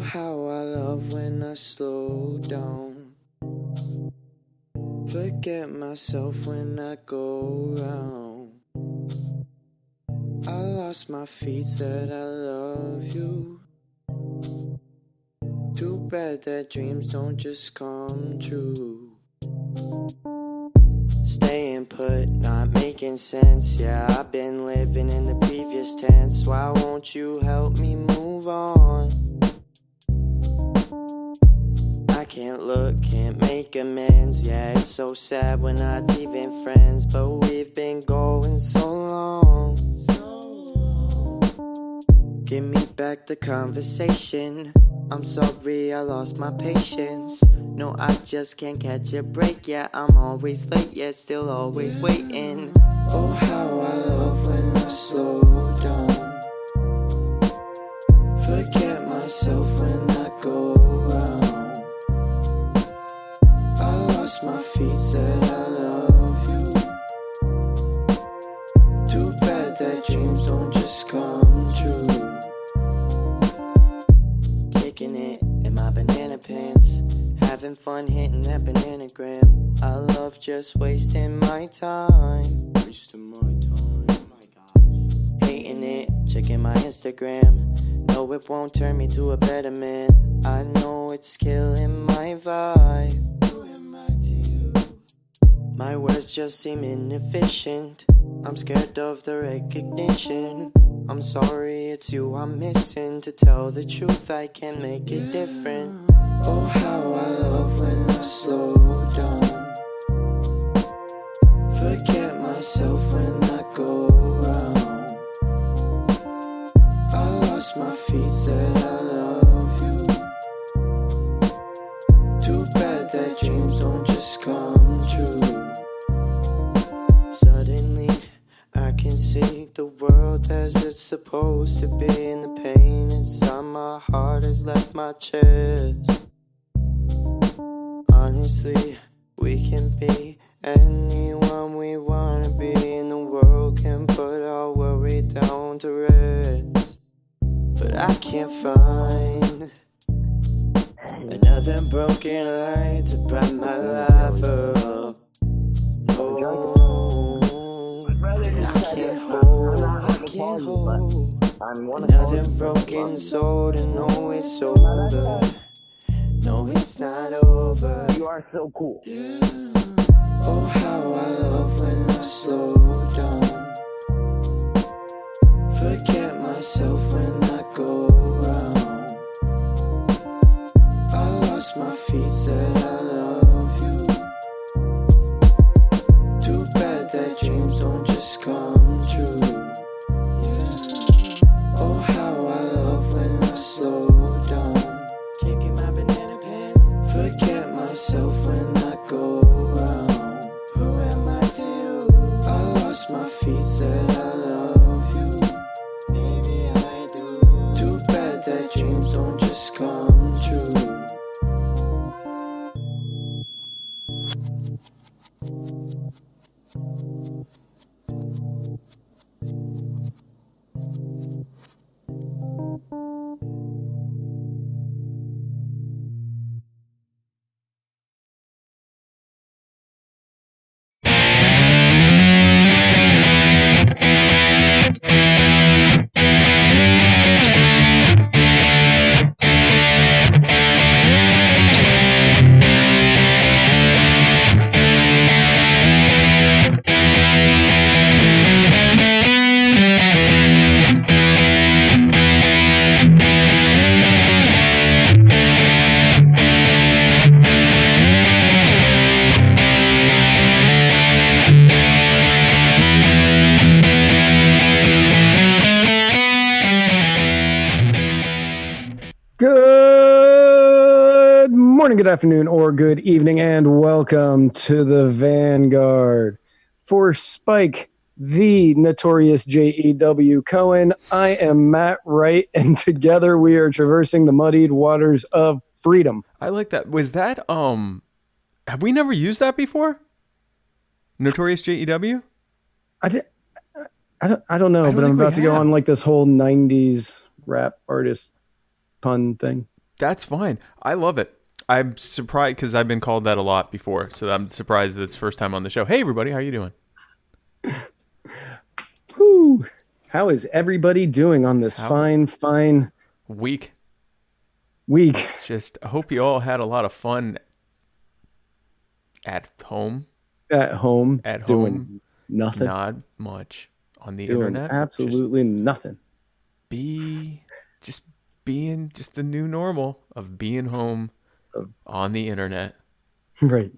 how I love when I slow down. Forget myself when I go round. I lost my feet, said I love you. Too bad that dreams don't just come true. Staying put, not making sense. Yeah, I've been living in the previous tense. Why won't you help me move on? I can't look, can't make amends. Yeah, it's so sad we're not even friends, but we've been going so long. Give me back the conversation. I'm sorry I lost my patience. No, I just can't catch a break. Yeah, I'm always late, yet still always waiting. Oh, how I love when I slow down. Forget myself when I go round. I lost my feet, said I love you. Too bad that dreams don't just come true. Kicking it in my banana pants, having fun hitting that bananagram. I love just wasting my time. Wasting my time. Oh my gosh. Hating it, checking my Instagram. No, it won't turn me to a better man. I know it's killing my vibe. Who am I to you? My words just seem inefficient. I'm scared of the recognition. I'm sorry, it's you I'm missing. To tell the truth, I can make it different. Oh, how I love when I slow down. Forget myself when I go round. I lost my feet, said I love you. Too bad that dreams don't just come true. Suddenly I can see the world as it's supposed to be, and the pain inside my heart has left my chest. Honestly, we can be anyone we wanna be, and the world can put our worry down to rest. But I can't find another broken light to bright my life up. No, I can't hold another broken soul to know it's over. No, it's not over. You are so cool. Yeah. Oh, how I love when I slow down. Forget myself when I go round. I lost my feet, said I love you. Too bad that dreams don't just come true. Yeah. Oh, how I love when I slow down. Kicking my banana pants. Forget myself when I go round. Who am I to you? I lost my feet, said I love you. Maybe I do. Too bad that dreams don't just come true. Good morning, good afternoon, or good evening, and welcome to the Vanguard. For Spike, the notorious J.E.W. Cohen, I am Matt Wright, and together we are traversing the muddied waters of freedom. I like that. Was that, have we never used that before? Notorious J.E.W.? I don't know, but I'm about to go on like this whole 90s rap artist pun thing. That's fine. I love it. I'm surprised because I've been called that a lot before. So I'm surprised that it's first time on the show. Hey, everybody. How you doing? Woo. How is everybody doing on this fine week? Just I hope you all had a lot of fun at home. Doing nothing. Not much on the doing internet. Absolutely nothing. Being just the new normal of being home on the internet. Right.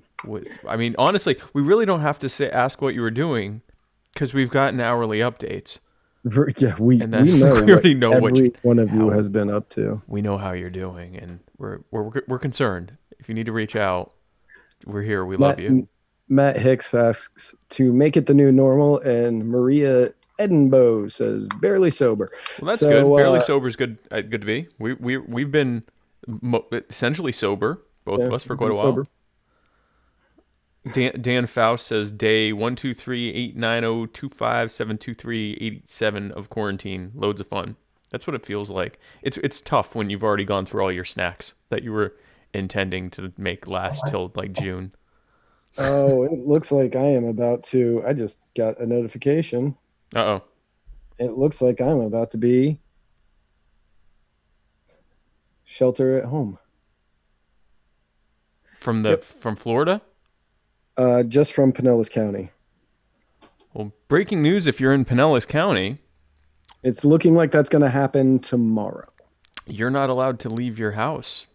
I mean, honestly, we really don't have to ask what you were doing because we've gotten hourly updates. Yeah, we know we already know every one of you has been up to. We know how you're doing, and we're concerned. If you need to reach out, we're here. We love you. Matt Hicks asks to make it the new normal, and Maria Edinbow says barely sober. Well, that's good. Barely sober is good. Good to be. We've been essentially sober, both of us, for quite a while. Sober. Dan Faust says day 1238902572387 of quarantine. Loads of fun. That's what it feels like. It's tough when you've already gone through all your snacks that you were intending to make last till like June. Oh, it looks like I am about to. I just got a notification. Uh-oh. It looks like I'm about to be shelter at home. From Florida? Just from Pinellas County. Well, breaking news if you're in Pinellas County. It's looking like that's going to happen tomorrow. You're not allowed to leave your house.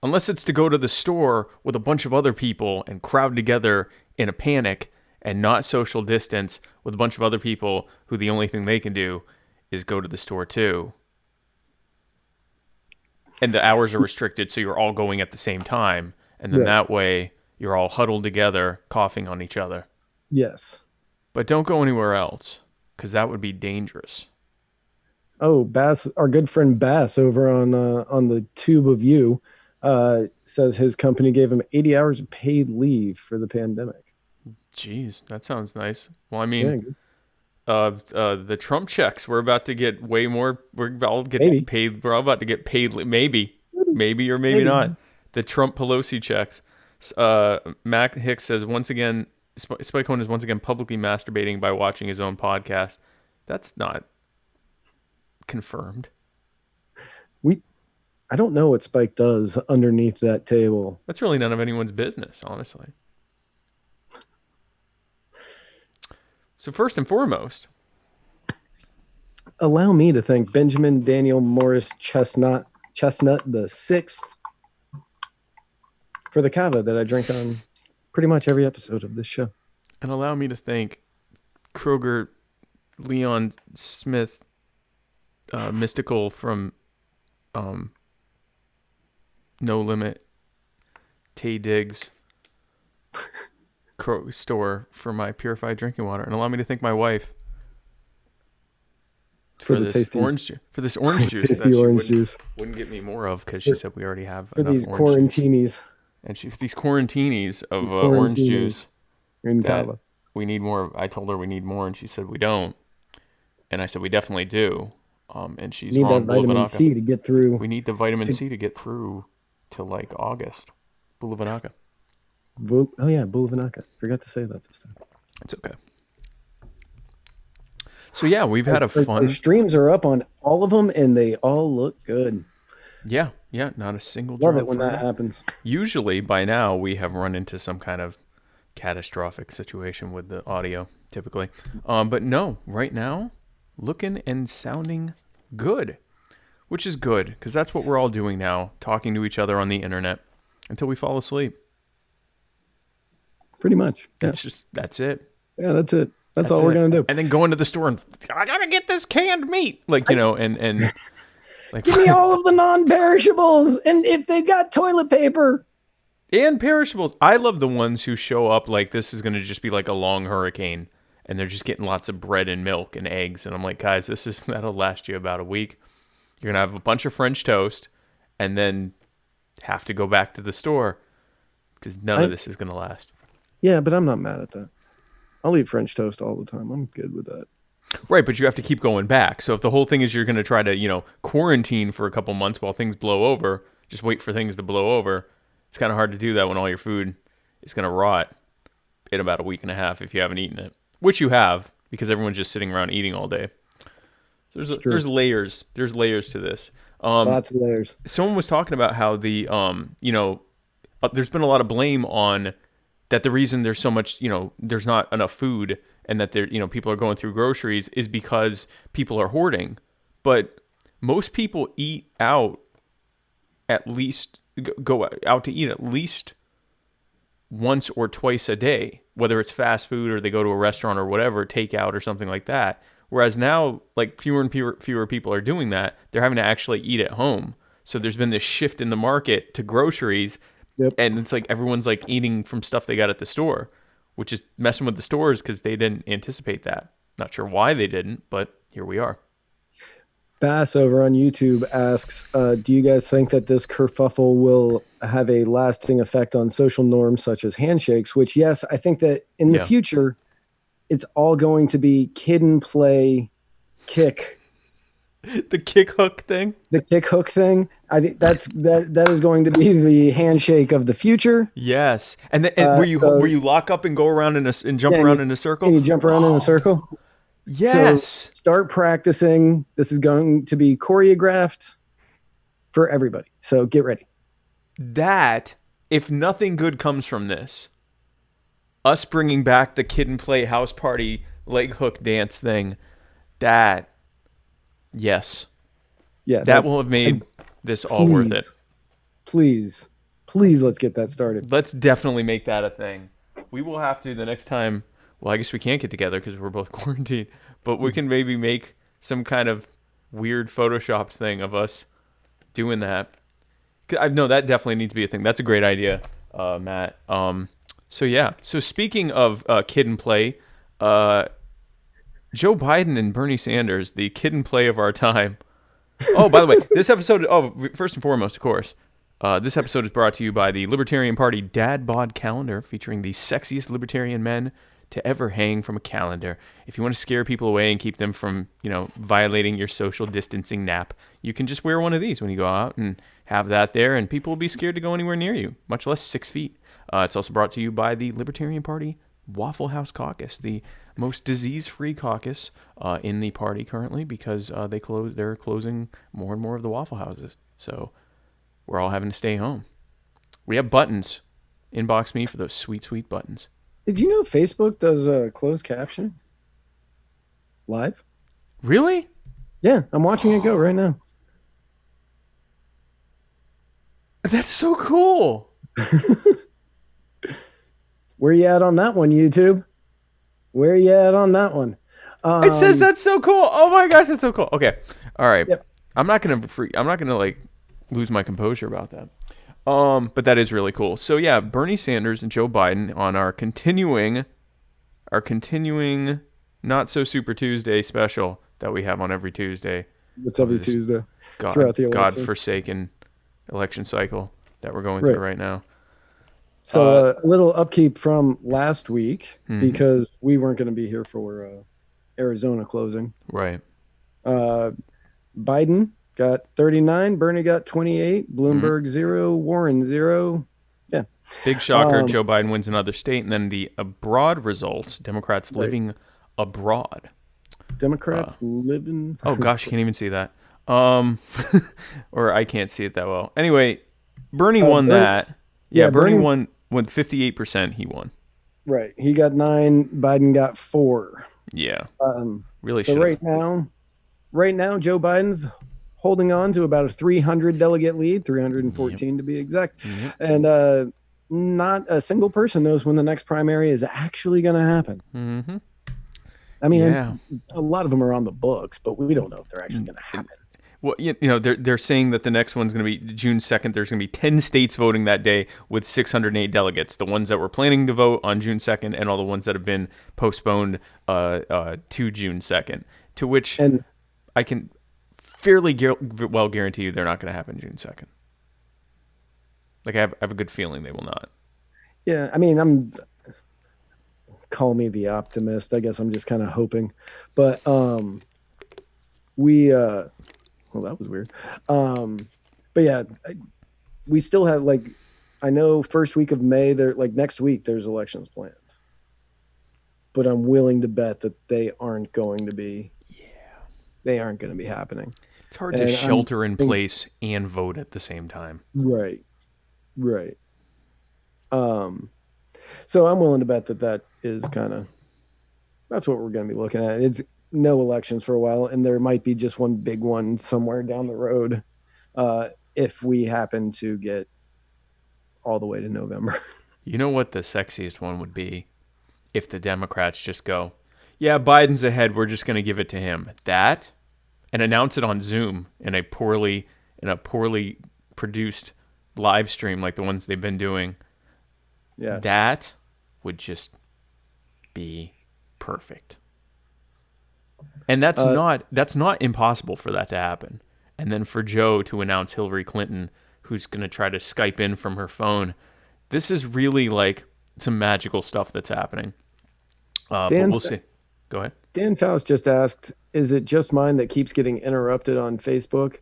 Unless it's to go to the store with a bunch of other people and crowd together in a panic and not social distance with a bunch of other people who the only thing they can do is go to the store too. And the hours are restricted, so you're all going at the same time. And then that way you're all huddled together, coughing on each other. Yes. But don't go anywhere else, because that would be dangerous. Oh, Bass, our good friend Bass over on the Tube of You, says his company gave him 80 hours of paid leave for the pandemic. Jeez, that sounds nice. Well, I mean, the Trump checks, we're about to get way more. We're all getting paid. We're all about to get paid. Maybe or maybe not. The Trump Pelosi checks. Mac Hicks says, once again, Spike Cohen is once again publicly masturbating by watching his own podcast. That's not confirmed. I don't know what Spike does underneath that table. That's really none of anyone's business, honestly. So first and foremost, allow me to thank Benjamin Daniel Morris Chestnut the Sixth for the Kava that I drink on pretty much every episode of this show. And allow me to thank Kroger Leon Smith Mystical from No Limit Tay Diggs store for my purified drinking water. And allow me to thank my wife for this orange juice tasty orange juice wouldn't get me more of, because she said we already have for enough these orange quarantinis juice. And these quarantinis of orange juice in Kava. We need more. I told her we need more, and she said we don't. And I said we definitely do. And she's need wrong. That vitamin C to get through. We need the vitamin C to get through to like August. Bulavanaka. Oh yeah, Bulavanaka. Forgot to say that this time. It's okay. So yeah, we've had a fun. The streams are up on all of them, and they all look good. Yeah, not a single. Love it when that happens. Usually, by now, we have run into some kind of catastrophic situation with the audio, typically. But no, right now, looking and sounding good, which is good, because that's what we're all doing now, talking to each other on the internet until we fall asleep. Pretty much. That's it. Yeah, that's it. That's all we're going to do. And then go into the store and I got to get this canned meat. Like, and like, give me all of the non-perishables. And if they've got toilet paper. And perishables. I love the ones who show up like this is going to just be like a long hurricane. And they're just getting lots of bread and milk and eggs. And I'm like, guys, that'll last you about a week. You're going to have a bunch of French toast and then have to go back to the store because none of this is going to last. Yeah, but I'm not mad at that. I'll eat French toast all the time. I'm good with that. Right, but you have to keep going back. So if the whole thing is you're going to try to, quarantine for a couple months while things blow over, just wait for things to blow over. It's kind of hard to do that when all your food is going to rot in about a week and a half if you haven't eaten it, which you have because everyone's just sitting around eating all day. There's layers. There's layers to this. Lots of layers. Someone was talking about how the there's been a lot of blame on that. The reason there's so much, there's not enough food and that people are going through groceries is because people are hoarding. But most people eat out go out to eat at least once or twice a day, whether it's fast food or they go to a restaurant or whatever, takeout or something like that. Whereas now, like fewer and fewer people are doing that. They're having to actually eat at home. So there's been this shift in the market to groceries. Yep. And it's like everyone's like eating from stuff they got at the store, which is messing with the stores because they didn't anticipate that. Not sure why they didn't, but here we are. Bass over on YouTube asks, do you guys think that this kerfuffle will have a lasting effect on social norms such as handshakes? Which, yes, I think that in the future, it's all going to be kid and play kick. The kick hook thing? The kick hook thing. I think that is going to be the handshake of the future. Yes. And where you lock up and go around and jump around in a circle? And you jump around in a circle? Yes. So start practicing. This is going to be choreographed for everybody. So get ready. That, if nothing good comes from this, us bringing back the kid and play house party leg hook dance thing, yes. Yeah. That will have made this all worth it. Please, let's get that started. Let's definitely make that a thing. We will have to the next time. Well, I guess we can't get together because we're both quarantined, but we can maybe make some kind of weird Photoshopped thing of us doing that. I know that definitely needs to be a thing. That's a great idea, Matt. So speaking of kid and play, Joe Biden and Bernie Sanders, the kid and play of our time. Oh, by the way, this episode, first and foremost, of course, this episode is brought to you by the Libertarian Party Dad Bod Calendar, featuring the sexiest libertarian men to ever hang from a calendar. If you want to scare people away and keep them from, violating your social distancing nap, you can just wear one of these when you go out and have that there, and people will be scared to go anywhere near you, much less 6 feet. It's also brought to you by the Libertarian Party Waffle House Caucus, the most disease-free caucus in the party currently, because they're closing more and more of the Waffle Houses. So we're all having to stay home. We have buttons. Inbox me for those sweet, sweet buttons. Did you know Facebook does closed caption live? Really? Yeah, I'm watching it go right now. That's so cool. Where you at on that one, YouTube? Where you at on that one? It says that's so cool. Oh my gosh, that's so cool. Okay, all right. Yep. I'm not gonna like lose my composure about that. But that is really cool. So yeah, Bernie Sanders and Joe Biden on our continuing Not So Super Tuesday special that we have on every Tuesday. It's every Tuesday throughout the God-forsaken election cycle that we're going through right now. So a little upkeep from last week because we weren't going to be here for Arizona closing. Right. Biden got 39, Bernie got 28, Bloomberg 0, Warren 0. Yeah. Big shocker, Joe Biden wins another state. And then the abroad results, Democrats living abroad. Democrats living... Oh, gosh, you can't even see that. Or I can't see it that well. Anyway, Bernie won that. Yeah, Bernie won 58%. He won. Right. He got 9, Biden got 4. Yeah. Really so right now, Joe Biden's holding on to about a 300 delegate lead, 314 to be exact. Yep. And not a single person knows when the next primary is actually going to happen. Mm-hmm. I mean, a lot of them are on the books, but we don't know if they're actually going to happen. Well, they're saying that the next one's going to be June 2nd. There's going to be 10 states voting that day with 608 delegates. The ones that were planning to vote on June 2nd and all the ones that have been postponed to June 2nd, to which I can fairly well guarantee you they're not going to happen June 2nd. Like, I have a good feeling they will not. Yeah, I mean, call me the optimist. I guess I'm just kind of hoping. But well, that was weird. But yeah, we still have like, I know first week of May, there like next week there's elections planned, but I'm willing to bet that they aren't going to be. Yeah, they aren't going to be happening. It's hard to shelter in place and vote at the same time. Right. So I'm willing to bet that is that's what we're going to be looking at. It's no elections for a while, and there might be just one big one somewhere down the road if we happen to get all the way to November. You know what the sexiest one would be? If the Democrats just go, yeah, Biden's ahead, we're just going to give it to him. That, and announce it on Zoom in a poorly produced live stream like the ones they've been doing. Yeah. That would just be perfect. And that's not impossible for that to happen. And then for Joe to announce Hillary Clinton, who's going to try to Skype in from her phone. This is really like some magical stuff that's happening. But we'll see. Go ahead. Dan Faust just asked, is it just mine that keeps getting interrupted on Facebook?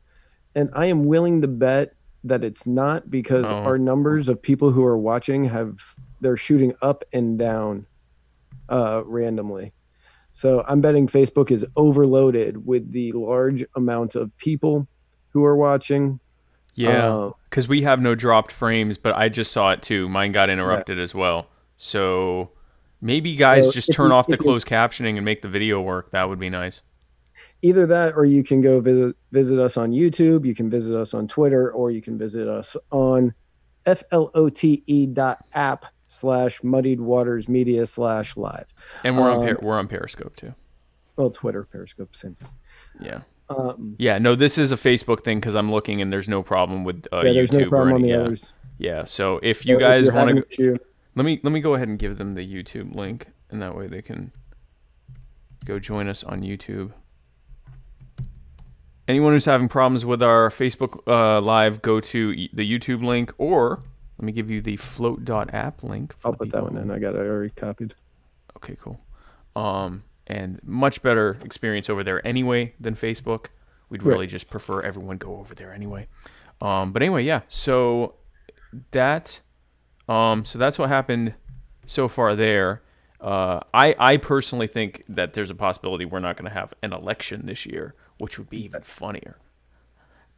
And I am willing to bet that it's not, because our numbers of people who are watching they're shooting up and down randomly. So I'm betting Facebook is overloaded with the large amount of people who are watching. Yeah, because we have no dropped frames, but I just saw it too. Mine got interrupted as well. So maybe guys just turn off the closed captioning and make the video work. That would be nice. Either that, or you can go visit us on YouTube. You can visit us on Twitter, or you can visit us on flote.app/muddiedwatersmedia/live. And we're on Periscope too. Well, Twitter, Periscope, same thing. Yeah. No, this is a Facebook thing because I'm looking and there's no problem with YouTube. There's no problem on the others. Yeah. So if you guys want to, let me go ahead and give them the YouTube link, and that way they can go join us on YouTube. Anyone who's having problems with our Facebook Live, go to the YouTube link, or let me give you the float.app link. I'll put that one in. I got it already copied. Okay, cool. And much better experience over there anyway than Facebook. We'd really just prefer everyone go over there anyway. But anyway, yeah. So that's what happened so far there. I personally think that there's a possibility we're not going to have an election this year, which would be even funnier.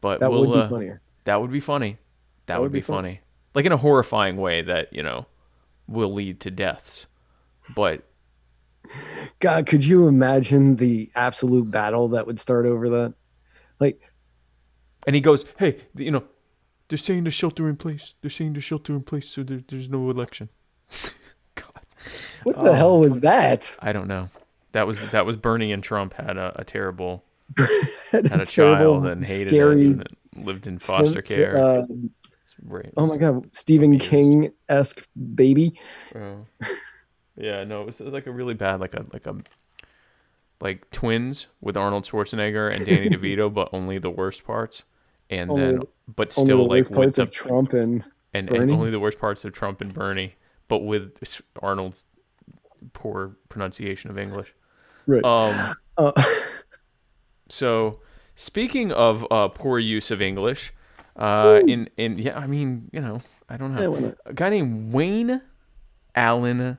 But that would be funnier. That would be funny. That would be funny. Like in a horrifying way that, will lead to deaths. But God, could you imagine the absolute battle that would start over that? And he goes, hey, they're saying to shelter in place. They're saying to shelter in place, so there's no election. God. What the hell was that? I don't know. That was Bernie and Trump had a terrible had a child and hated it and lived in foster care. Oh my God, Stephen King-esque baby. Yeah, no, it was like a really bad, like twins with Arnold Schwarzenegger and Danny DeVito, but only the worst parts, and but still like with the Trump and only the worst parts of Trump and Bernie, but with Arnold's poor pronunciation of English. Right. So speaking of poor use of English, I don't know, a guy named Wayne Allen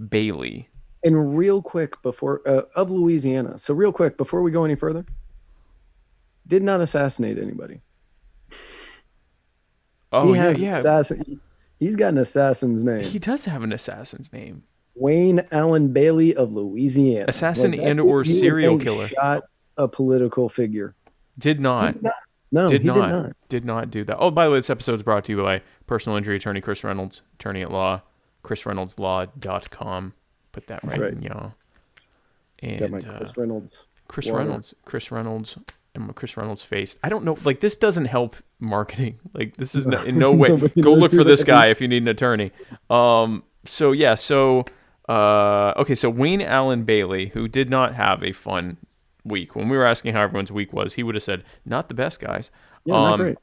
Bailey. And real quick before of Louisiana. So real quick before we go any further, did not assassinate anybody. Oh, He's got an assassin's name. He does have an assassin's name. Wayne Allen Bailey of Louisiana. Assassin and or serial killer. Shot a political figure. Did not. No, did not do that. Oh, by the way, this episode is brought to you by personal injury attorney Chris Reynolds, attorney at law, chrisreynoldslaw.com. Put that right in y'all. And got my Chris Reynolds. Chris Reynolds and Chris Reynolds' face. I don't know. Like, this doesn't help marketing. Like, this is in no way. Go look for this guy if you need an attorney. So Wayne Allen Bailey, who did not have a fun week. When we were asking how everyone's week was, he would have said, not the best, guys. Yeah, not great.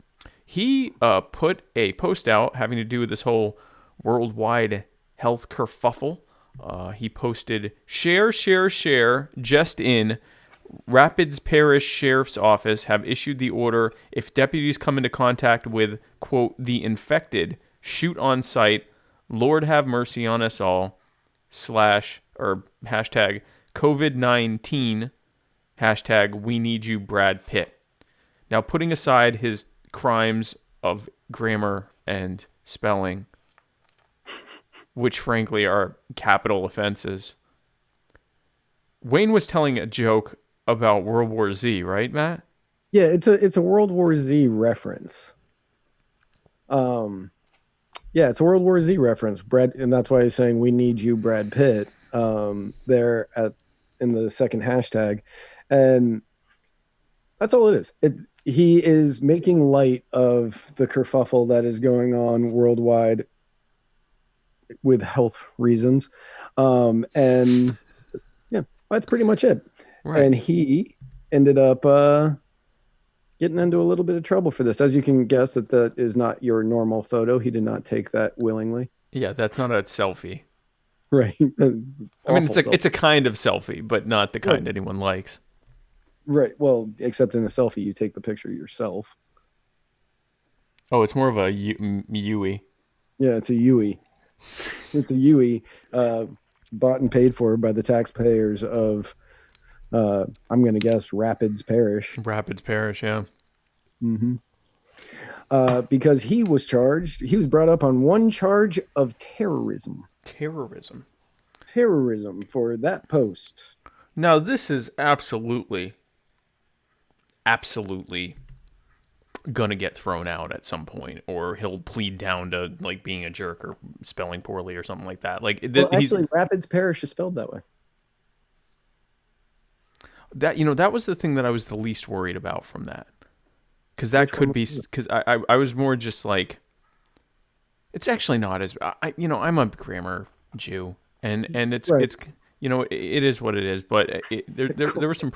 He put a post out having to do with this whole worldwide health kerfuffle. He posted, share, just in. Rapids Parish Sheriff's Office have issued the order if deputies come into contact with, quote, the infected, shoot on sight, Lord have mercy on us all, hashtag COVID-19, hashtag we need you Brad Pitt. Now, putting aside his crimes of grammar and spelling, which frankly are capital offenses, Wayne was telling a joke about World War Z, right, Matt? Yeah, it's a World War Z reference. Yeah, it's a World War Z reference, Brad, and that's why he's saying we need you, Brad Pitt. There in the second hashtag, and that's all it is. He is making light of the kerfuffle that is going on worldwide with health reasons, and yeah, that's pretty much it. Right. And he ended up getting into a little bit of trouble for this. As you can guess, that is not your normal photo. He did not take that willingly. Yeah, that's not a selfie. Right. I mean, it's a kind of selfie, but not the kind anyone likes. Right. Well, except in a selfie, you take the picture yourself. Oh, it's more of a Yui. Yeah, it's a Yui. It's a Yui bought and paid for by the taxpayers of, I'm going to guess, Rapids Parish. Rapids Parish, yeah. Mm-hmm. Because he was brought up on one charge of terrorism. Terrorism for that post. Now, this is absolutely gonna get thrown out at some point, or he'll plead down to like being a jerk or spelling poorly or something like that. Like, actually, Rapids Parish is spelled that way. That was the thing that I was the least worried about from that, because that could be because I was more just like, it's actually not as I'm a grammar Jew, and it's right. It's it is what it is, but there were some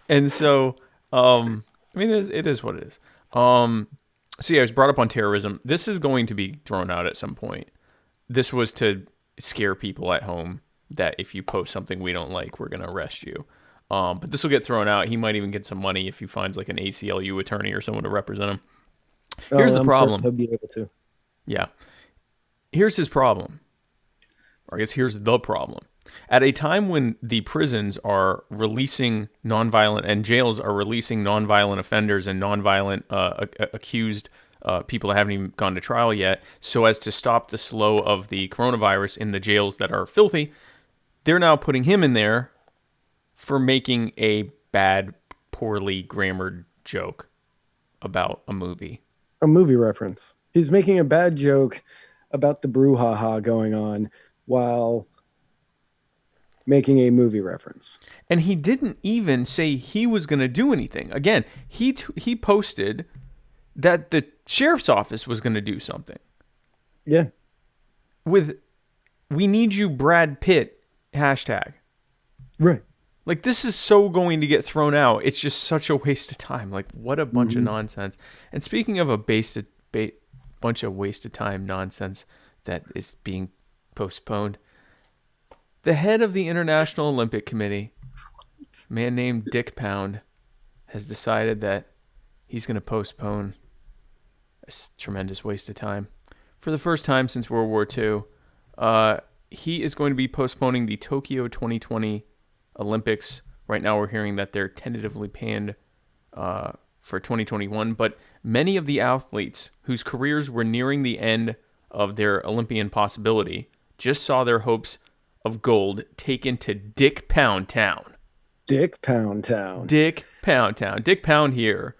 and so I mean it is what it is. So yeah, I was brought up on terrorism. This is going to be thrown out at some point. This was to scare people at home that if you post something we don't like, we're going to arrest you. But this will get thrown out. He might even get some money if he finds like an ACLU attorney or someone to represent him. Here's the problem. Sure he'll be able to. Yeah. Here's his problem. Or I guess here's the problem. At a time when the prisons are releasing nonviolent and jails are releasing nonviolent offenders and nonviolent accused people that haven't even gone to trial yet, so as to stop the flow of the coronavirus in the jails that are filthy, they're now putting him in there for making a bad, poorly grammared joke about a movie. A movie reference. He's making a bad joke about the brouhaha going on while making a movie reference. And he didn't even say he was going to do anything. Again, he posted that the sheriff's office was going to do something. Yeah. With, we need you Brad Pitt hashtag. Right. Like, this is so going to get thrown out. It's just such a waste of time. Like, what a bunch of nonsense. And speaking of a bunch of wasted time nonsense that is being postponed, the head of the International Olympic Committee, a man named Dick Pound, has decided that he's going to postpone a tremendous waste of time. For the first time since World War II, he is going to be postponing the Tokyo 2020 Olympics. Right now we're hearing that they're tentatively planned for 2021, but many of the athletes whose careers were nearing the end of their Olympian possibility just saw their hopes of gold taken to Dick Pound Town. Dick Pound Town. Dick Pound Town. Dick Pound here,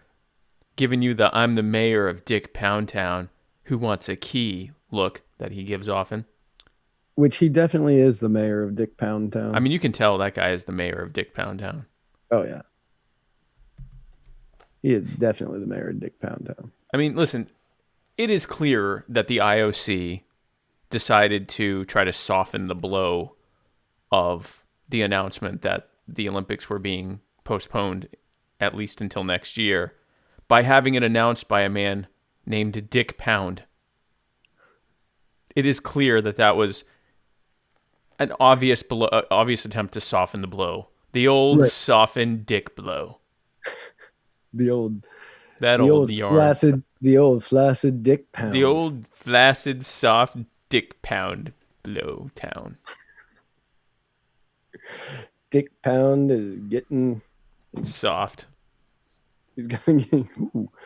giving you the I'm the mayor of Dick Pound Town, who wants a key look that he gives often. Which he definitely is the mayor of Dick Pound Town. I mean, you can tell that guy is the mayor of Dick Pound Town. Oh, yeah. He is definitely the mayor of Dick Pound Town. I mean, listen, it is clear that the IOC decided to try to soften the blow of the announcement that the Olympics were being postponed at least until next year by having it announced by a man named Dick Pound. It is clear that that was an obvious attempt to soften the blow The old softened dick blow. The old yarn. The old flaccid dick pound. The old flaccid soft dick pound blow town. Dick pound is getting soft. He's going to get...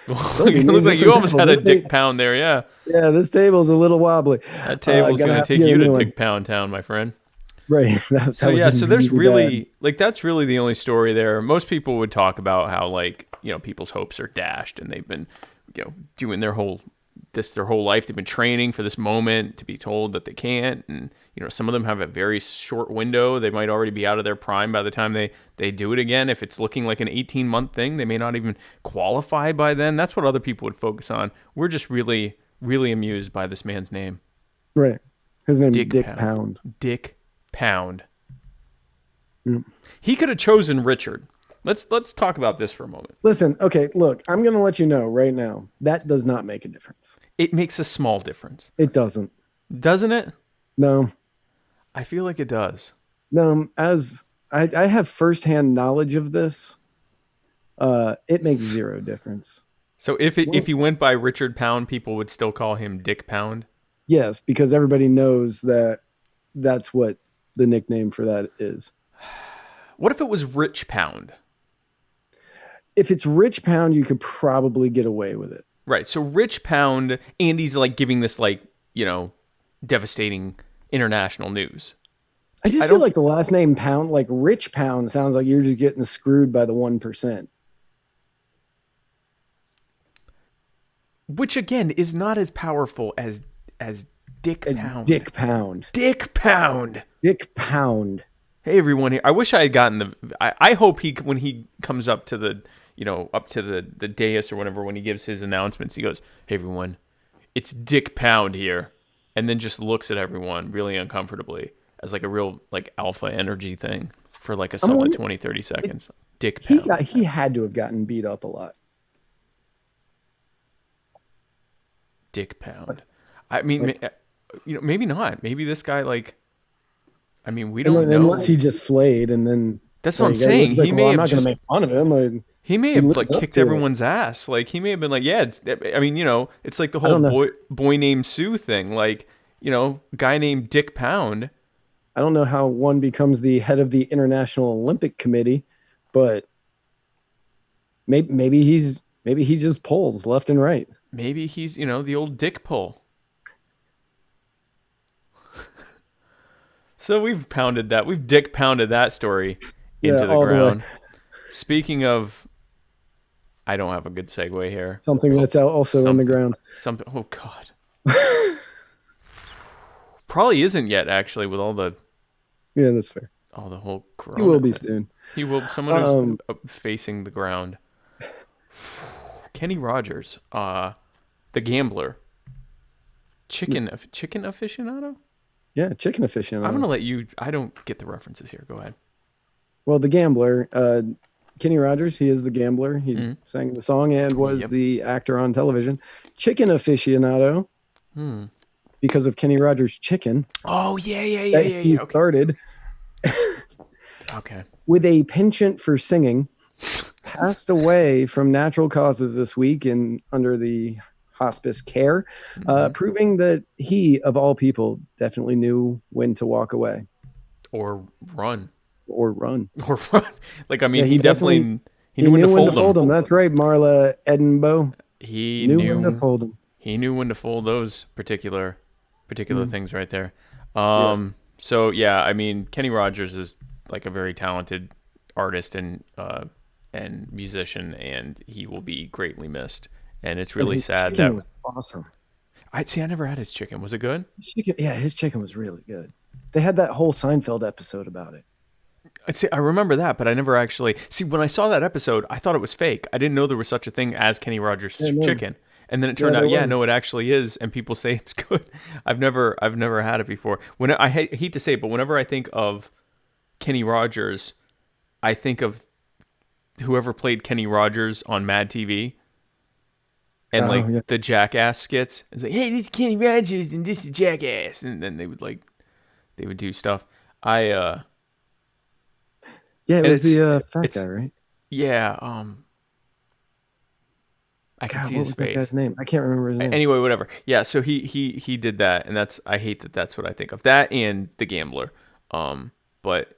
You look like you almost had a dick pound there, yeah. Yeah, this table's a little wobbly. That table's going to take you to Dick Pound Town, my friend. Right. So there's really, like, that's really the only story there. Most people would talk about how, like, you know, people's hopes are dashed and they've been, you know, doing their whole life. They've been training for this moment to be told that they can't. And, you know, some of them have a very short window. They might already be out of their prime by the time they do it again. If it's looking like an 18-month thing, they may not even qualify by then. That's what other people would focus on. We're just really, really amused by this man's name. Right. His name's Dick Pound. Dick Pound. Mm. He could have chosen Richard. Let's talk about this for a moment. Listen, okay, look, I'm going to let you know right now, that does not make a difference. It makes a small difference. It doesn't. Doesn't it? No. I feel like it does. No, as I have firsthand knowledge of this, it makes zero difference. So if he went by Richard Pound, people would still call him Dick Pound? Yes, because everybody knows that that's what the nickname for that is. What if it was Rich Pound? If it's Rich Pound, you could probably get away with it. Right. So Rich Pound, Andy's like giving this, like, you know, devastating international news. I feel like the last name Pound, like Rich Pound, sounds like you're just getting screwed by the 1%. Which again is not as powerful as Dick Pound. Dick Pound. Dick Pound. Dick Pound. Hey everyone here. I wish I had gotten I hope when he comes up to the, you know, up to the dais or whatever, when he gives his announcements, he goes, "Hey everyone, it's Dick Pound here," and then just looks at everyone really uncomfortably as like a real, like, alpha energy thing for like a solid 20-30 seconds. Dick Pound. He had to have gotten beat up a lot. Dick Pound. I mean, you know, maybe not. Maybe this guy, like, I mean, we don't know. Unless he just slayed and then... That's what I'm saying. He may have I'm not just... going to make fun of him. He may have, like, kicked everyone's ass. Like, he may have been like, yeah, I mean, you know, it's like the whole boy named Sue thing. Like, you know, guy named Dick Pound. I don't know how one becomes the head of the International Olympic Committee, but maybe he just pulls left and right. Maybe he's, you know, the old dick pull. So we've dick pounded that story into the ground. Speaking of, I don't have a good segue here. Something that's also in the ground. Oh God. Probably isn't yet, actually, with all the... Yeah, that's fair. All the whole corona He will be thing. soon. He will. Someone who's facing the ground. Kenny Rogers, the gambler. Chicken aficionado? Yeah, chicken aficionado. I'm going to let you... I don't get the references here. Go ahead. Well, the gambler, Kenny Rogers, he is the gambler. He sang the song and was the actor on television. Chicken aficionado. Because of Kenny Rogers' chicken. Oh, yeah. He started with a penchant for singing, passed away from natural causes this week under the hospice care, proving that he, of all people, definitely knew when to walk away. Or run. Like, I mean, he definitely knew when to fold them. That's right, Marla Edinbow. He knew when to fold them. He knew when to fold those particular things right there. So yeah, I mean, Kenny Rogers is like a very talented artist and musician, and he will be greatly missed. And it's really sad that was awesome. I never had his chicken. Was it good? His chicken was really good. They had that whole Seinfeld episode about it. I remember that, but I never actually when I saw that episode, I thought it was fake. I didn't know there was such a thing as Kenny Rogers chicken. And then it turned out, no, it actually is, and people say it's good. I've never had it before. I hate to say it, but whenever I think of Kenny Rogers, I think of whoever played Kenny Rogers on Mad TV, and the Jackass skits. It's like, hey, this is Kenny Rogers, and this is Jackass, and then they would do stuff. Yeah, it was the fat guy, right? Yeah. I can see his face. What was that guy's name? I can't remember his name. Anyway, whatever. Yeah, so he did that, and I hate that that's what I think of. That and The Gambler. But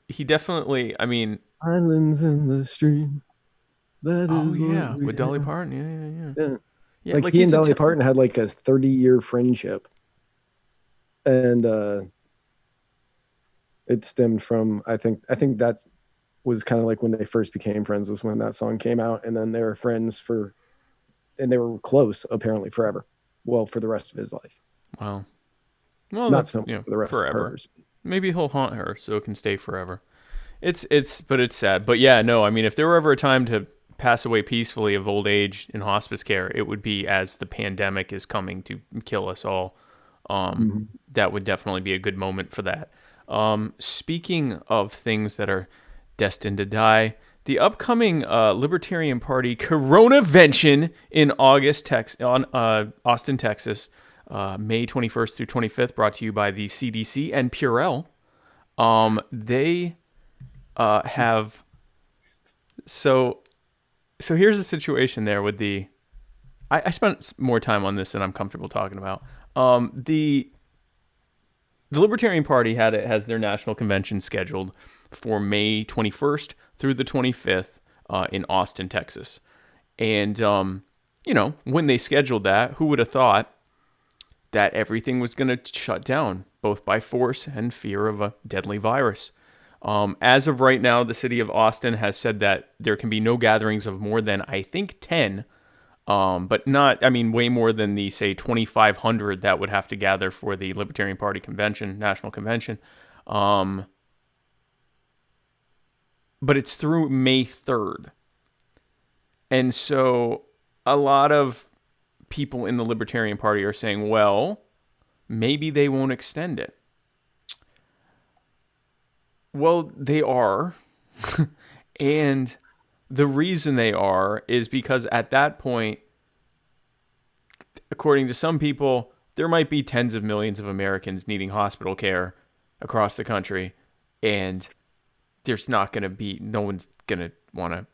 he definitely, I mean, Islands in the Stream. That is yeah, with Dolly Parton. Yeah. Like he and Dolly Parton had like a 30-year friendship, and it stemmed from I think that's was kind of like when they first became friends, was when that song came out, and then they were friends and they were close apparently forever. Well, for the rest of his life. Wow. Well, not so much for the rest forever. of hers. Maybe he'll haunt her so it can stay forever. But it's sad. But yeah, no, I mean, if there were ever a time to pass away peacefully of old age in hospice care, it would be as the pandemic is coming to kill us all. That would definitely be a good moment for that. Speaking of things that are destined to die, the upcoming Libertarian Party Coronavention in Austin, Texas, May 21st through 25th, brought to you by the CDC and Purell. They have... So here's the situation there with the... I spent more time on this than I'm comfortable talking about. The Libertarian Party has their national convention scheduled for May 21st through the 25th in Austin, Texas. And, when they scheduled that, who would have thought that everything was going to shut down, both by force and fear of a deadly virus? As of right now, the city of Austin has said that there can be no gatherings of more than, I think, 10, but not, way more than the, say, 2,500 that would have to gather for the Libertarian Party convention, national convention. But it's through May 3rd. And so a lot of people in the Libertarian Party are saying, well, maybe they won't extend it. Well, they are. And the reason they are is because at that point, according to some people, there might be tens of millions of Americans needing hospital care across the country. And there's not going to be, no one's going to want to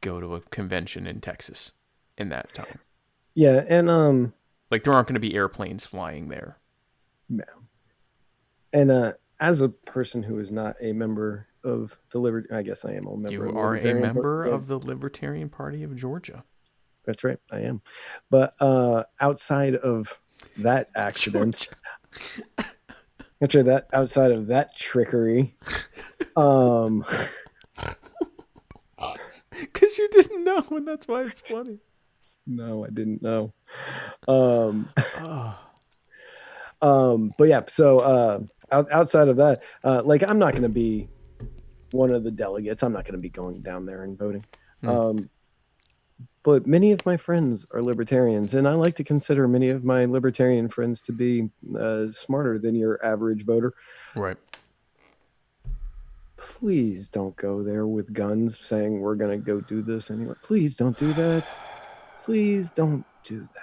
go to a convention in Texas in that time. Yeah, and there aren't going to be airplanes flying there. No. And as a person who is not a member of the I guess I am a member. You are a member of the Libertarian Party of Georgia. That's right, I am. But outside of that accident, outside of that trickery, because you didn't know, and that's why it's funny. No, I didn't know. But yeah, so outside of that, I'm not going to be one of the delegates. I'm not going to be going down there and voting. But many of my friends are libertarians, and I like to consider many of my libertarian friends to be smarter than your average voter. Right. Please don't go there with guns saying we're going to go do this anyway. Please don't do that. Please don't do that.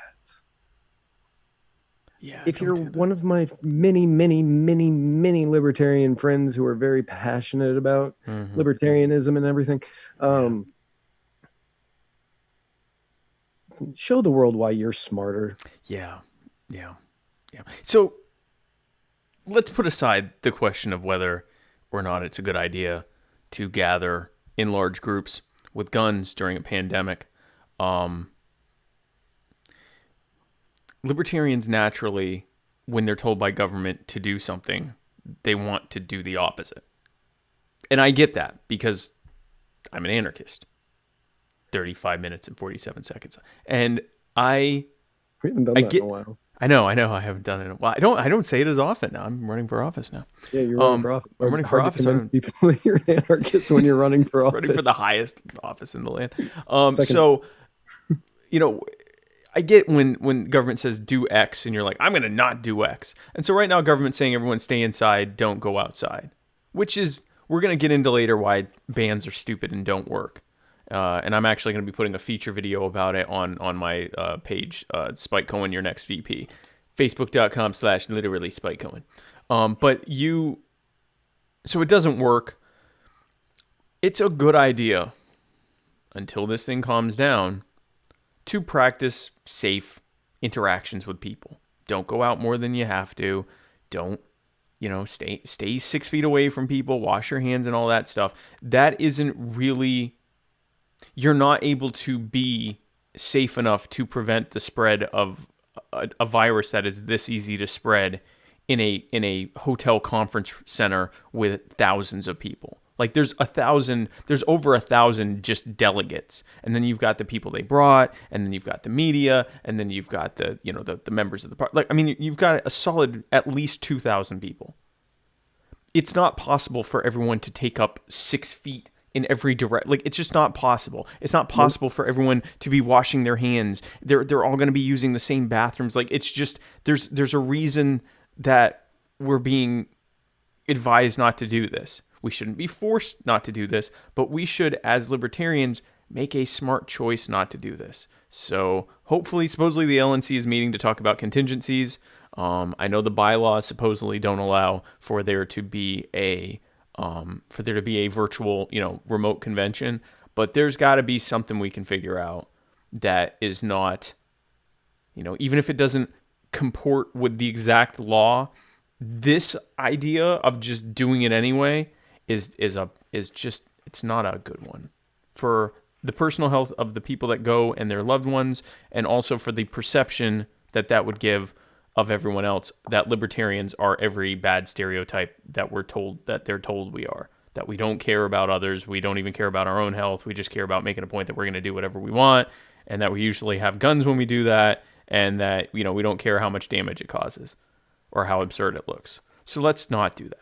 Yeah. If you're one of my many, many, many, many libertarian friends who are very passionate about libertarianism and everything, show the world why you're smarter. Yeah. So let's put aside the question of whether or not it's a good idea to gather in large groups with guns during a pandemic. Libertarians naturally, when they're told by government to do something, they want to do the opposite. And I get that because I'm an anarchist. 35 minutes and 47 seconds. And we haven't done that in a while. I know. I haven't done it in a while. I don't say it as often now. I'm running for office now. Yeah, you're running for office. I'm running for office. People you're an anarchist when you're running for office. Running for the highest office in the land. So, I get when government says do X and you're like, I'm going to not do X. And so right now government's saying everyone stay inside, don't go outside, which is, we're going to get into later why bans are stupid and don't work. And I'm actually going to be putting a feature video about it on my page, Spike Cohen, your next VP, facebook.com/literally Spike Cohen. So it doesn't work. It's a good idea, until this thing calms down, to practice safe interactions with people. Don't go out more than you have to. Don't, stay 6 feet away from people, wash your hands and all that stuff. That isn't really, you're not able to be safe enough to prevent the spread of a virus that is this easy to spread in a hotel conference center with thousands of people. Like there's over 1,000 just delegates. And then you've got the people they brought, and then you've got the media, and then you've got the members of the party. Like, I mean, you've got a solid at least 2,000 people. It's not possible for everyone to take up 6 feet in every direct. Like, it's just not possible. It's not possible for everyone to be washing their hands. They're all going to be using the same bathrooms. Like, it's just, there's a reason that we're being advised not to do this. We shouldn't be forced not to do this, but we should, as libertarians, make a smart choice not to do this. So hopefully, supposedly the LNC is meeting to talk about contingencies. I know the bylaws supposedly don't allow for there to be a virtual, remote convention, but there's got to be something we can figure out that is not, even if it doesn't comport with the exact law, this idea of just doing it anyway is just, it's not a good one for the personal health of the people that go and their loved ones, and also for the perception that would give of everyone else that libertarians are every bad stereotype that they're told we are, that we don't care about others, we don't even care about our own health, we just care about making a point that we're going to do whatever we want, and that we usually have guns when we do that, and that we don't care how much damage it causes or how absurd it looks. So let's not do that.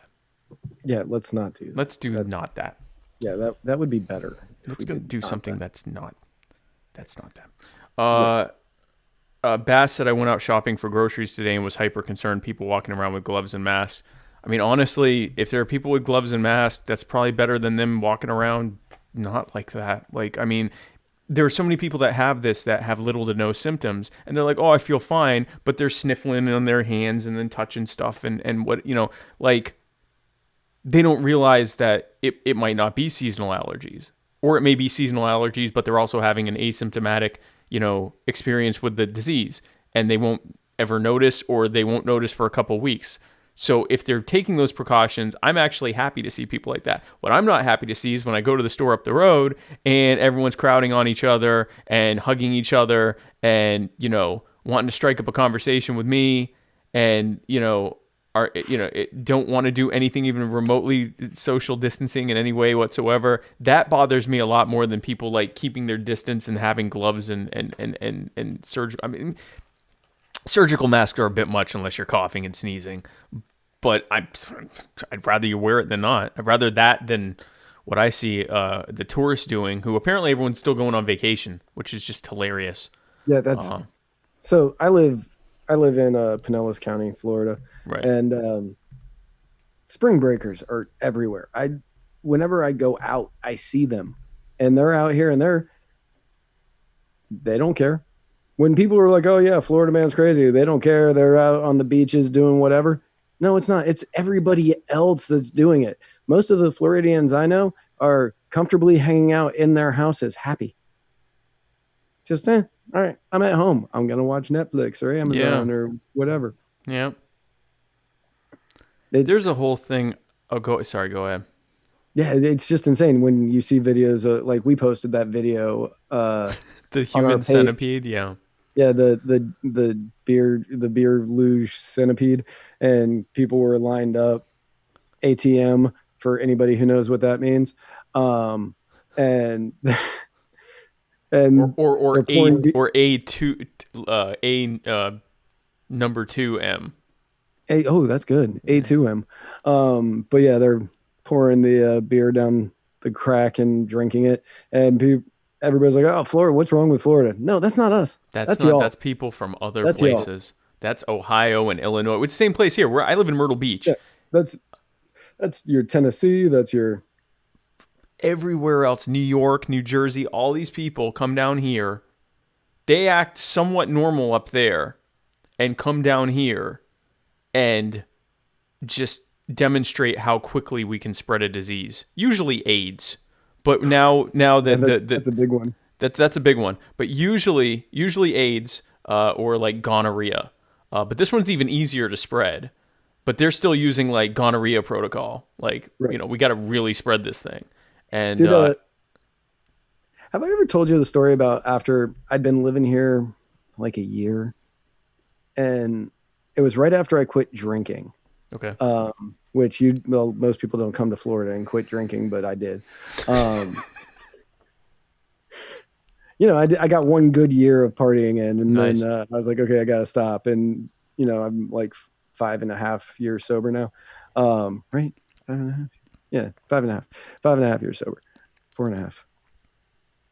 Yeah, let's not do that. Let's do not that. Yeah, that would be better. Let's go do something that's not that. Bass said, I went out shopping for groceries today and was hyper concerned people walking around with gloves and masks. I mean, honestly, if there are people with gloves and masks, that's probably better than them walking around not like that. Like, I mean, there are so many people that have this that have little to no symptoms, and they're like, oh, I feel fine, but they're sniffling on their hands and then touching stuff and what, like, they don't realize that it might not be seasonal allergies, or it may be seasonal allergies, but they're also having an asymptomatic, experience with the disease, and they won't ever notice, or they won't notice for a couple weeks. So if they're taking those precautions, I'm actually happy to see people like that. What I'm not happy to see is when I go to the store up the road and everyone's crowding on each other and hugging each other and, wanting to strike up a conversation with me and, don't want to do anything even remotely social distancing in any way whatsoever. That bothers me a lot more than people like keeping their distance and having gloves and surgery. I mean, surgical masks are a bit much unless you're coughing and sneezing, but I'd rather you wear it than not. I'd rather that than what I see the tourists doing, who apparently everyone's still going on vacation, which is just hilarious. Yeah, that's so. I live in Pinellas County, Florida, right? And spring breakers are everywhere. Whenever I go out, I see them, and they're out here, and they don't care. When people are like, oh yeah, Florida man's crazy, they don't care. They're out on the beaches doing whatever. No, it's not. It's everybody else that's doing it. Most of the Floridians I know are comfortably hanging out in their houses, happy. Just, all right, I'm at home. I'm going to watch Netflix or Amazon or whatever. Yeah. There's a whole thing. Oh, go ahead. Yeah, it's just insane when you see videos like we posted that video. The human centipede, yeah. Yeah, the beer luge centipede, and people were lined up. ATM for anybody who knows what that means, and number 2M. That's good. A2M. But yeah, they're pouring the beer down the crack and drinking it, and everybody's like, "Oh, Florida, what's wrong with Florida?" No, that's not us. That's y'all. That's people from other places. Y'all. That's Ohio and Illinois. It's the same place here. Where I live in Myrtle Beach. Yeah, that's your Tennessee. That's your everywhere else. New York, New Jersey. All these people come down here. They act somewhat normal up there, and come down here, and just demonstrate how quickly we can spread a disease. Usually AIDS. But now that that's a big one. That's a big one. But usually AIDS or like gonorrhea. But this one's even easier to spread. But they're still using like gonorrhea protocol. Like, right. We got to really spread this thing. And have I ever told you the story about after I'd been living here like a year, and it was right after I quit drinking. Okay. Which most people don't come to Florida and quit drinking, but I did. I got one good year of partying in, and nice. then I was like, okay, I got to stop. And, I'm like 5.5 years sober now. Right? 5.5? Yeah, 5.5. 5.5 years sober. 4.5.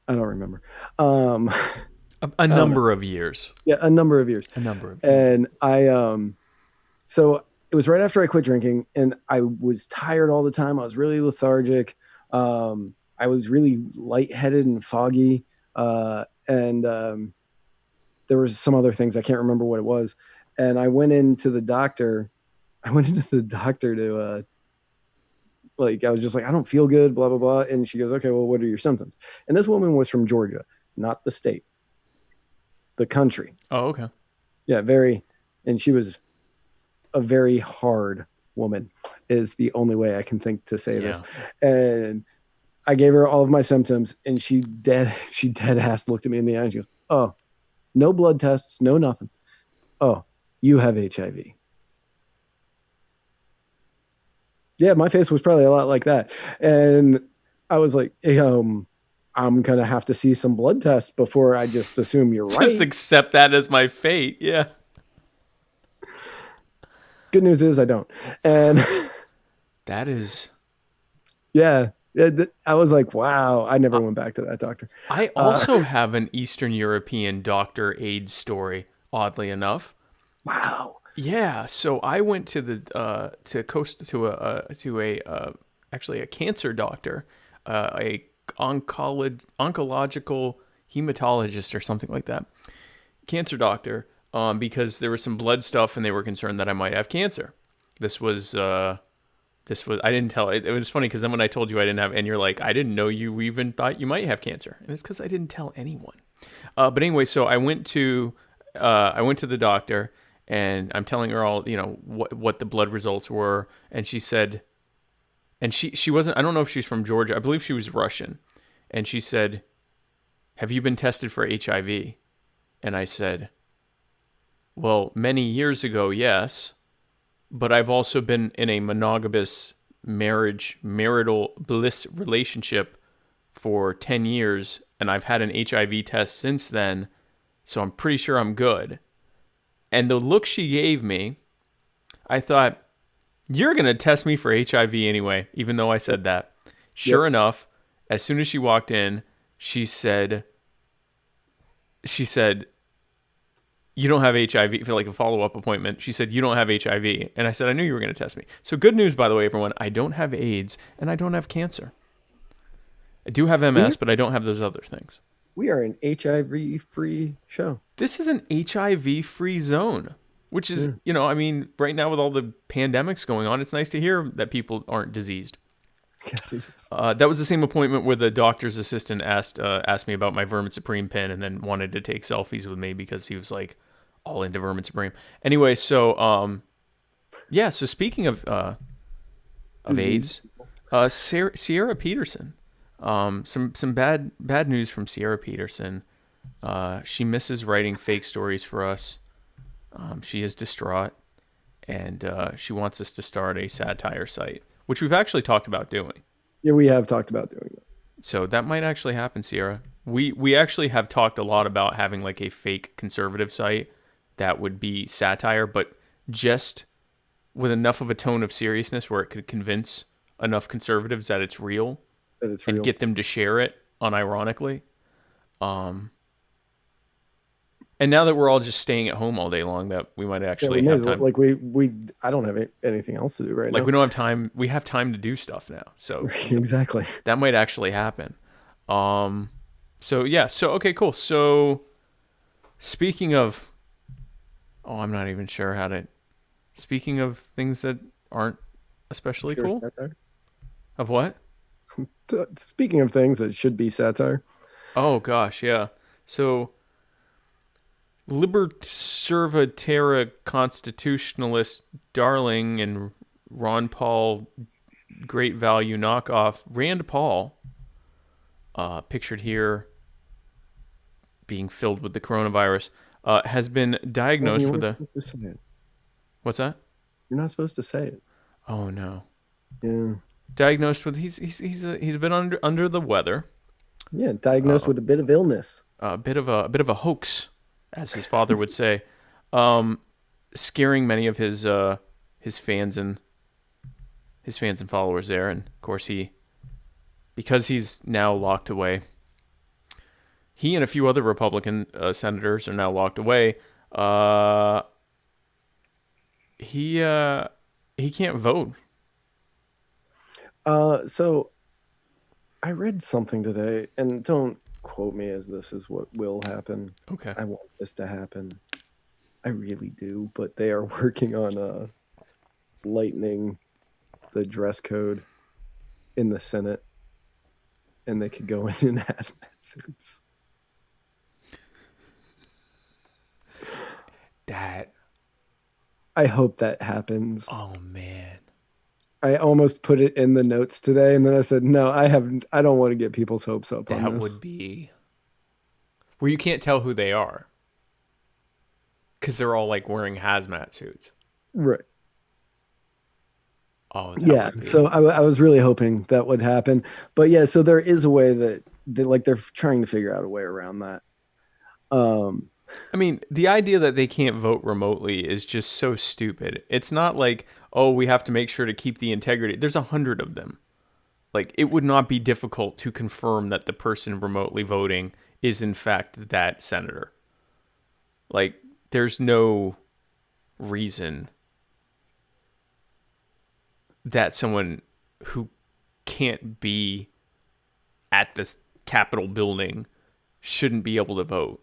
I don't remember. A number of years. Yeah, a number of years. And so it was right after I quit drinking, and I was tired all the time. I was really lethargic. I was really lightheaded and foggy. And there was some other things. I can't remember what it was. And I went into the doctor. to, I was just like, I don't feel good, blah, blah, blah. And she goes, okay, well, what are your symptoms? And this woman was from Georgia, not the state, the country. Oh, okay. Yeah, and she was a very hard woman is the only way I can think to say this. And I gave her all of my symptoms, and she dead ass looked at me in the eye and she goes, oh, no blood tests, no nothing. Oh, you have HIV. Yeah, my face was probably a lot like that. And I was like, I'm going to have to see some blood tests before I just assume you're right. Just accept that as my fate. Yeah. Good news is I don't. And that is. Yeah. I was like, wow, I never went back to that doctor. I also have an Eastern European doctor AIDS story, oddly enough. Wow. Yeah, so I went to actually a cancer doctor, a oncological hematologist or something like that. Cancer doctor, because there was some blood stuff and they were concerned that I might have cancer. This was I didn't tell it. It was funny because then when I told you I didn't have, and you're like, I didn't know you even thought you might have cancer, and it's because I didn't tell anyone. But anyway, so I went to the doctor. And I'm telling her all, what the blood results were. And she said, and she wasn't, I don't know if she's from Georgia. I believe she was Russian. And she said, have you been tested for HIV? And I said, well, many years ago, yes. But I've also been in a monogamous marital bliss relationship for 10 years. And I've had an HIV test since then. So I'm pretty sure I'm good. And the look she gave me, I thought, you're going to test me for HIV anyway, even though I said that. Sure enough, as soon as she walked in, she said, you don't have HIV, for like a follow-up appointment. She said, you don't have HIV. And I said, I knew you were going to test me. So good news, by the way, everyone. I don't have AIDS, and I don't have cancer. I do have MS, but I don't have those other things. We are an HIV-free show. This is an HIV-free zone, which is, right now with all the pandemics going on, it's nice to hear that people aren't diseased. Yes, it is. That was the same appointment where the doctor's assistant asked me about my Vermin Supreme pen and then wanted to take selfies with me because he was like all into Vermin Supreme. Anyway, so so speaking of AIDS, Sierra Peterson. Some bad news from Sierra Peterson. She misses writing fake stories for us. She is distraught, and she wants us to start a satire site, which we've actually talked about doing. Yeah, we have talked about doing that. So that might actually happen, Sierra. We actually have talked a lot about having like a fake conservative site that would be satire, but just with enough of a tone of seriousness where it could convince enough conservatives that it's real. And get them to share it unironically. And now that we're all just staying at home all day long, that we might actually have time. Like I don't have anything else to do right now. Like we don't have time. We have time to do stuff now. So exactly. That might actually happen. Okay, cool. So speaking of, I'm not even sure how to. Speaking of things that aren't especially cool. Of what? Speaking of things that should be satire. Oh gosh, yeah. So Liberservatera constitutionalist darling and Ron Paul great value knockoff Rand Paul, pictured here being filled with the coronavirus, has been diagnosed with a... What's that? You're not supposed to say it. Oh no. Yeah. Diagnosed with he's been under the weather. Yeah, diagnosed with a bit of illness. A bit of a hoax, as his father would say, scaring many of his fans and followers there. And of course, because he's now locked away, he and a few other Republican senators are now locked away. He can't vote. So I read something today, and don't quote me as this is what will happen. Okay. I want this to happen. I really do, but they are working on lightening the dress code in the Senate, and they could go in hazmat suits. I hope that happens. Oh man. I almost put it in the notes today, and then I said, no, I don't want to get people's hopes up on this. That would be where you can't tell who they are because they're all like wearing hazmat suits. Right. Oh, yeah. So I was really hoping that would happen. But yeah, so there is a way that they're trying to figure out a way around that. I mean, the idea that they can't vote remotely is just so stupid. It's not like, oh, we have to make sure to keep the integrity. There's 100 of them. Like, it would not be difficult to confirm that the person remotely voting is in fact that senator. Like, there's no reason that someone who can't be at this Capitol building shouldn't be able to vote.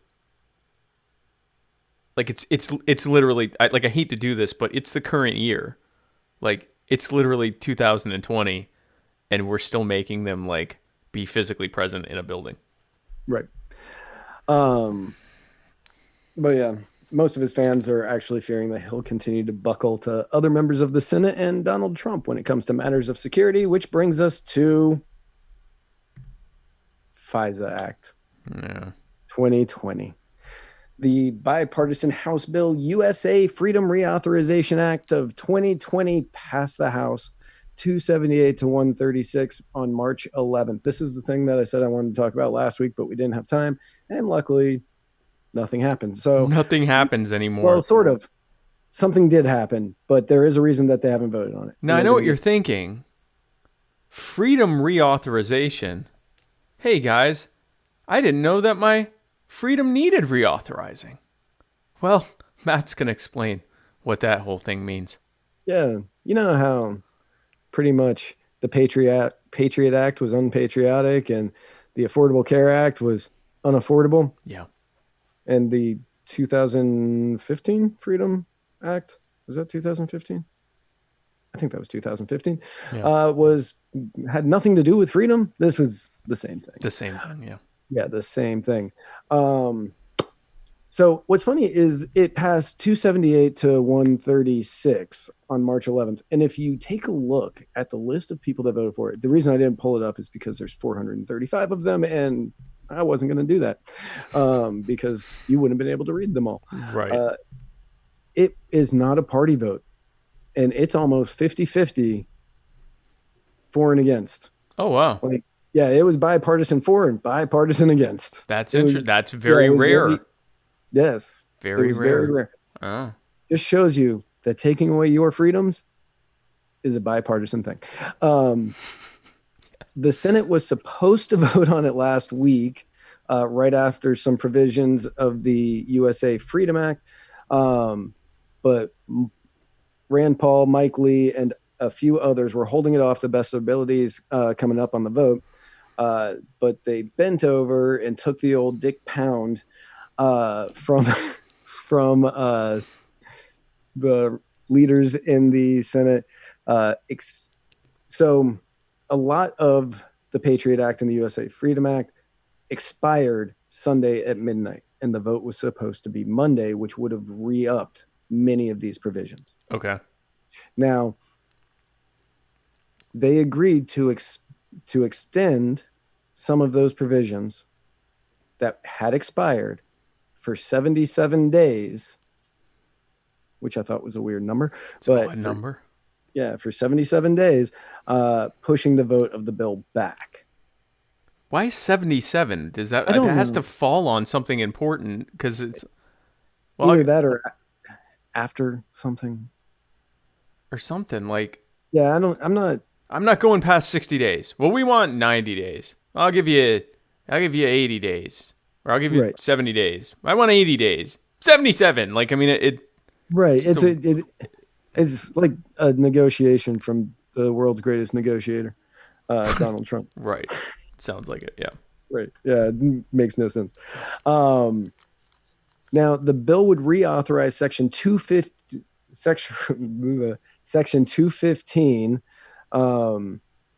Like it's literally, I hate to do this, but it's the current year. Like, it's literally 2020, and we're still making them like be physically present in a building. Right. But yeah, most of his fans are actually fearing that he'll continue to buckle to other members of the Senate and Donald Trump when it comes to matters of security, which brings us to FISA Act. Yeah. 2020. The bipartisan House bill USA Freedom Reauthorization Act of 2020 passed the House 278 to 136 on March 11th. This is the thing that I said I wanted to talk about last week, but we didn't have time. And luckily, nothing happened. So nothing happens anymore. Well, sort of. Something did happen, but there is a reason that they haven't voted on it. Now, I know what you're thinking. Freedom reauthorization. Hey, guys, I didn't know that my freedom needed reauthorizing. Well, Matt's going to explain what that whole thing means. Yeah. You know how pretty much the Patriot Act was unpatriotic and the Affordable Care Act was unaffordable? Yeah. And the 2015 Freedom Act, was that 2015? I think that was 2015. Yeah. Had nothing to do with freedom. This is the same thing. The same thing, yeah. Yeah, the same thing. So what's funny is it passed 278 to 136 on March 11th. And if you take a look at the list of people that voted for it, the reason I didn't pull it up is because there's 435 of them, and I wasn't going to do that because you wouldn't have been able to read them all. Right. It is not a party vote, and it's almost 50-50 for and against. Oh, wow. Yeah, it was bipartisan for and bipartisan against. That's interesting. That's very rare. Yes. Very rare. Oh. Just shows you that taking away your freedoms is a bipartisan thing. The Senate was supposed to vote on it last week, right after some provisions of the USA Freedom Act. But Rand Paul, Mike Lee, and a few others were holding it off the best of abilities coming up on the vote. But they bent over and took the old Dick Pound from the leaders in the Senate. So a lot of the Patriot Act and the USA Freedom Act expired Sunday at midnight, and the vote was supposed to be Monday, which would have re-upped many of these provisions. Okay. Now, they agreed to extend some of those provisions that had expired for 77 days, which I thought was a weird number. It's an odd number. Yeah, for 77 days, pushing the vote of the bill back. Why 77? Does that has to fall on something important? Because it's either that or after something or something like. Yeah, I'm not going past 60 days. Well, we want 90 days. I'll give you 80 days, or I'll give you 70 days. I want 80 days. 77. Like, I mean, it. Right. It's like a negotiation from the world's greatest negotiator, Donald Trump. Right. Sounds like it. Yeah. Right. Yeah. It makes no sense. Now the bill would reauthorize Section 215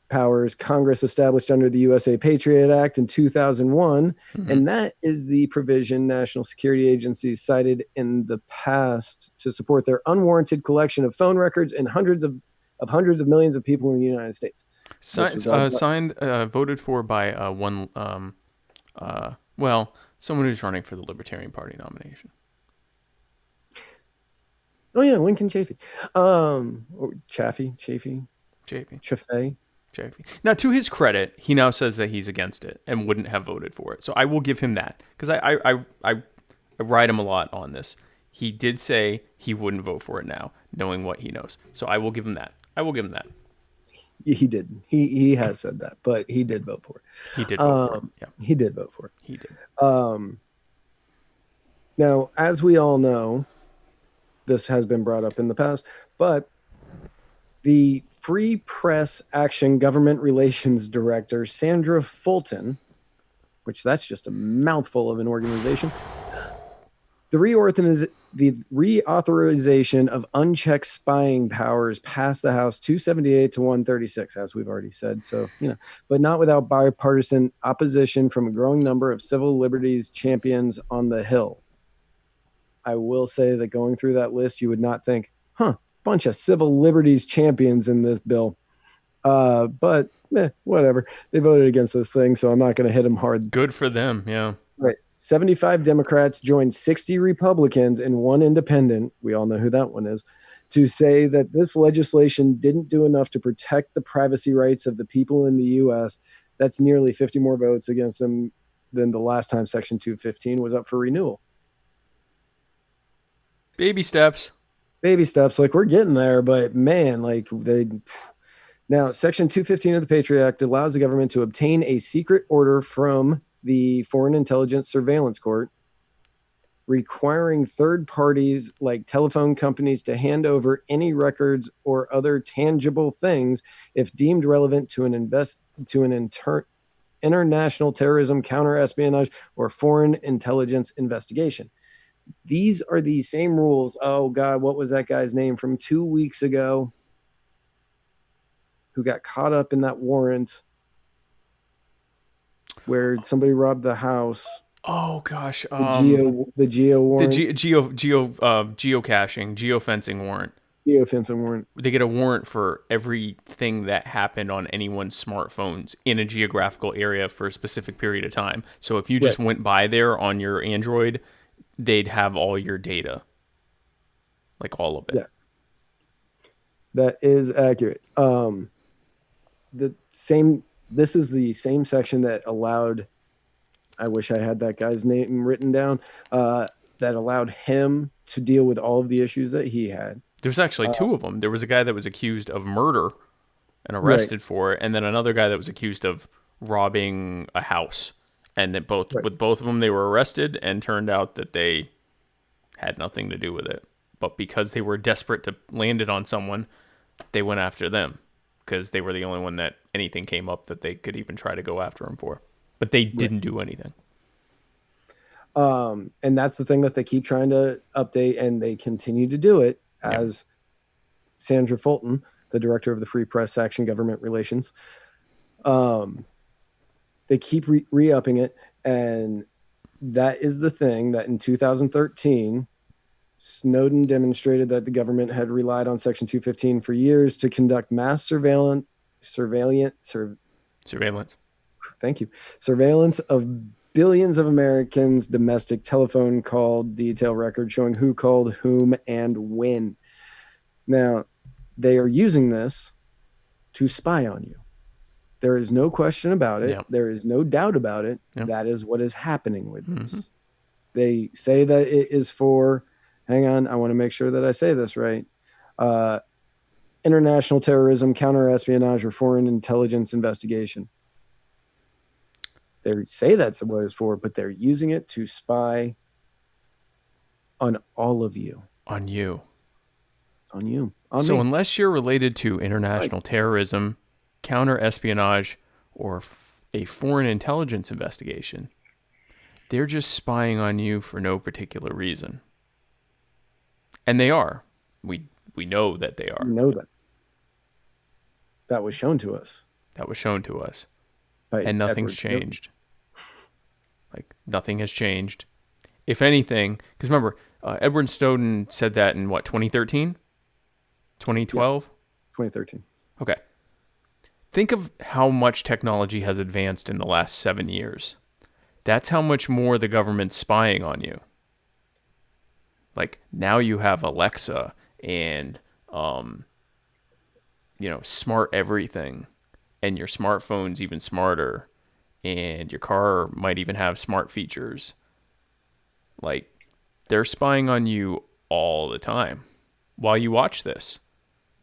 powers Congress established under the USA Patriot Act in 2001. Mm-hmm. And that is the provision national security agencies cited in the past to support their unwarranted collection of phone records and hundreds of millions of people in the United States. Voted for by someone who's running for the Libertarian Party nomination. Oh yeah, Lincoln Chafee. Chafee. Now, to his credit, he now says that he's against it and wouldn't have voted for it. So I will give him that, because I ride him a lot on this. He did say he wouldn't vote for it now, knowing what he knows. So I will give him that. He did. He has said that, but he did vote for it. He did vote for it. Yeah. He did vote for it. He did. Now, as we all know, this has been brought up in the past, but the Free Press Action Government Relations Director, Sandra Fulton, which that's just a mouthful of an organization, the reauthorization of unchecked spying powers passed the House 278 to 136, as we've already said. So, but not without bipartisan opposition from a growing number of civil liberties champions on the Hill. I will say that going through that list, you would not think, bunch of civil liberties champions in this bill. But whatever. They voted against this thing, so I'm not going to hit them hard. Good for them, yeah. Right. 75 Democrats joined 60 Republicans and one independent, we all know who that one is, to say that this legislation didn't do enough to protect the privacy rights of the people in the U.S. That's nearly 50 more votes against them than the last time Section 215 was up for renewal. Baby steps. Like, we're getting there, but man, now Section 215 of the Patriot Act allows the government to obtain a secret order from the Foreign Intelligence Surveillance Court, requiring third parties like telephone companies to hand over any records or other tangible things if deemed relevant to an international terrorism, counter-espionage, or foreign intelligence investigation. These are the same rules. Oh, God, what was that guy's name from 2 weeks ago who got caught up in that warrant where somebody robbed the house? Oh, gosh. The geo warrant. The geocaching, geofencing warrant. Geofencing warrant. They get a warrant for everything that happened on anyone's smartphones in a geographical area for a specific period of time. So if you just went by there on your Android, they'd have all your data, like all of it. Yeah, that is accurate. This is the same section that allowed, I wish I had that guy's name written down, that allowed him to deal with all of the issues that he had. There's actually two of them. There was a guy that was accused of murder and arrested for it, and then another guy that was accused of robbing a house. And that with both of them, they were arrested, and turned out that they had nothing to do with it. But because they were desperate to land it on someone, they went after them, because they were the only one that anything came up that they could even try to go after them for. But they didn't do anything. And that's the thing that they keep trying to update, and they continue to do it as Sandra Fulton, the director of the Free Press Action Government Relations, They keep re-upping it. And that is the thing that in 2013, Snowden demonstrated that the government had relied on Section 215 for years to conduct mass surveillance. Thank you. Surveillance of billions of Americans' domestic telephone call detail records showing who called whom and when. Now, they are using this to spy on you. There is no question about it. Yep. There is no doubt about it. Yep. That is what is happening with this. They say that it is for, hang on, I want to make sure that I say this right, international terrorism, counter-espionage, or foreign intelligence investigation. They say that's what it's for, but they're using it to spy on all of you. On you. On you. So unless you're related to international terrorism, counter-espionage, or a foreign intelligence investigation, they're just spying on you for no particular reason. And they are. We know that they are. We know that. That was shown to us. And nothing's changed. Like, nothing has changed. If anything, because remember, Edward Snowden said that in what, 2013? 2012? Yes. 2013. Okay. Think of how much technology has advanced in the last 7 years. That's how much more the government's spying on you. Like, now you have Alexa and, smart everything. And your smartphone's even smarter. And your car might even have smart features. Like, they're spying on you all the time while you watch this.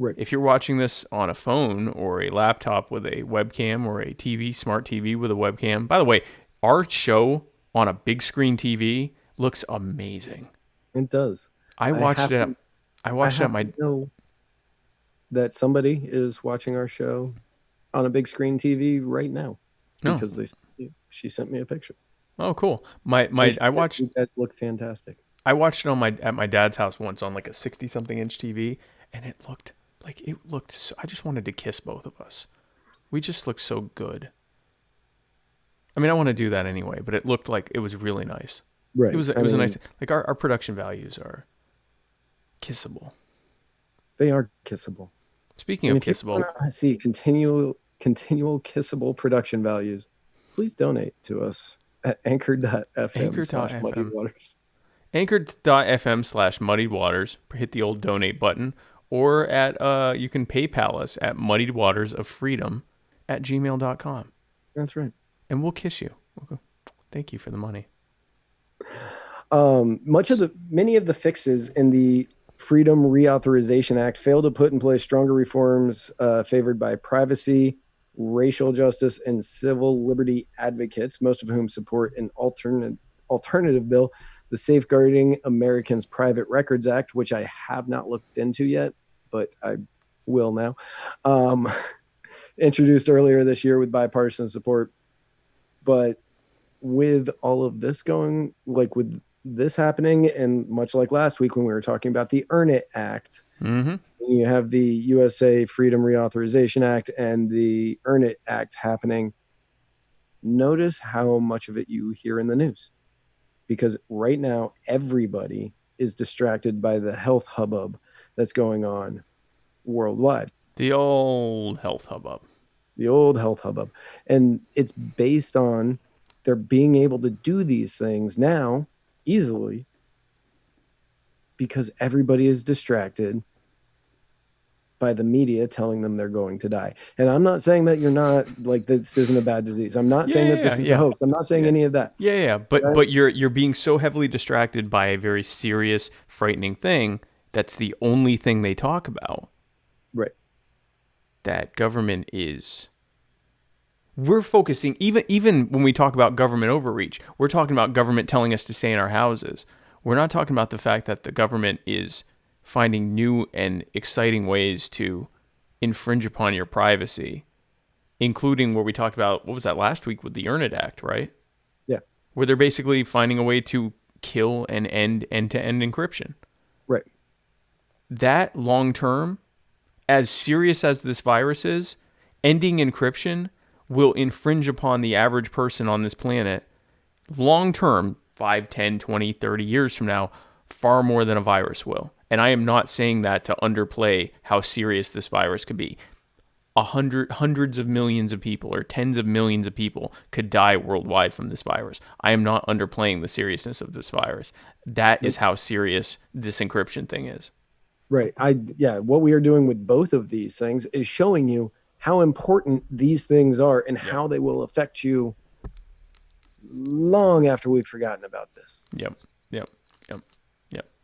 Right. If you're watching this on a phone or a laptop with a webcam or a TV, smart TV with a webcam. By the way, our show on a big screen TV looks amazing. It does. I watched it at my... know that somebody is watching our show on a big screen TV right now. Because she sent me a picture. Oh, cool. I watched that looked fantastic. I watched it at my dad's house once on like a 60-something inch TV, and it looked so, I just wanted to kiss both of us. We just looked so good. I mean, I want to do that anyway, but it looked like it was really nice. Right. It was a nice, like our production values are kissable. They are kissable. Speaking of kissable, see continual kissable production values, please donate to us at anchor.fm/muddywaters. Anchor.fm/muddywaters. Hit the old donate button, or you can PayPal us at muddiewatersoffreedom@gmail.com. That's right. And we'll kiss you. We'll go, thank you for the money. Many of the fixes in the Freedom Reauthorization Act failed to put in place stronger reforms favored by privacy, racial justice, and civil liberty advocates, most of whom support an alternative bill, the Safeguarding Americans Private Records Act, which I have not looked into yet, but I will now. Introduced earlier this year with bipartisan support. But with all of this going, like with this happening, and much like last week when we were talking about the Earn It Act, you have the USA Freedom Reauthorization Act and the Earn It Act happening. Notice how much of it you hear in the news, because right now everybody is distracted by the health hubbub that's going on worldwide. The old health hubbub. And it's based on they're being able to do these things now easily because everybody is distracted by the media telling them they're going to die. And I'm not saying that you're not, like, this isn't a bad disease. I'm not saying that this is a hoax. I'm not saying any of that. But you're being so heavily distracted by a very serious, frightening thing that's the only thing they talk about. Right. That government is... We're focusing, even when we talk about government overreach, we're talking about government telling us to stay in our houses. We're not talking about the fact that the government is finding new and exciting ways to infringe upon your privacy, including where we talked about, what was that last week with the Earn It Act, right? Yeah. Where they're basically finding a way to kill and end end-to-end encryption. Right. That long term, as serious as this virus is, ending encryption will infringe upon the average person on this planet long term, 5, 10, 20, 30 years from now, far more than a virus will. And I am not saying that to underplay how serious this virus could be. Hundreds of millions of people or tens of millions of people could die worldwide from this virus. I am not underplaying the seriousness of this virus. That is how serious this encryption thing is. Right. What we are doing with both of these things is showing you how important these things are and how they will affect you long after we've forgotten about this. Yep.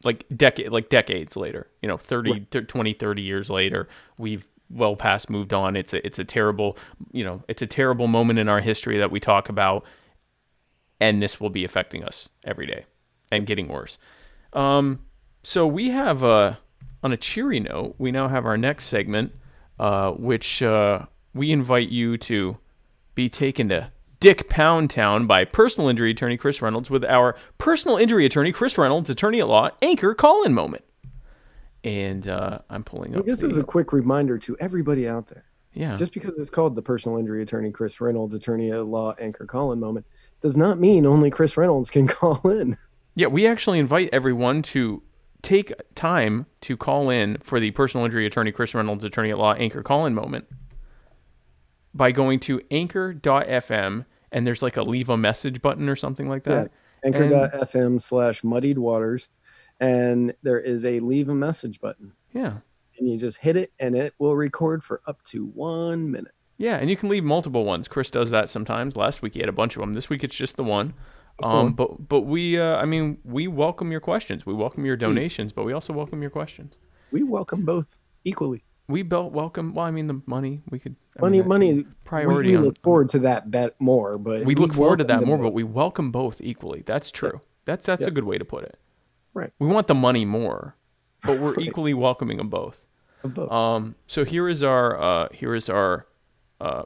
Like decades later, 20, 30 years later, we've well past moved on. It's a terrible, it's a terrible moment in our history that we talk about, and this will be affecting us every day and getting worse. So we have, on a cheery note, we now have our next segment, which we invite you to be taken to Dick Pound Town by personal injury attorney Chris Reynolds with our personal injury attorney Chris Reynolds, attorney at law, anchor call-in moment. And I'm pulling up. This is a quick reminder to everybody out there. Yeah. Just because it's called the personal injury attorney Chris Reynolds, attorney at law, anchor call-in moment, does not mean only Chris Reynolds can call in. Yeah, we actually invite everyone to take time to call in for the personal injury attorney Chris Reynolds, attorney at law, anchor call-in moment by going to anchor.fm, and there's like a leave a message button or something like that. Yeah, anchor.fm/muddied waters, and there is a leave a message button. Yeah. And you just hit it, and it will record for up to 1 minute. Yeah, and you can leave multiple ones. Chris does that sometimes. Last week he had a bunch of them. This week it's just the one. But we, we welcome your questions. We welcome your donations, but we also welcome your questions. We welcome both equally. We welcome. Well, the money we could. Money. Priority. We look forward to that bet more, but we look forward to that more. But we welcome both equally. That's true. Yeah. That's a good way to put it. Right. We want the money more, but we're equally welcoming of both. So here is our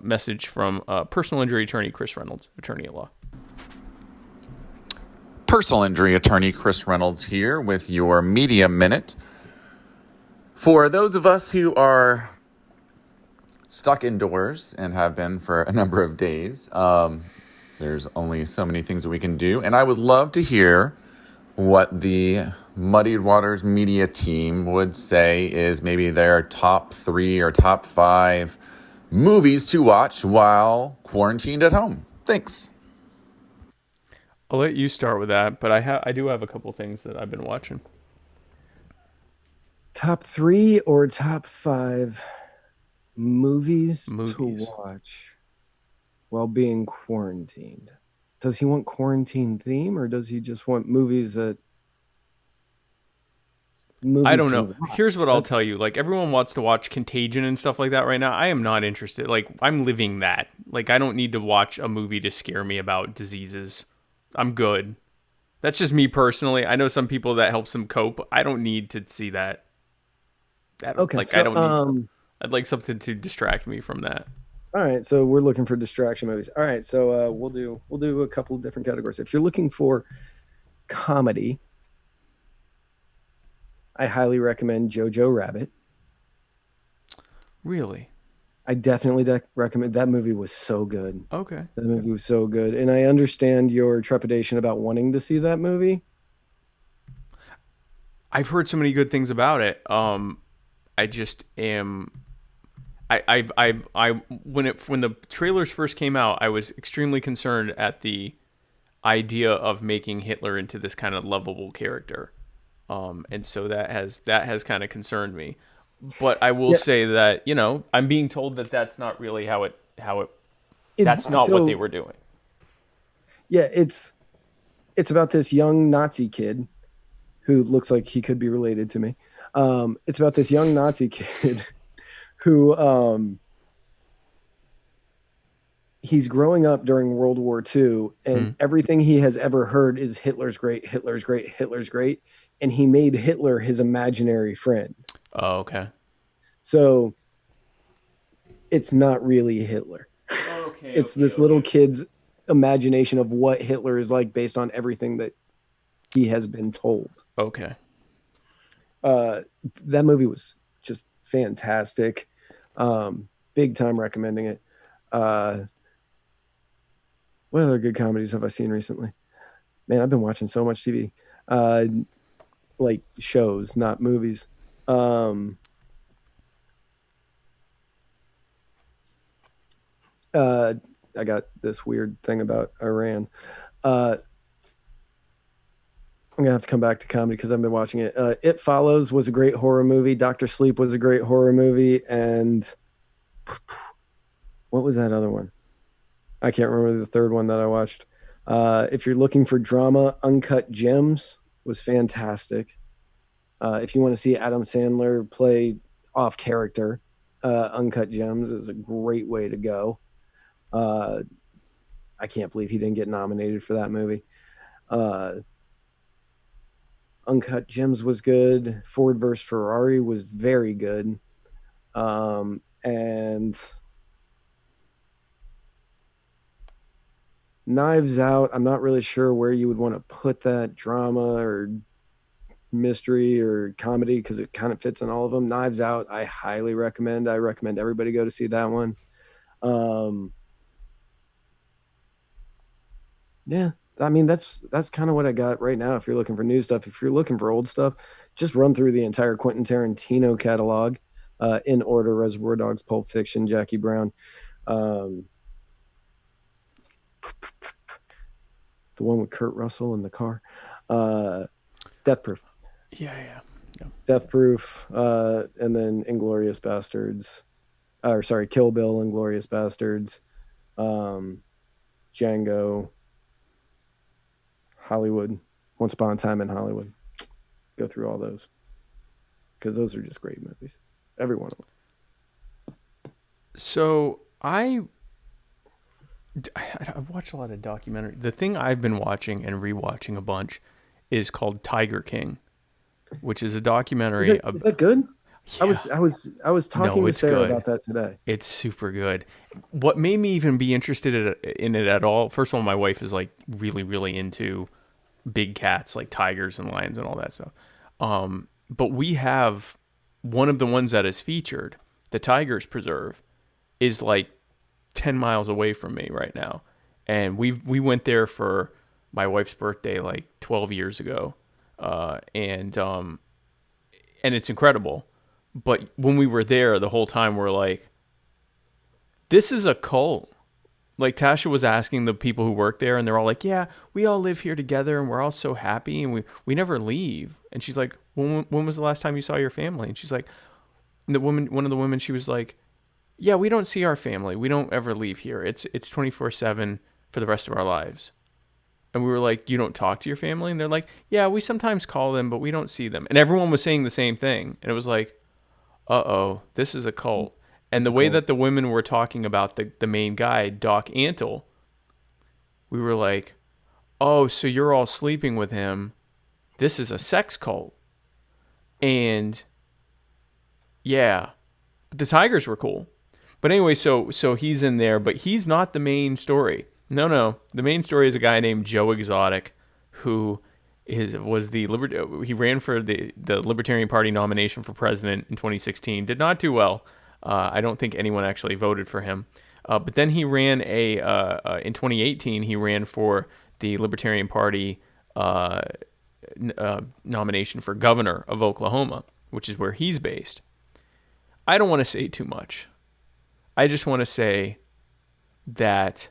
message from personal injury attorney Chris Reynolds, attorney at law. Personal injury attorney Chris Reynolds here with your Media Minute. For those of us who are stuck indoors and have been for a number of days, there's only so many things that we can do. And I would love to hear what the Muddied Waters media team would say is maybe their top 3 or top 5 movies to watch while quarantined at home. Thanks. I'll let you start with that, but I do have a couple things that I've been watching. Top 3 or top 5 movies to watch while being quarantined? Does he want quarantine theme, or does he just want movies that... I don't know. Here's what I'll tell you. Like, everyone wants to watch Contagion and stuff like that right now. I am not interested. Like, I'm living that. Like, I don't need to watch a movie to scare me about diseases. I'm good. That's just me personally. I know some people that helps them cope. I don't need to see that. Okay. I'd like something to distract me from that. All right. So we're looking for distraction movies. All right. So we'll do a couple of different categories. If you're looking for comedy, I highly recommend Jojo Rabbit. Really? I definitely recommend. That movie was so good. Okay. That movie was so good. And I understand your trepidation about wanting to see that movie. I've heard so many good things about it. I just am. When the trailers first came out, I was extremely concerned at the idea of making Hitler into this kind of lovable character. And so that has kind of concerned me. But I will say that, I'm being told that that's not really that's not what they were doing. Yeah, it's about this young Nazi kid who looks like he could be related to me. It's about this young Nazi kid who he's growing up during World War II, and everything he has ever heard is Hitler's great, Hitler's great, Hitler's great. And he made Hitler his imaginary friend. Oh, okay. So it's not really Hitler. Okay. It's this little kid's imagination of what Hitler is like based on everything that he has been told. Okay. That movie was just fantastic. Big time recommending it. What other good comedies have I seen recently? Man, I've been watching so much TV, like shows, not movies. I got this weird thing about Iran. Uh, I'm gonna have to come back to comedy because I've been watching it. It Follows was a great horror movie. Doctor Sleep was a great horror movie, and what was that other one? I can't remember the third one that I watched. If you're looking for drama, Uncut Gems was fantastic. If you want to see Adam Sandler play off character, Uncut Gems is a great way to go. I can't believe he didn't get nominated for that movie. Uncut Gems was good. Ford vs. Ferrari was very good. And Knives Out, I'm not really sure where you would want to put that, drama or mystery or comedy, because it kind of fits in all of them. Knives Out, I highly recommend. I recommend everybody go to see that one. Yeah, I mean that's kind of what I got right now. If you're looking for new stuff, if you're looking for old stuff, just run through the entire Quentin Tarantino catalog in order: Reservoir Dogs, Pulp Fiction, Jackie Brown, the one with Kurt Russell in the car, Death Proof. Yeah. Death Proof, and then Inglorious Bastards, or sorry, Kill Bill, Inglorious Bastards, Django, Hollywood, Once Upon a Time in Hollywood. Go through all those because those are just great movies, every one of them. So I watch a lot of documentary. The thing I've been watching and rewatching a bunch is called Tiger King, which is a documentary. Is that good? Yeah. I was talking to Sarah about that today. It's super good. What made me even be interested in it at all? First of all, my wife is like really, really into big cats, like tigers and lions and all that stuff. But we have one of the ones that is featured, the Tigers Preserve, is like 10 miles away from me right now. And we went there for my wife's birthday like 12 years ago. And it's incredible. But when we were there the whole time, we're like, this is a cult. Like Tasha was asking the people who work there, and they're all like, yeah, we all live here together and we're all so happy and we never leave. And she's like, when was the last time you saw your family? And she's like, one of the women, she was like, yeah, we don't see our family. We don't ever leave here. It's 24/7 for the rest of our lives. And we were like, you don't talk to your family? And they're like, yeah, we sometimes call them, but we don't see them. And everyone was saying the same thing. And it was like, uh-oh, this is a cult. And the way that the women were talking about the main guy, Doc Antle, we were like, oh, so you're all sleeping with him. This is a sex cult. And yeah, but the Tigers were cool. But anyway, so he's in there, but he's not the main story. No. The main story is a guy named Joe Exotic, who he ran for the Libertarian Party nomination for president in 2016. Did not do well. I don't think anyone actually voted for him. But then he ran in 2018. He ran for the Libertarian Party nomination for governor of Oklahoma, which is where he's based. I don't want to say too much. I just want to say that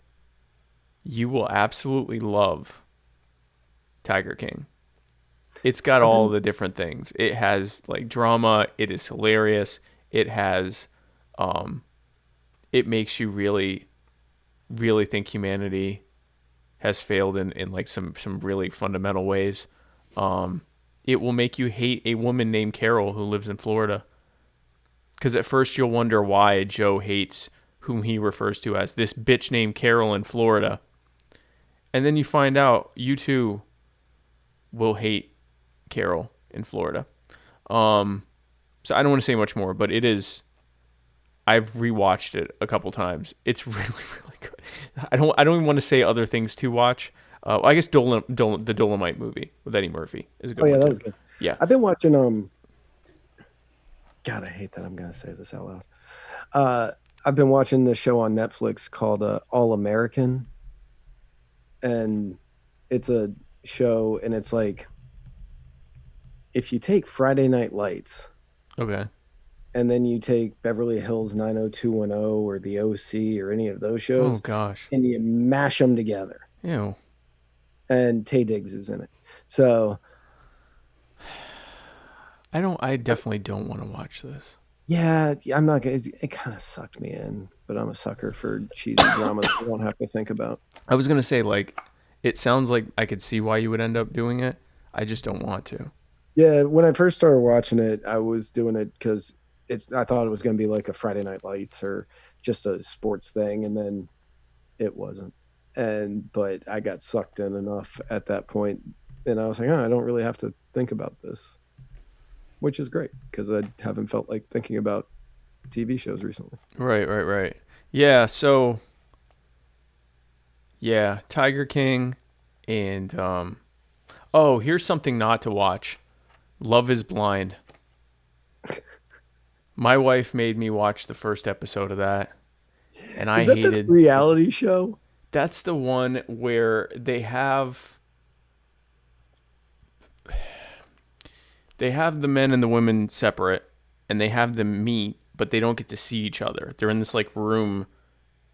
you will absolutely love Tiger King. It's got all the different things. It has like drama. It is hilarious. It has, it makes you really, really think humanity has failed in like some really fundamental ways. It will make you hate a woman named Carol who lives in Florida. Because at first you'll wonder why Joe hates whom he refers to as this bitch named Carol in Florida. And then you find out you too will hate Carol in Florida. So I don't want to say much more, but it is. I've rewatched it a couple times. It's really, really good. I don't even want to say other things to watch. I guess the Dolomite movie with Eddie Murphy is a good one. Oh yeah, that was good. Yeah, I've been watching. God, I hate that I'm going to say this out loud. I've been watching this show on Netflix called All American. and it's a show, and it's like if you take Friday Night Lights, Okay. and then you take Beverly Hills 90210 or The OC or any of those Oh shows, gosh. and you mash them together, Ew. and Taye Diggs is in it. So I definitely don't want to watch this. yeah, I'm not gonna. It kind of sucked me in, but I'm a sucker for cheesy drama that you don't have to think about. I was gonna say, like, it sounds like I could see why you would end up doing it. I just don't want to. Yeah, when I first started watching it, I was doing it because I thought it was going to be like a Friday Night Lights or just a sports thing, and then it wasn't. But I got sucked in enough at that point, and I was like, oh, I don't really have to think about this, which is great because I haven't felt like thinking about TV shows recently. Right. Yeah. So, yeah, Tiger King, and oh, here's something not to watch. Love is Blind. My wife made me watch the first episode of that, and I Is that the hated. reality show? That's the one where they have the men and the women separate, and they have them meet, but they don't get to see each other. They're in this like room,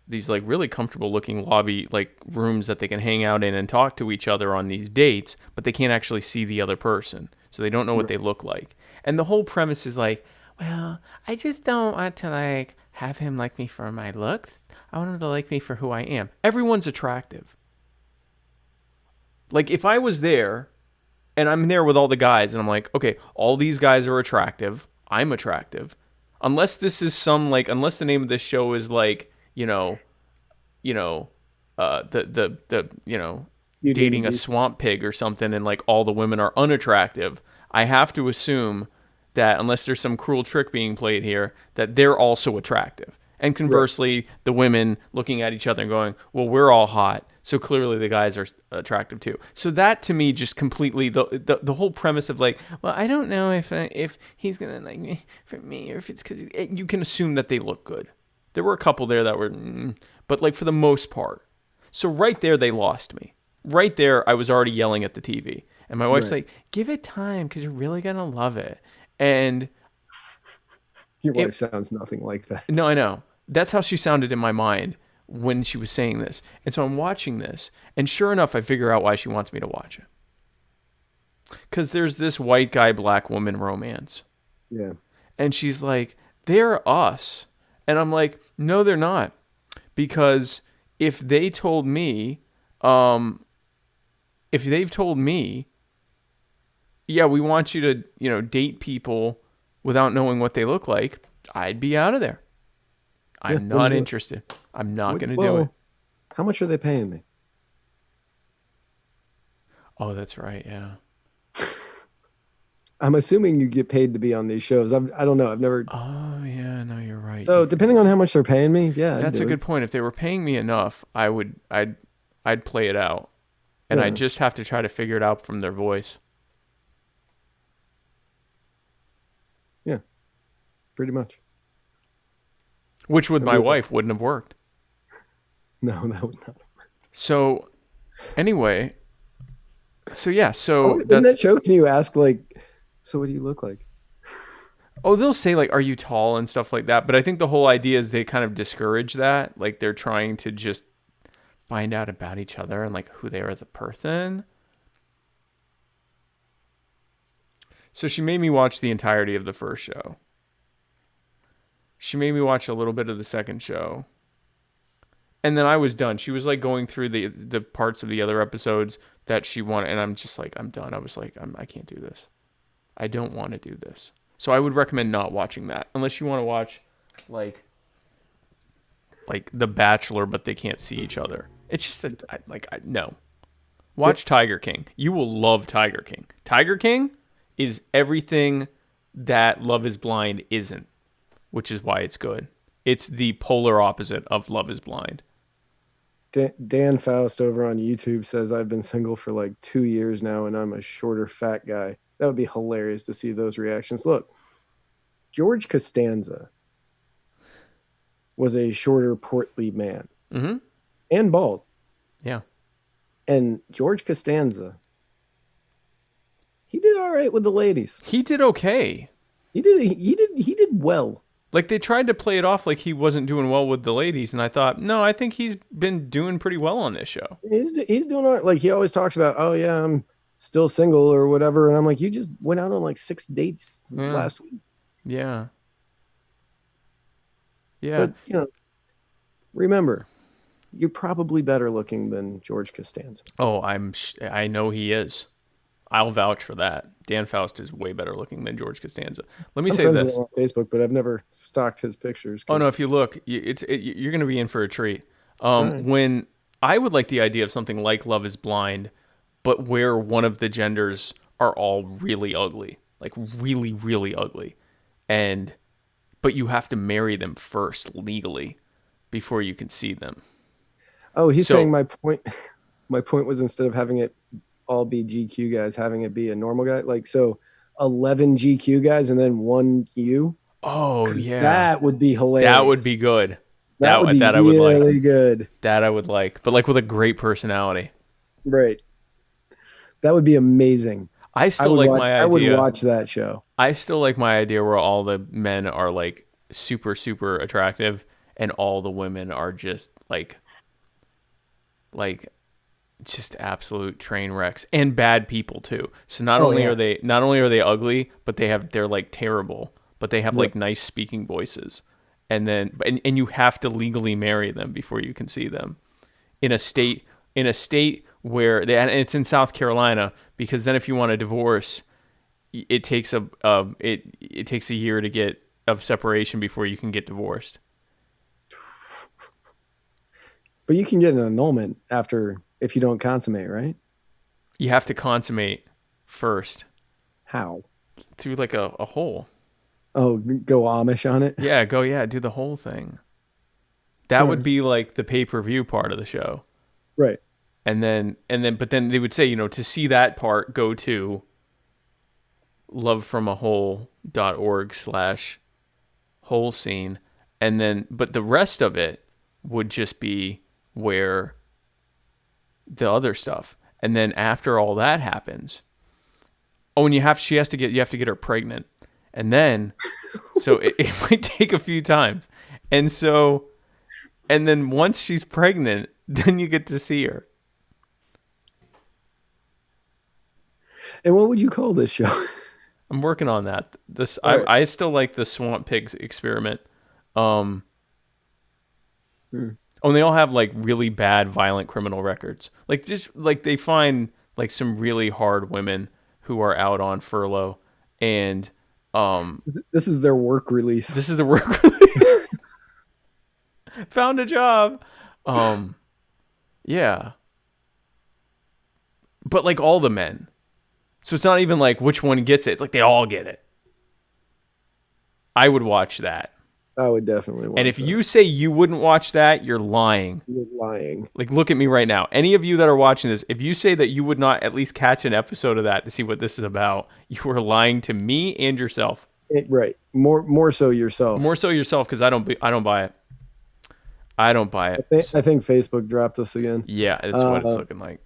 these like really comfortable looking lobby like rooms that they can hang out in and talk to each other on these dates, but they can't actually see the other person, so they don't know what they look like. And the whole premise is like, well, I just don't want to like have him like me for my looks. I want him to like me for who I am. Everyone's attractive. Like if I was there and I'm there with all the guys and I'm like, okay, all these guys are attractive. I'm attractive. Unless this is some like, unless the name of this show is like, dating a swamp pig or something, and like all the women are unattractive. I have to assume that unless there's some cruel trick being played here, that they're also attractive. And conversely, the women looking at each other and going, well, we're all hot, so clearly the guys are attractive too. So that to me just completely, the whole premise of like, well, I don't know if he's going to like me for me, or if it's because you can assume that they look good. There were a couple there that were, but like for the most part. So right there, they lost me. Right there, I was already yelling at the TV. And my wife's like, give it time because you're really going to love it. And your wife sounds nothing like that. No, I know. That's how she sounded in my mind when she was saying this. And so I'm watching this, and sure enough, I figure out why she wants me to watch it. Because there's this white guy, black woman romance. Yeah. And she's like, they're us. And I'm like, no, they're not. Because if they told me, if they've told me, yeah, we want you to, date people without knowing what they look like, I'd be out of there. I'm not interested. I'm not going to do it. How much are they paying me? Oh, that's right. Yeah. I'm assuming you get paid to be on these shows. I don't know. I've never. Oh, yeah. No, you're right. So depending on how much they're paying me, yeah. That's a good point. If they were paying me enough, I'd play it out. And I'd just have to try to figure it out from their voice. Yeah. Pretty much. Which with my wife wouldn't have worked. No, that would not have worked. So, anyway, so yeah, in that show, can you ask like, so what do you look like? Oh, they'll say like, are you tall and stuff like that. But I think the whole idea is they kind of discourage that. Like they're trying to just find out about each other and like who they are as a person. So she made me watch the entirety of the first show. She made me watch a little bit of the second show. And then I was done. She was like going through the parts of the other episodes that she wanted. And I'm just like, I'm done. I was like, I can't do this. I don't want to do this. So I would recommend not watching that. Unless you want to watch like The Bachelor, but they can't see each other. It's just no. Watch Tiger King. You will love Tiger King. Tiger King is everything that Love is Blind isn't, which is why it's good. It's the polar opposite of Love is Blind. Dan Faust over on YouTube says, I've been single for like 2 years now and I'm a shorter, fat guy. That would be hilarious to see those reactions. Look, George Costanza was a shorter, portly man. Mm-hmm. And bald. Yeah. And George Costanza, he did all right with the ladies. He did okay. He did well. Like, they tried to play it off like he wasn't doing well with the ladies, and I thought, no, I think he's been doing pretty well on this show. He's doing all right. Like, he always talks about, oh yeah, I'm still single or whatever, and I'm like, you just went out on like 6 dates last week. Yeah. But remember, you're probably better looking than George Costanza. Oh, I know he is. I'll vouch for that. Dan Faust is way better looking than George Costanza. Let me say this. I'm friends with him on Facebook, but I've never stalked his pictures. Oh no, if you look, you're going to be in for a treat. When I would like the idea of something like Love is Blind, but where one of the genders are all really ugly, like really, really ugly, but you have to marry them first legally before you can see them. Oh, he's saying my point. My point was, instead of having it all be GQ guys, having it be a normal guy, like, so 11 GQ guys and then 1 U. Oh yeah, that would be hilarious. That would be good. That would be I would like. Really good. That I would like, but like with a great personality. Right. That would be amazing. I would watch that show. I still like my idea where all the men are like super, super attractive and all the women are just like just absolute train wrecks and bad people too. So not only are they ugly, but they're like terrible, but they have like nice speaking voices. And then and you have to legally marry them before you can see them in a state where and it's in South Carolina, because then if you want a divorce, it takes it takes a year to get of separation before you can get divorced. But you can get an annulment if you don't consummate, right? You have to consummate first. How? Through like a hole. Oh, go Amish on it? Yeah, do the whole thing. That would be like the pay-per-view part of the show. Right. But then they would say, to see that part, go to lovefromahole.org/whole scene. But the rest of it would just be where the other stuff. And then after all that happens, and you have to get her pregnant. And then, so it might take a few times. And then once she's pregnant, then you get to see her. And what would you call this show? I'm working on that. I still like the Swamp Pigs experiment. And they all have like really bad violent criminal records. Like, just like they find like some really hard women who are out on furlough, and this is their work release. Found a job. Yeah. But like all the men. So it's not even like which one gets it. It's like they all get it. I would watch that. I would definitely watch that. And if you say you wouldn't watch that, you're lying. You're lying. Like, look at me right now. Any of you that are watching this, if you say that you would not at least catch an episode of that to see what this is about, you are lying to me and yourself. Right. More so yourself. More so yourself, because I don't buy it. I don't buy it. I think Facebook dropped us again. Yeah, that's what it's looking like.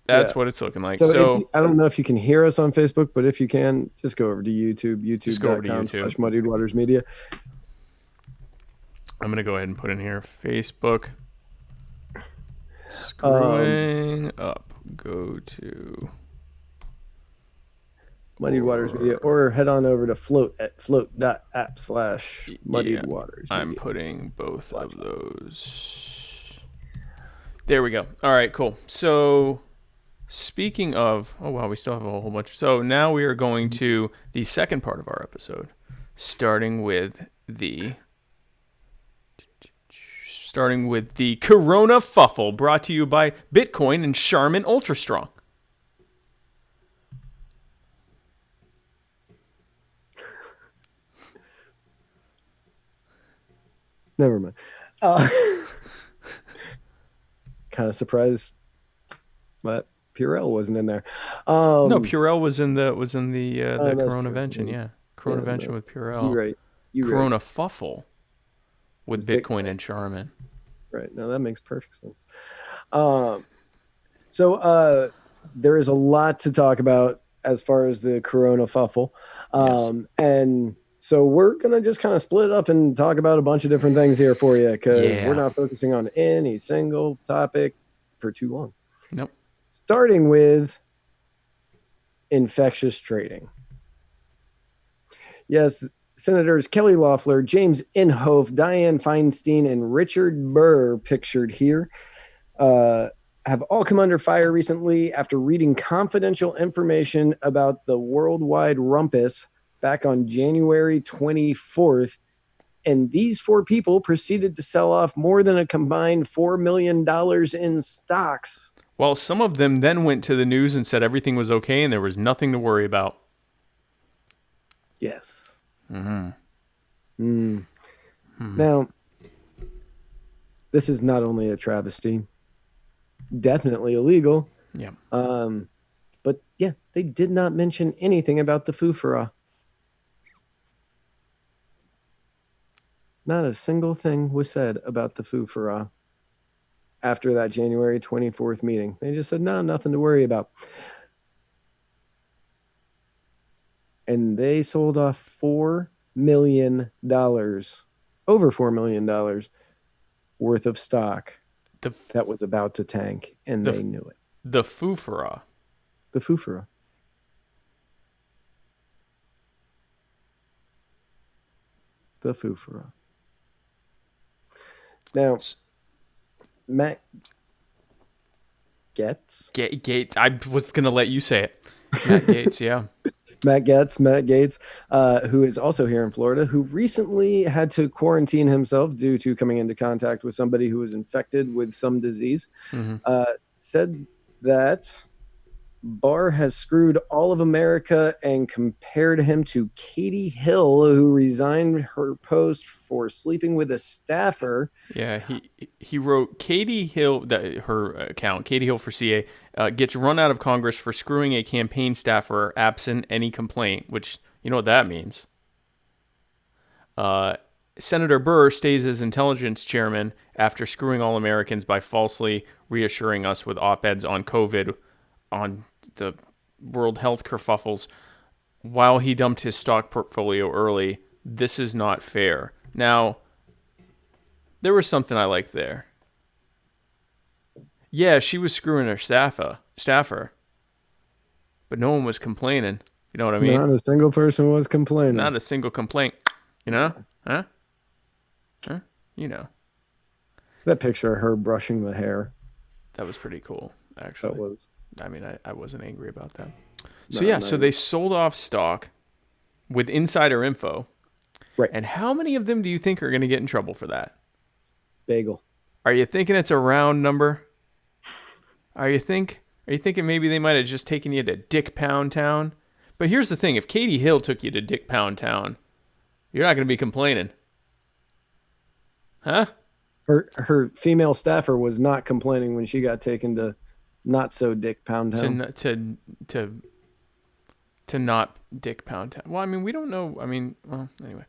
That's what it's looking like. So I don't know if you can hear us on Facebook, but if you can, just go over to YouTube. youtube.com/muddiedwatersmedia. I'm going to go ahead and put in here Facebook. Screwing up. Go to Muddied Waters Media, or head on over to float.app/Muddied Waters. I'm putting both of those. There we go. All right, cool. So speaking of, oh wow, we still have a whole bunch. So now we are going to the second part of our episode, starting with the Corona Fuffle, brought to you by Bitcoin and Charmin Ultra Strong. Never mind. Kind of surprised, but Purell wasn't in there. No, Purell was in the Coronavention. Yeah, Coronavention with Purell. You're right. Corona Fuffle with Bitcoin and Charmin. Right. No, that makes perfect sense. So there is a lot to talk about as far as the corona fuffle. And so we're going to just kind of split up and talk about a bunch of different things here for you because we're not focusing on any single topic for too long. Nope. Starting with infectious trading. Yes, Senators Kelly Loeffler, James Inhofe, Dianne Feinstein, and Richard Burr, pictured here, have all come under fire recently after reading confidential information about the worldwide rumpus back on January 24th. And these four people proceeded to sell off more than a combined $4 million in stocks. Well, some of them then went to the news and said everything was okay and there was nothing to worry about. Yes. Mm-hmm. Now, this is not only a travesty, definitely illegal. Yeah. But yeah, they did not mention anything about the foofara. Not a single thing was said about the foofara after that January 24th meeting. They just said, no, nothing to worry about. And they sold off $4 million, over $4 million worth of stock that was about to tank, and they knew it. The foofara. The foofara. The foofara. Now, Matt Gaetz. Gates. I was going to let you say it. Matt Gaetz, yeah. Matt Gaetz, who is also here in Florida, who recently had to quarantine himself due to coming into contact with somebody who was infected with some disease, said that Barr has screwed all of America and compared him to Katie Hill, who resigned her post for sleeping with a staffer. Yeah, he wrote Katie Hill, her account, Katie Hill for CA, gets run out of Congress for screwing a campaign staffer absent any complaint, which you know what that means. Senator Burr stays as intelligence chairman after screwing all Americans by falsely reassuring us with op-eds on COVID on the World Health kerfuffles while he dumped his stock portfolio early. This is not fair. Now, there was something I liked there. Yeah, she was screwing her staffer, but no one was complaining. You know what I mean? Not a single person was complaining. Not a single complaint. You know? Huh? You know. That picture of her brushing the hair. That was pretty cool, actually. That was. I mean, I wasn't angry about that. So they sold off stock with insider info. Right. And how many of them do you think are going to get in trouble for that? Bagel. Are you thinking it's a round number? Are you thinking maybe they might have just taken you to Dick Pound Town? But here's the thing. If Katie Hill took you to Dick Pound Town, you're not going to be complaining. Huh? Her female staffer was not complaining when she got taken to not so Dick Pound Town. To not Dick Pound Town. Well, I mean, we don't know. I mean, well, anyway.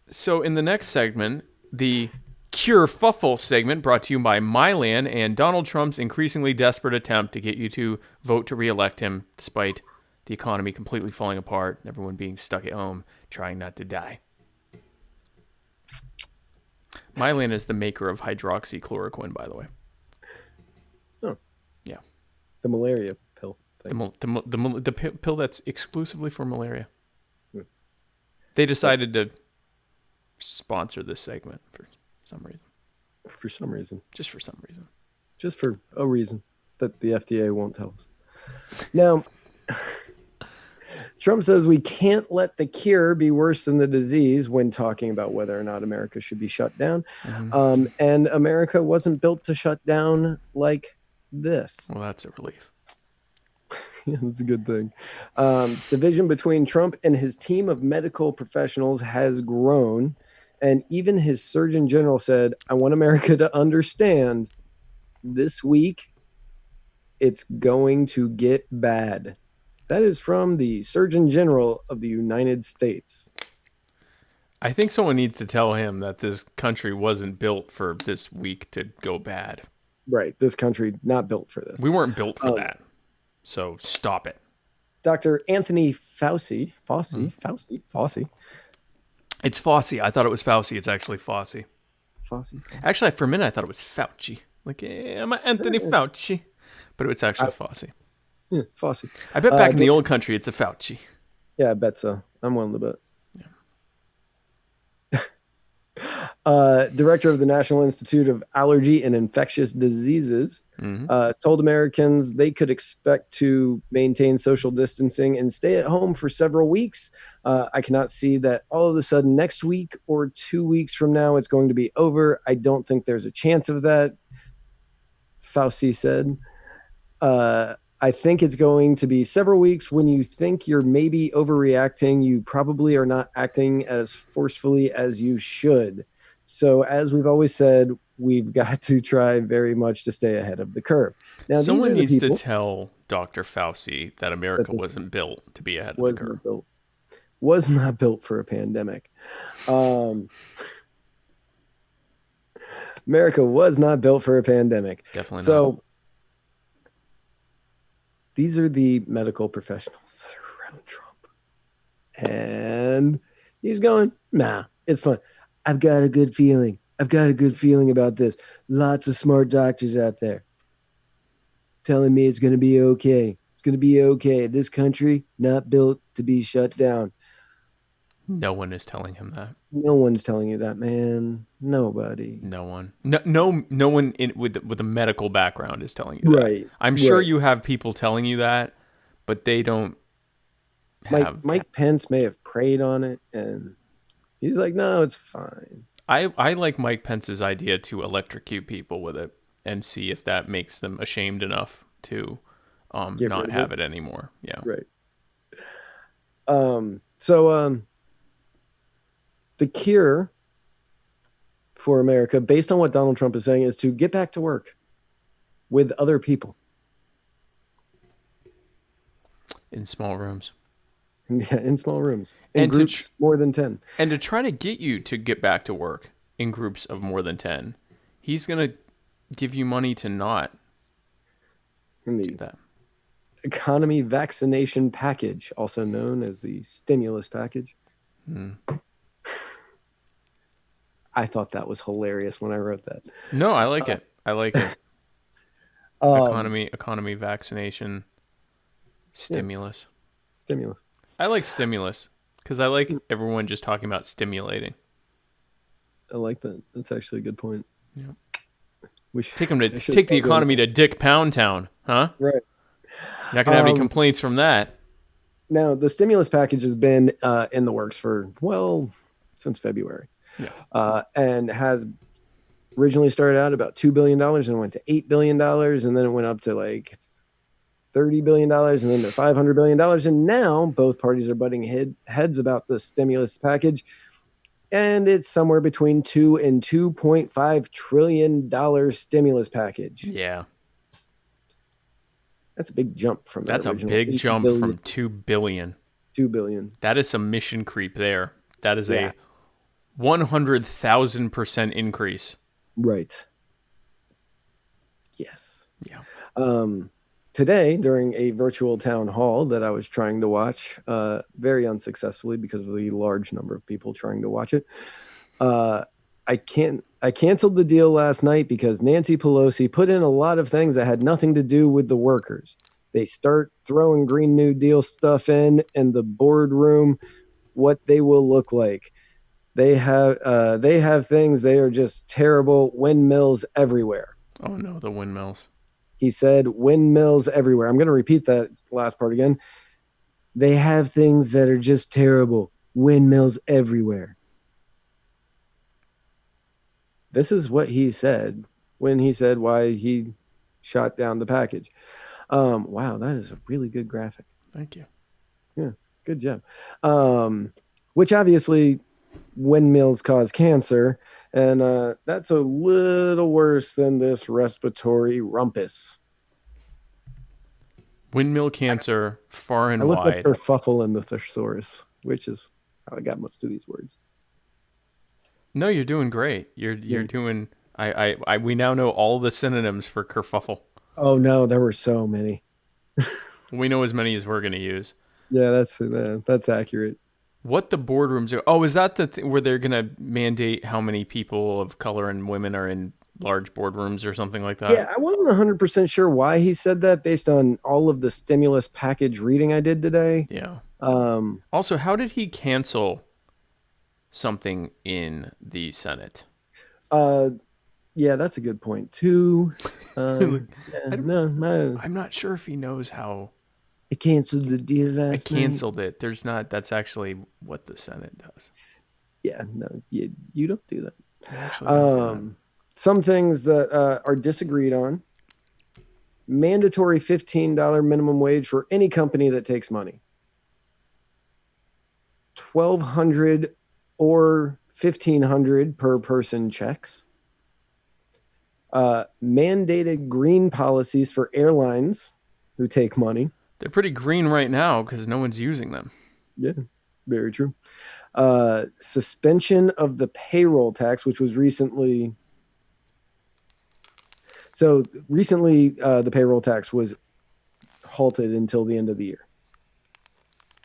So in the next segment, the Kerfuffle segment brought to you by Mylan and Donald Trump's increasingly desperate attempt to get you to vote to re-elect him despite the economy completely falling apart, everyone being stuck at home, trying not to die. Mylan is the maker of hydroxychloroquine, by the way. Oh. Yeah. The malaria pill thing. The pill that's exclusively for malaria. They decided to sponsor this segment for some reason. For some reason. Just for some reason. Just for a reason that the FDA won't tell us. Now, Trump says we can't let the cure be worse than the disease when talking about whether or not America should be shut down. Mm-hmm. And America wasn't built to shut down like this. Well, that's a relief. Yeah, that's a good thing. Division between Trump and his team of medical professionals has grown. And even his Surgeon General said, I want America to understand this week it's going to get bad. That is from the Surgeon General of the United States. I think someone needs to tell him that this country wasn't built for this week to go bad. Right. This country not built for this. We weren't built for that. So stop it. Dr. Anthony Fauci. It's Fauci. I thought it was Fauci. It's actually Fauci. Fauci. Actually, for a minute, I thought it was Fauci. Like, I'm Anthony Fauci. But it's actually Fauci. Yeah, Fauci. I bet back in the old country, it's a Fauci. Yeah, I bet so. I'm willing to bet. Director of the National Institute of Allergy and Infectious Diseases told Americans they could expect to maintain social distancing and stay at home for several weeks. I cannot see that all of a sudden next week or 2 weeks from now it's going to be over. I don't think there's a chance of that, Fauci said. I think it's going to be several weeks. When you think you're maybe overreacting, you probably are not acting as forcefully as you should. So as we've always said, we've got to try very much to stay ahead of the curve. Now, someone needs to tell Dr. Fauci that America wasn't built to be ahead of the curve. Was not built for a pandemic. America was not built for a pandemic. Definitely so, not. These are the medical professionals that are around Trump. And he's going, nah, it's fine. I've got a good feeling. I've got a good feeling about this. Lots of smart doctors out there telling me it's going to be okay. It's going to be okay. This country, not built to be shut down. No one is telling him that. No one's telling you that, man. Nobody. No one. No one with a medical background is telling you that. Right. I'm sure you have people telling you that, but they don't have. Mike Pence may have preyed on it, and he's like, no, it's fine. I like Mike Pence's idea to electrocute people with it and see if that makes them ashamed enough to not have it anymore. Yeah. Right. The cure for America, based on what Donald Trump is saying, is to get back to work with other people. In small rooms. Yeah, in small rooms. In groups more than 10. And to try to get you to get back to work in groups of more than 10, he's going to give you money to not do that. Economy vaccination package, also known as the stimulus package. I thought that was hilarious when I wrote that. No, I like it. I like it. Economy vaccination stimulus. Yes. Stimulus. I like stimulus because I like everyone just talking about stimulating. I like that. That's actually a good point. Yeah. Take the economy to Dick Pound Town, huh? Right. You're not gonna have any complaints from that. Now, the stimulus package has been in the works since February. Yeah. And has originally started out about $2 billion and went to $8 billion. And then it went up to like $30 billion and then to $500 billion. And now both parties are butting heads about the stimulus package. And it's somewhere between $2 and $2.5 trillion stimulus package. Yeah. That's a big jump from that. That's a big jump from $2 billion. $2 billion. That is some mission creep there. That is a 100,000% increase. Right. Yes. Yeah. Today, during a virtual town hall that I was trying to watch, very unsuccessfully because of the large number of people trying to watch it, I canceled the deal last night because Nancy Pelosi put in a lot of things that had nothing to do with the workers. They start throwing Green New Deal stuff in the boardroom, what they will look like. They have things. They are just terrible. Windmills everywhere. Oh no, the windmills. He said windmills everywhere. I'm going to repeat that last part again. They have things that are just terrible. Windmills everywhere. This is what he said when he said why he shot down the package. Wow, that is a really good graphic. Thank you. Yeah, good job. Which obviously windmills cause cancer, and that's a little worse than this respiratory rumpus. Windmill cancer, far and wide. I wide. looked up kerfuffle in the thesaurus, which is how I got most of these words. No, you're doing great. You're doing. We now know all the synonyms for kerfuffle. Oh no, there were so many. We know as many as we're going to use. Yeah, that's accurate. What the boardrooms are? Oh, is that the where they're going to mandate how many people of color and women are in large boardrooms or something like that? Yeah, I wasn't 100% sure why he said that based on all of the stimulus package reading I did today. Yeah. Also, how did he cancel something in the Senate? Yeah, that's a good point too. I'm not sure if he knows how. I canceled the deal I last canceled night. it. There's not. That's actually what the Senate does. Yeah, no, you don't do that. I actually don't do that. Some things that are disagreed on. Mandatory $15 minimum wage for any company that takes money. 1,200 or 1,500 per person checks. Mandated green policies for airlines who take money. They're pretty green right now because no one's using them. Yeah, very true. Suspension of the payroll tax, which was recently. So recently, the payroll tax was halted until the end of the year.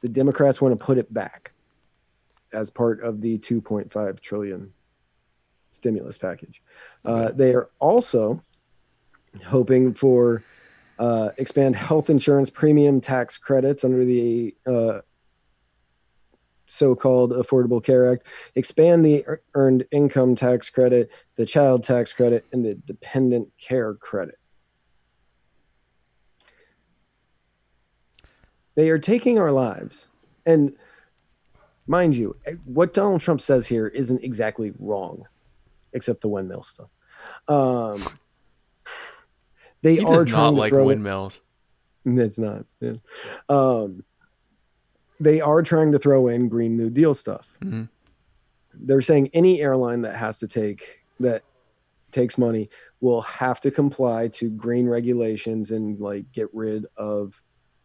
The Democrats want to put it back as part of the $2.5 trillion stimulus package. They are also hoping for expand health insurance premium tax credits under the so-called Affordable Care Act, expand the earned income tax credit, the child tax credit, and the dependent care credit. They are taking our lives. And mind you, what Donald Trump says here isn't exactly wrong, except the windmill stuff. He does not like windmills. It's not. Yeah. They are trying to throw in Green New Deal stuff. Mm-hmm. They're saying any airline that takes money will have to comply to green regulations and like get rid of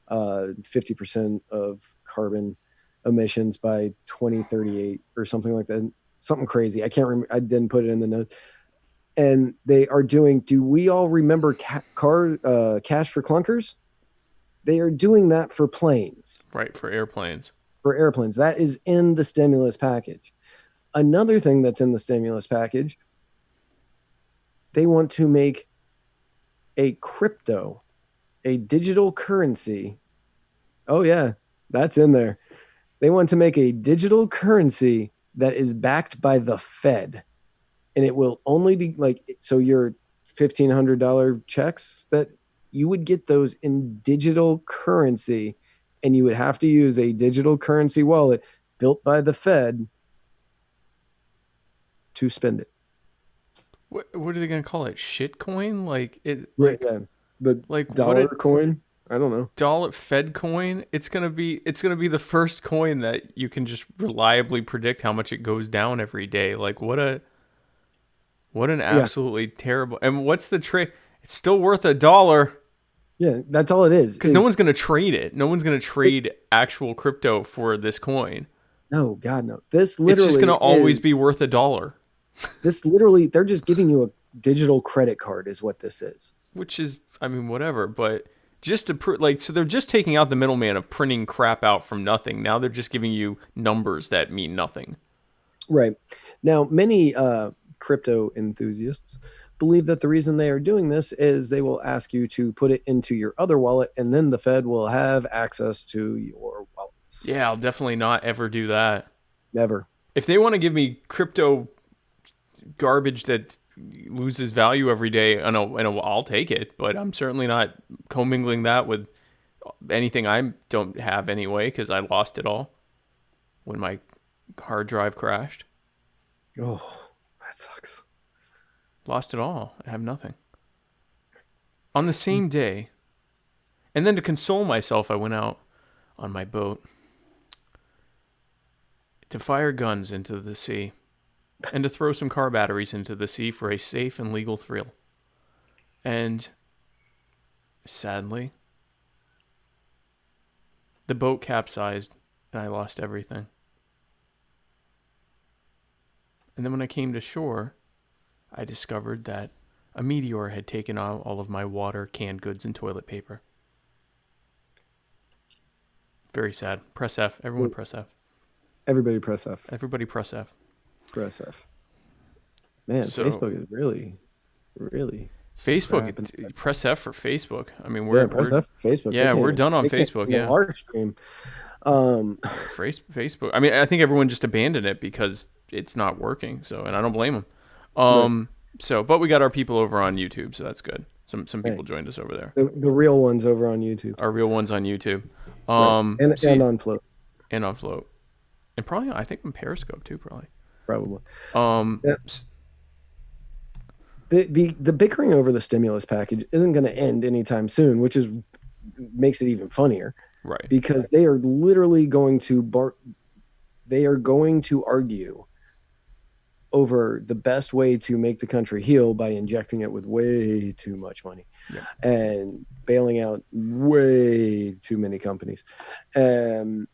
50% of carbon emissions by 2038 or something like that. Something crazy. I can't remember. I didn't put it in the notes. And they are doing. Do we all remember cash for clunkers? They are doing that for planes. Right, for airplanes. For airplanes. That is in the stimulus package. Another thing that's in the stimulus package, they want to make a crypto, a digital currency. Oh, yeah, that's in there. They want to make a digital currency that is backed by the Fed. And it will only be so your $1,500 checks that you would get those in digital currency, and you would have to use a digital currency wallet built by the Fed to spend it. What are they going to call it? Shitcoin? The dollar coin? I don't know. Dollar Fed coin? It's going to be the first coin that you can just reliably predict how much it goes down every day. Like what an absolutely terrible. And what's the trick? It's still worth $1. Yeah, that's all it is. Because no one's going to trade it. No one's going to trade actual crypto for this coin. No, God, no. This literally it's just going to always be worth $1. This literally, they're just giving you a digital credit card is what this is. Which is, I mean, whatever. But just to so they're just taking out the middleman of printing crap out from nothing. Now they're just giving you numbers that mean nothing. Right. Now, many crypto enthusiasts believe that the reason they are doing this is they will ask you to put it into your other wallet, and then the Fed will have access to your wallets. Yeah, I'll definitely not ever do that. Never. If they want to give me crypto garbage that loses value every day, I'll take it, but I'm certainly not commingling that with anything I don't have anyway, because I lost it all when my hard drive crashed. Oh, that sucks. Lost it all. I have nothing. On the same day, and then to console myself, I went out on my boat to fire guns into the sea and to throw some car batteries into the sea for a safe and legal thrill. And sadly, the boat capsized and I lost everything. And then when I came to shore, I discovered that a meteor had taken out all of my water, canned goods, and toilet paper. Very sad. Press F. Everyone press F. Everybody press F. Everybody press F. Press F. Man, Facebook is really Facebook. Press F for Facebook. I mean, we're press F for Facebook. Yeah, we're done on Facebook. Yeah, our stream. Facebook. I mean, I think everyone just abandoned it because it's not working. So, and I don't blame them. Right. So, but we got our people over on YouTube, so that's good. Some people joined us over there. The real ones over on YouTube. Our real ones on YouTube. Right. And on Float. And on Float. And probably, I think on Periscope too, probably. Probably. Yeah. The bickering over the stimulus package isn't going to end anytime soon, which makes it even funnier. Right. Because they are literally going to argue over the best way to make the country heal by injecting it with way too much money and bailing out way too many companies. They're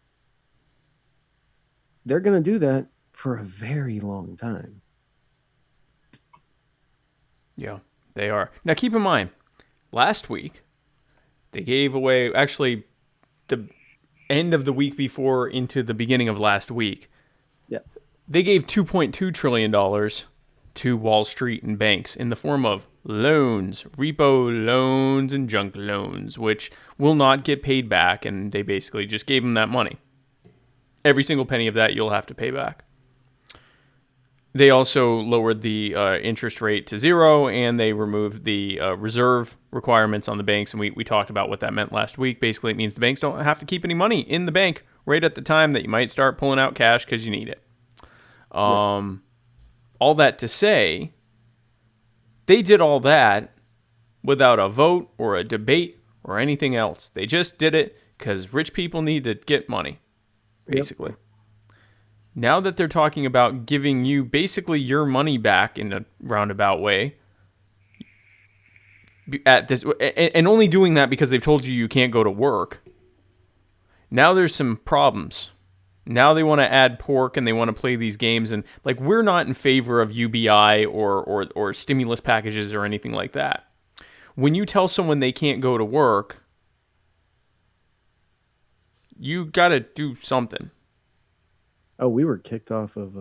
going to do that for a very long time. Yeah, they are. Now, keep in mind, last week, they gave away, actually, the end of the week before into the beginning of last week, they gave $2.2 trillion to Wall Street and banks in the form of loans, repo loans, and junk loans, which will not get paid back, and they basically just gave them that money. Every single penny of that you'll have to pay back. They also lowered the interest rate to 0, and they removed the reserve requirements on the banks, and we talked about what that meant last week. Basically, it means the banks don't have to keep any money in the bank right at the time that you might start pulling out cash because you need it. All that to say, they did all that without a vote or a debate or anything else. They just did it because rich people need to get money, basically. Yep. Now that they're talking about giving you basically your money back in a roundabout way, at this, and only doing that because they've told you can't go to work, now there's some problems. Now they want to add pork and they want to play these games, and like, we're not in favor of UBI or stimulus packages or anything like that. When you tell someone they can't go to work, you got to do something. Oh, we were kicked off of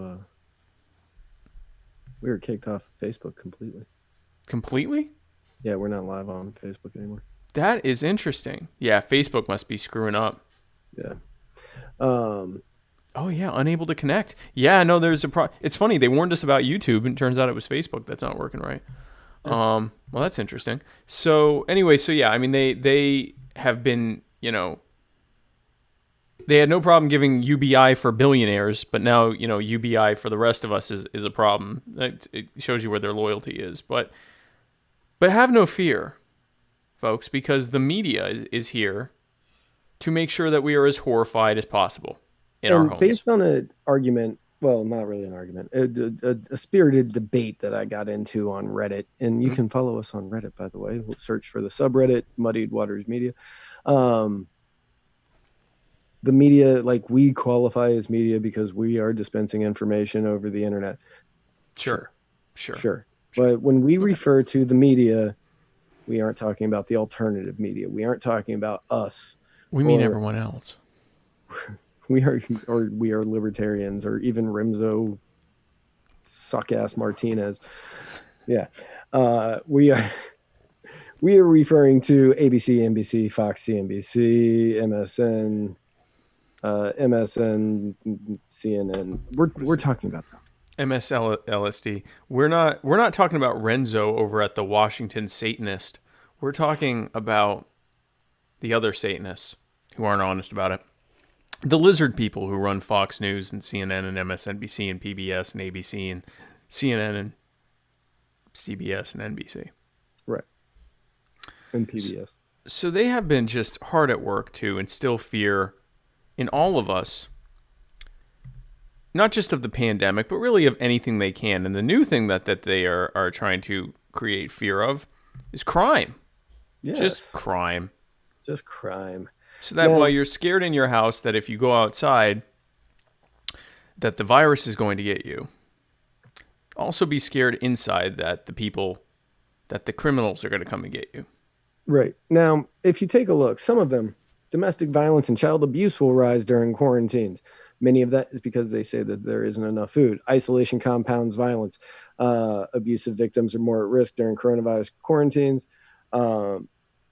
Facebook completely. Completely? Yeah, we're not live on Facebook anymore. That is interesting. Yeah, Facebook must be screwing up. Yeah. Oh yeah, unable to connect. Yeah, no, there's a problem. It's funny, they warned us about YouTube, and it turns out it was Facebook that's not working right. Well, that's interesting. So anyway, yeah, I mean, they have been, they had no problem giving UBI for billionaires, but now, UBI for the rest of us is a problem. It shows you where their loyalty is. But have no fear, folks, because the media is here to make sure that we are as horrified as possible in our homes. Based on an argument, well, not really an argument, a spirited debate that I got into on Reddit, and you can follow us on Reddit, by the way. We'll search for the subreddit, Muddied Waters Media. The media, like, we qualify as media because we are dispensing information over the internet. Sure. But when we refer to the media, we aren't talking about the alternative media. We aren't talking about us. We mean everyone else. We are libertarians, or even Rimzo suck-ass Martinez. Yeah. We are referring to ABC, NBC, Fox, CNBC, MSN, CNN. We're talking about them. MSLSD. We're not talking about Renzo over at the Washington Satanist. We're talking about the other Satanists who aren't honest about it. The lizard people who run Fox News and CNN and MSNBC and PBS and ABC and CNN and CBS and NBC. Right. And PBS. So they have been just hard at work to instill fear in all of us, not just of the pandemic, but really of anything they can. And the new thing that they are trying to create fear of is crime. Yes. Just crime. So that while you're scared in your house that if you go outside, that the virus is going to get you, Also be scared inside that the criminals are going to come and get you. Right. Now, if you take a look, some of them, domestic violence and child abuse will rise during quarantines. Many of that is because they say that there isn't enough food. Isolation compounds violence. Abusive victims are more at risk during coronavirus quarantines.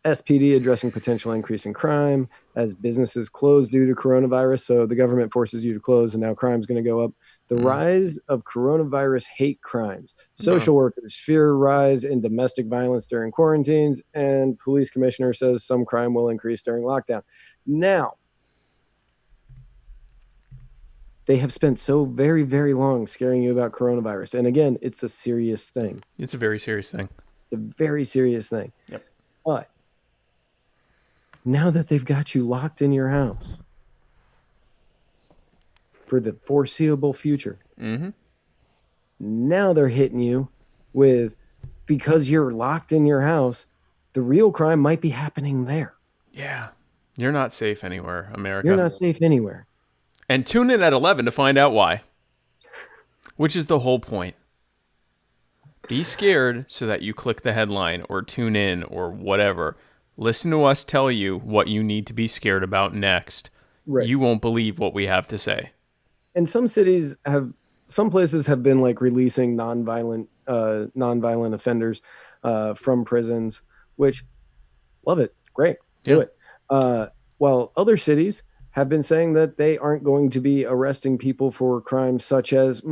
SPD addressing potential increase in crime as businesses close due to coronavirus. So the government forces you to close and now crime's going to go up. The rise of coronavirus hate crimes. Social workers fear rise in domestic violence during quarantines. And police commissioner says some crime will increase during lockdown. Now, they have spent so very, very long scaring you about coronavirus. And again, it's a serious thing. It's a very serious thing. It's a very serious thing. Yep. But now that they've got you locked in your house for the foreseeable future, now they're hitting you with, because you're locked in your house, the real crime might be happening there. Yeah. You're not safe anywhere, America. You're not safe anywhere. And tune in at 11 to find out why. Which is the whole point. Be scared so that you click the headline or tune in or whatever. Listen to us tell you what you need to be scared about next. Right. You won't believe what we have to say. And some places have been like releasing nonviolent offenders from prisons, which love it. Great. Do it. While other cities have been saying that they aren't going to be arresting people for crimes such as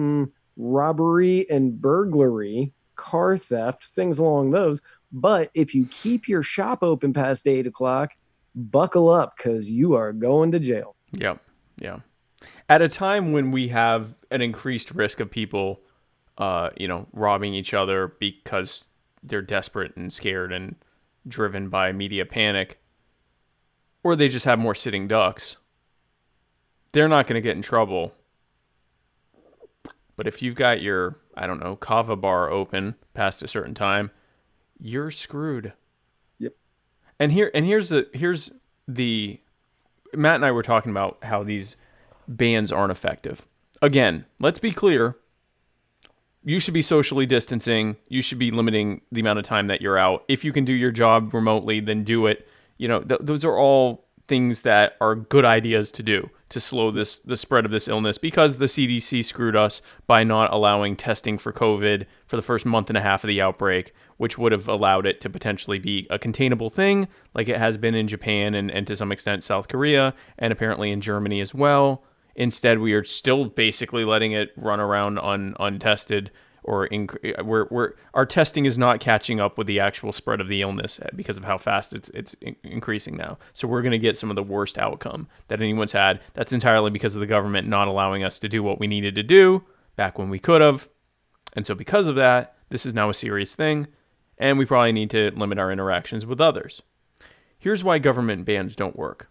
robbery and burglary, car theft, things along those. But if you keep your shop open past 8 o'clock, buckle up because you are going to jail. Yeah. At a time when we have an increased risk of people, robbing each other because they're desperate and scared and driven by media panic, or they just have more sitting ducks, they're not going to get in trouble. But if you've got your, Kava bar open past a certain time, you're screwed. Yep. And here's the Matt and I were talking about how these bans aren't effective. Again, let's be clear. You should be socially distancing. You should be limiting the amount of time that you're out. If you can do your job remotely, then do it. Those are all things that are good ideas to do to slow the spread of this illness, because the CDC screwed us by not allowing testing for COVID for the first month and a half of the outbreak, which would have allowed it to potentially be a containable thing like it has been in Japan and to some extent South Korea and apparently in Germany as well. Instead, we are still basically letting it run around untested, or our testing is not catching up with the actual spread of the illness because of how fast it's increasing now. So we're going to get some of the worst outcome that anyone's had. That's entirely because of the government not allowing us to do what we needed to do back when we could have. And so because of that, this is now a serious thing, and we probably need to limit our interactions with others. Here's why government bans don't work.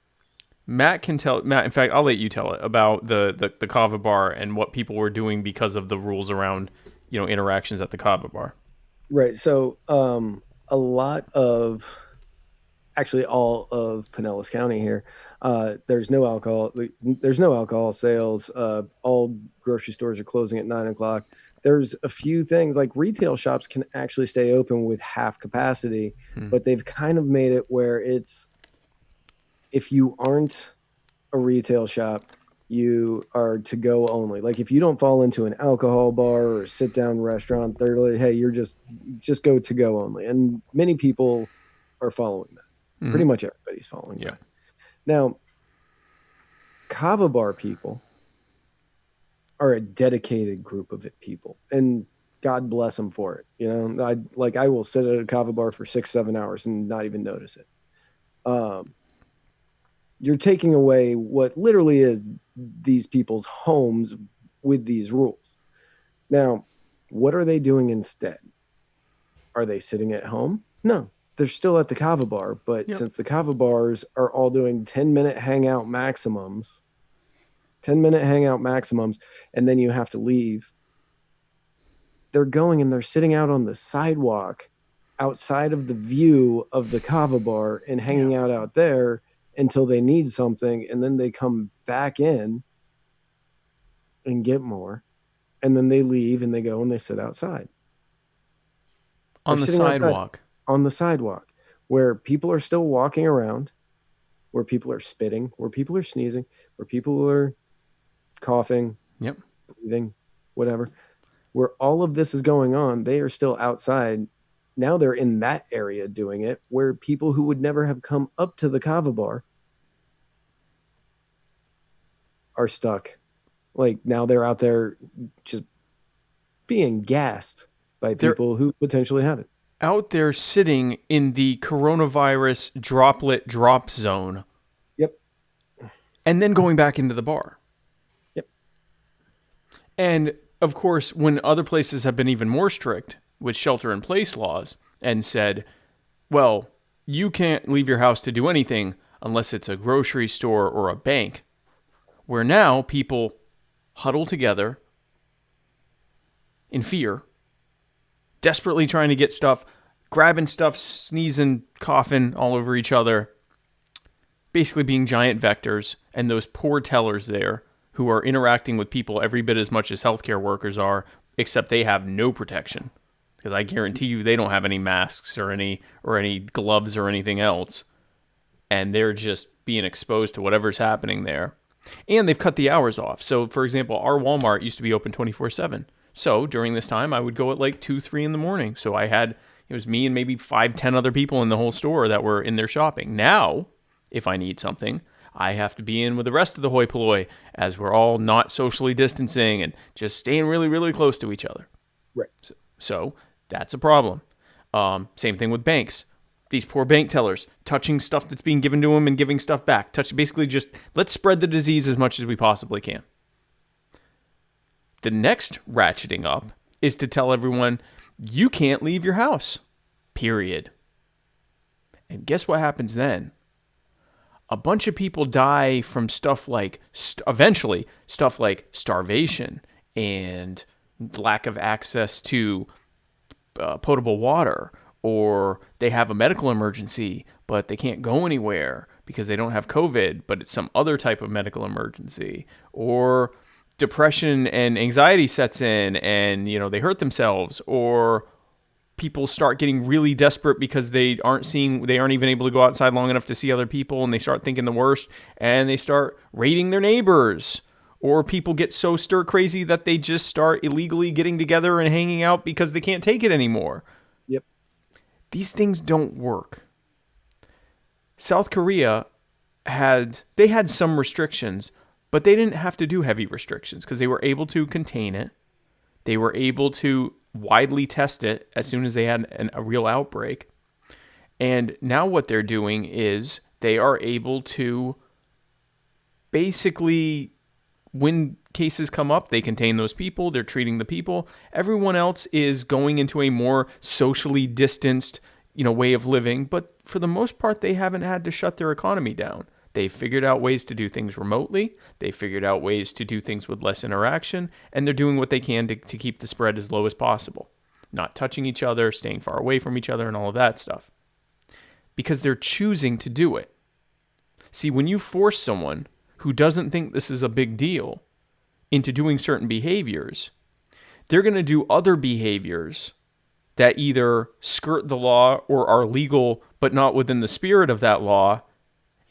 Matt, in fact, I'll let you tell it about the Kava bar and what people were doing because of the rules around, interactions at the Kava bar. Right. So a lot of, actually all of Pinellas County here, there's no alcohol sales. All grocery stores are closing at 9 o'clock. There's a few things like retail shops can actually stay open with half capacity, but they've kind of made it where it's, if you aren't a retail shop, you are to go only. Like if you don't fall into an alcohol bar or sit down restaurant, they're like, hey, you're just go to go only. And many people are following that. Pretty much everybody's following that. Now, Kava bar people are a dedicated group of people, and God bless them for it. I will sit at a Kava bar for 6-7 hours and not even notice it. You're taking away what literally is these people's homes with these rules. Now, what are they doing instead? Are they sitting at home? No, they're still at the Kava bar, but since the Kava bars are all doing 10-minute hangout maximums, and then you have to leave, they're going and they're sitting out on the sidewalk outside of the view of the Kava bar and hanging out there until they need something, and then they come back in and get more, and then they leave and they go and they sit outside. On the sidewalk. On the sidewalk, where people are still walking around, where people are spitting, where people are sneezing, where people are coughing, breathing, whatever. Where all of this is going on, they are still outside. Now they're in that area doing it, where people who would never have come up to the Kava bar are stuck. Like, now they're out there just being gassed by people who potentially have it. Out there sitting in the coronavirus droplet drop zone. Yep. And then going back into the bar. Yep. And of course, when other places have been even more strict with shelter-in-place laws and said, well, you can't leave your house to do anything unless it's a grocery store or a bank, where now people huddle together in fear, desperately trying to get stuff, grabbing stuff, sneezing, coughing all over each other, basically being giant vectors, and those poor tellers there who are interacting with people every bit as much as healthcare workers are, except they have no protection. Because I guarantee you they don't have any masks or any gloves or anything else. And they're just being exposed to whatever's happening there. And they've cut the hours off. So, for example, our Walmart used to be open 24/7. So during this time, I would go at like 2, 3 in the morning. So it was me and maybe 5, 10 other people in the whole store that were in there shopping. Now, if I need something, I have to be in with the rest of the hoi polloi as we're all not socially distancing and just staying really, really close to each other. Right. So that's a problem. Same thing with banks. These poor bank tellers touching stuff that's being given to them and giving stuff back. Basically just let's spread the disease as much as we possibly can. The next ratcheting up is to tell everyone, you can't leave your house, period. And guess what happens then? A bunch of people die from stuff like, eventually, stuff like starvation and lack of access to potable water, or they have a medical emergency, but they can't go anywhere because they don't have COVID, but it's some other type of medical emergency, or depression and anxiety sets in and, they hurt themselves, or people start getting really desperate because they aren't even able to go outside long enough to see other people, and they start thinking the worst, and they start raiding their neighbors, or people get so stir crazy that they just start illegally getting together and hanging out because they can't take it anymore. Yep. These things don't work. South Korea had some restrictions, but they didn't have to do heavy restrictions because they were able to contain it. They were able to widely test it as soon as they had a real outbreak. And now what they're doing is they are able to basically, when cases come up, they contain those people, they're treating the people. Everyone else is going into a more socially distanced, way of living. But for the most part, they haven't had to shut their economy down. They've figured out ways to do things remotely. They figured out ways to do things with less interaction, and they're doing what they can to keep the spread as low as possible. Not touching each other, staying far away from each other, and all of that stuff. Because they're choosing to do it. See, when you force someone who doesn't think this is a big deal into doing certain behaviors, they're going to do other behaviors that either skirt the law or are legal but not within the spirit of that law,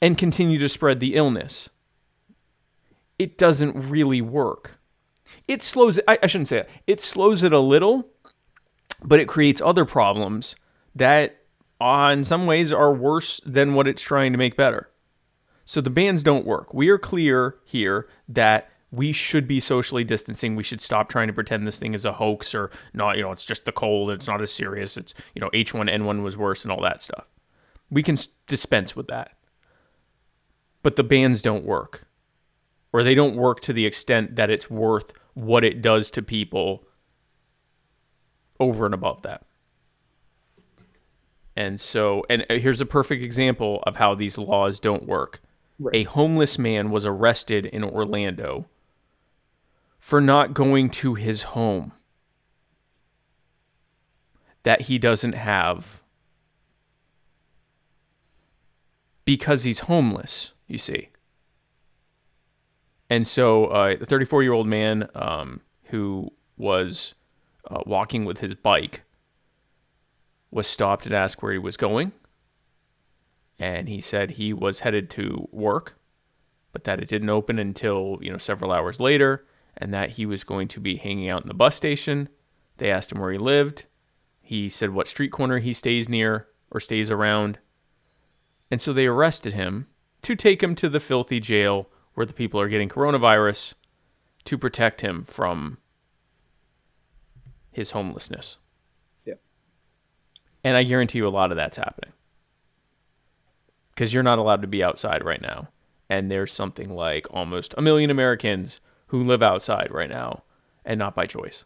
and continue to spread the illness. It doesn't really work. It slows it. I shouldn't say it. It slows it a little, but it creates other problems that in some ways are worse than what it's trying to make better. So the bans don't work. We are clear here that we should be socially distancing. We should stop trying to pretend this thing is a hoax or not, it's just the cold. It's not as serious. It's, H1N1 was worse and all that stuff. We can dispense with that. But the bans don't work. Or they don't work to the extent that it's worth what it does to people over and above that. And here's a perfect example of how these laws don't work. Right. A homeless man was arrested in Orlando for not going to his home that he doesn't have because he's homeless, you see. And so the 34-year-old man who was walking with his bike was stopped and asked where he was going. And he said he was headed to work, but that it didn't open until, several hours later, and that he was going to be hanging out in the bus station. They asked him where he lived. He said what street corner he stays near or stays around. And so they arrested him to take him to the filthy jail where the people are getting coronavirus to protect him from his homelessness. Yeah. And I guarantee you a lot of that's happening. Because you're not allowed to be outside right now. And there's something like almost 1 million Americans who live outside right now, and not by choice.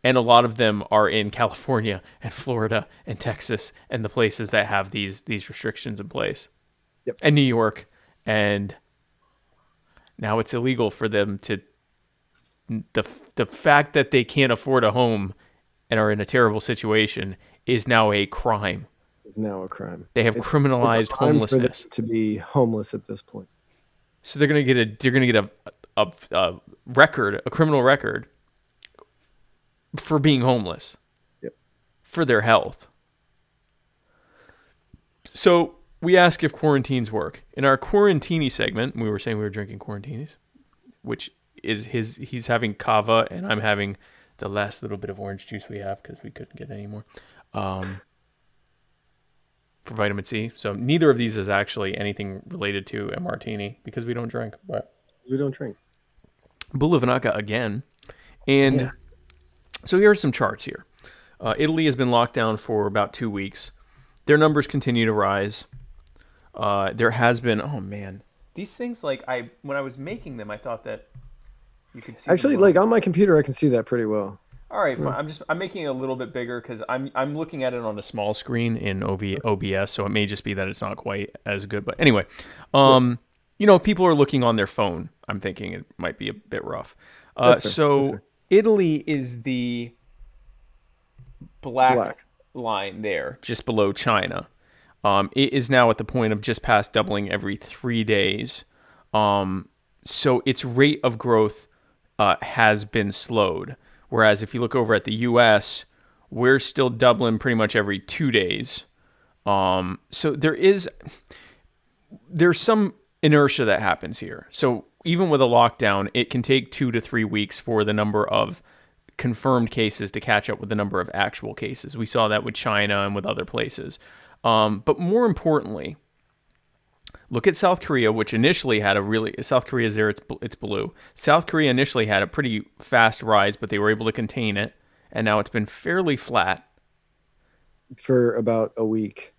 And a lot of them are in California and Florida and Texas and the places that have these restrictions in place. Yep. And New York. And now it's illegal for them to... The fact that they can't afford a home and are in a terrible situation is now a crime. Is now a crime. They have criminalized homelessness. For them to be homeless at this point. So they're gonna get a record, a criminal record, for being homeless. Yep. For their health. So we ask if quarantines work. In our quarantini segment, we were saying we were drinking quarantinis, which is he's having Kava and I'm having the last little bit of orange juice we have because we couldn't get any more. For vitamin C. So neither of these is actually anything related to a martini because we don't drink. But we don't drink. Bulavanaka again. And so here are some charts here. Italy has been locked down for about 2 weeks. Their numbers continue to rise. There has been, oh man, these things when I was making them, I thought that you could see. Actually, on my computer, I can see that pretty well. All right, fine. I'm making it a little bit bigger because I'm looking at it on a small screen in OBS, so it may just be that it's not quite as good. But anyway, if people are looking on their phone, I'm thinking it might be a bit rough. So Italy is the black line there, just below China. It is now at the point of just past doubling every 3 days. So its rate of growth has been slowed. Whereas if you look over at the U.S., we're still doubling pretty much every 2 days. So there's some inertia that happens here. So even with a lockdown, it can take 2 to 3 weeks for the number of confirmed cases to catch up with the number of actual cases. We saw that with China and with other places. But more importantly, look at South Korea, which initially had South Korea is there, it's blue. South Korea initially had a pretty fast rise, but they were able to contain it, and now it's been fairly flat. For about a week.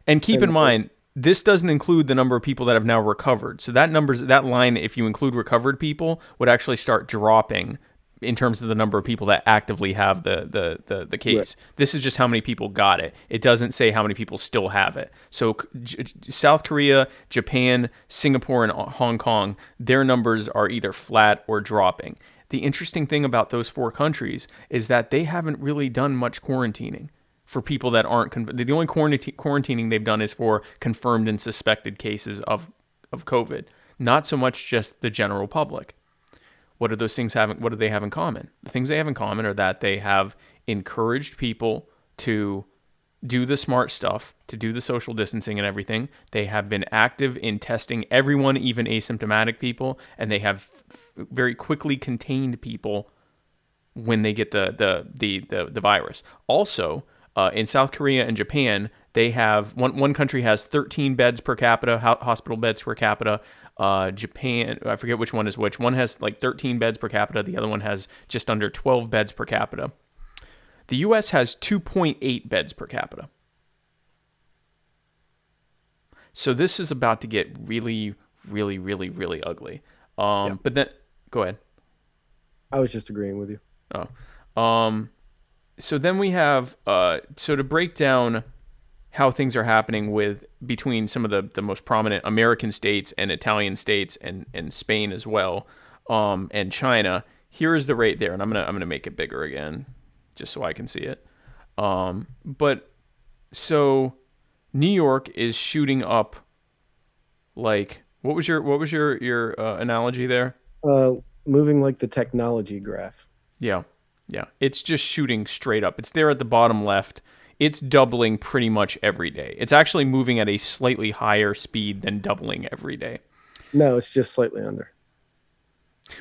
And keep in mind, this doesn't include the number of people that have now recovered. So that line, if you include recovered people, would actually start dropping in terms of the number of people that actively have the case. Right. This is just how many people got it. It doesn't say how many people still have it. So South Korea, Japan, Singapore, and Hong Kong, their numbers are either flat or dropping. The interesting thing about those 4 countries is that they haven't really done much quarantining for people that aren't... the only quarantining they've done is for confirmed and suspected cases of COVID. Not so much just the general public. What do they have in common? The things they have in common are that they have encouraged people to do the smart stuff, to do the social distancing and everything. They have been active in testing everyone, even asymptomatic people, and they have very quickly contained people when they get the virus. Also, in South Korea and Japan, they have one country has 13 beds per capita, hospital beds per capita. Japan, I forget which one is which. One has 13 beds per capita. The other one has just under 12 beds per capita. The U.S. has 2.8 beds per capita. So this is about to get really, really, really, really ugly. But then, go ahead. I was just agreeing with you. So then we have, so to break down how things are happening between some of the most prominent American states and Italian states and Spain as well, and China. Here is the rate there, and I'm gonna make it bigger again, just so I can see it. But so New York is shooting up. What was your analogy there? Moving like the technology graph. Yeah. Yeah. It's just shooting straight up. It's there at the bottom left. It's doubling pretty much every day. It's actually moving at a slightly higher speed than doubling every day. No, it's just slightly under.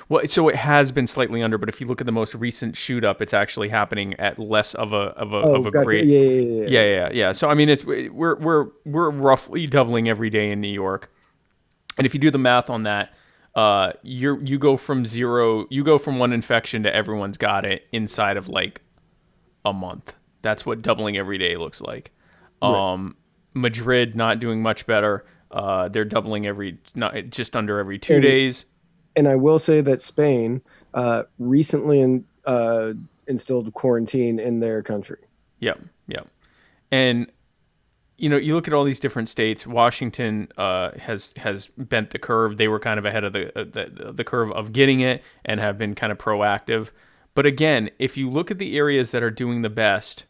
Well, so it has been slightly under, but if you look at the most recent shoot up, it's actually happening at less of a Gotcha. great. Yeah. So I mean, we're roughly doubling every day in New York, and if you do the math on that, you go from one infection to everyone's got it inside of like a month. That's what doubling every day looks like. Right. Madrid not doing much better. They're doubling just under every 2 days. And I will say that Spain recently instilled quarantine in their country. Yep. And you look at all these different states. Washington has bent the curve. They were kind of ahead of the curve of getting it and have been kind of proactive. But again, if you look at the areas that are doing the best,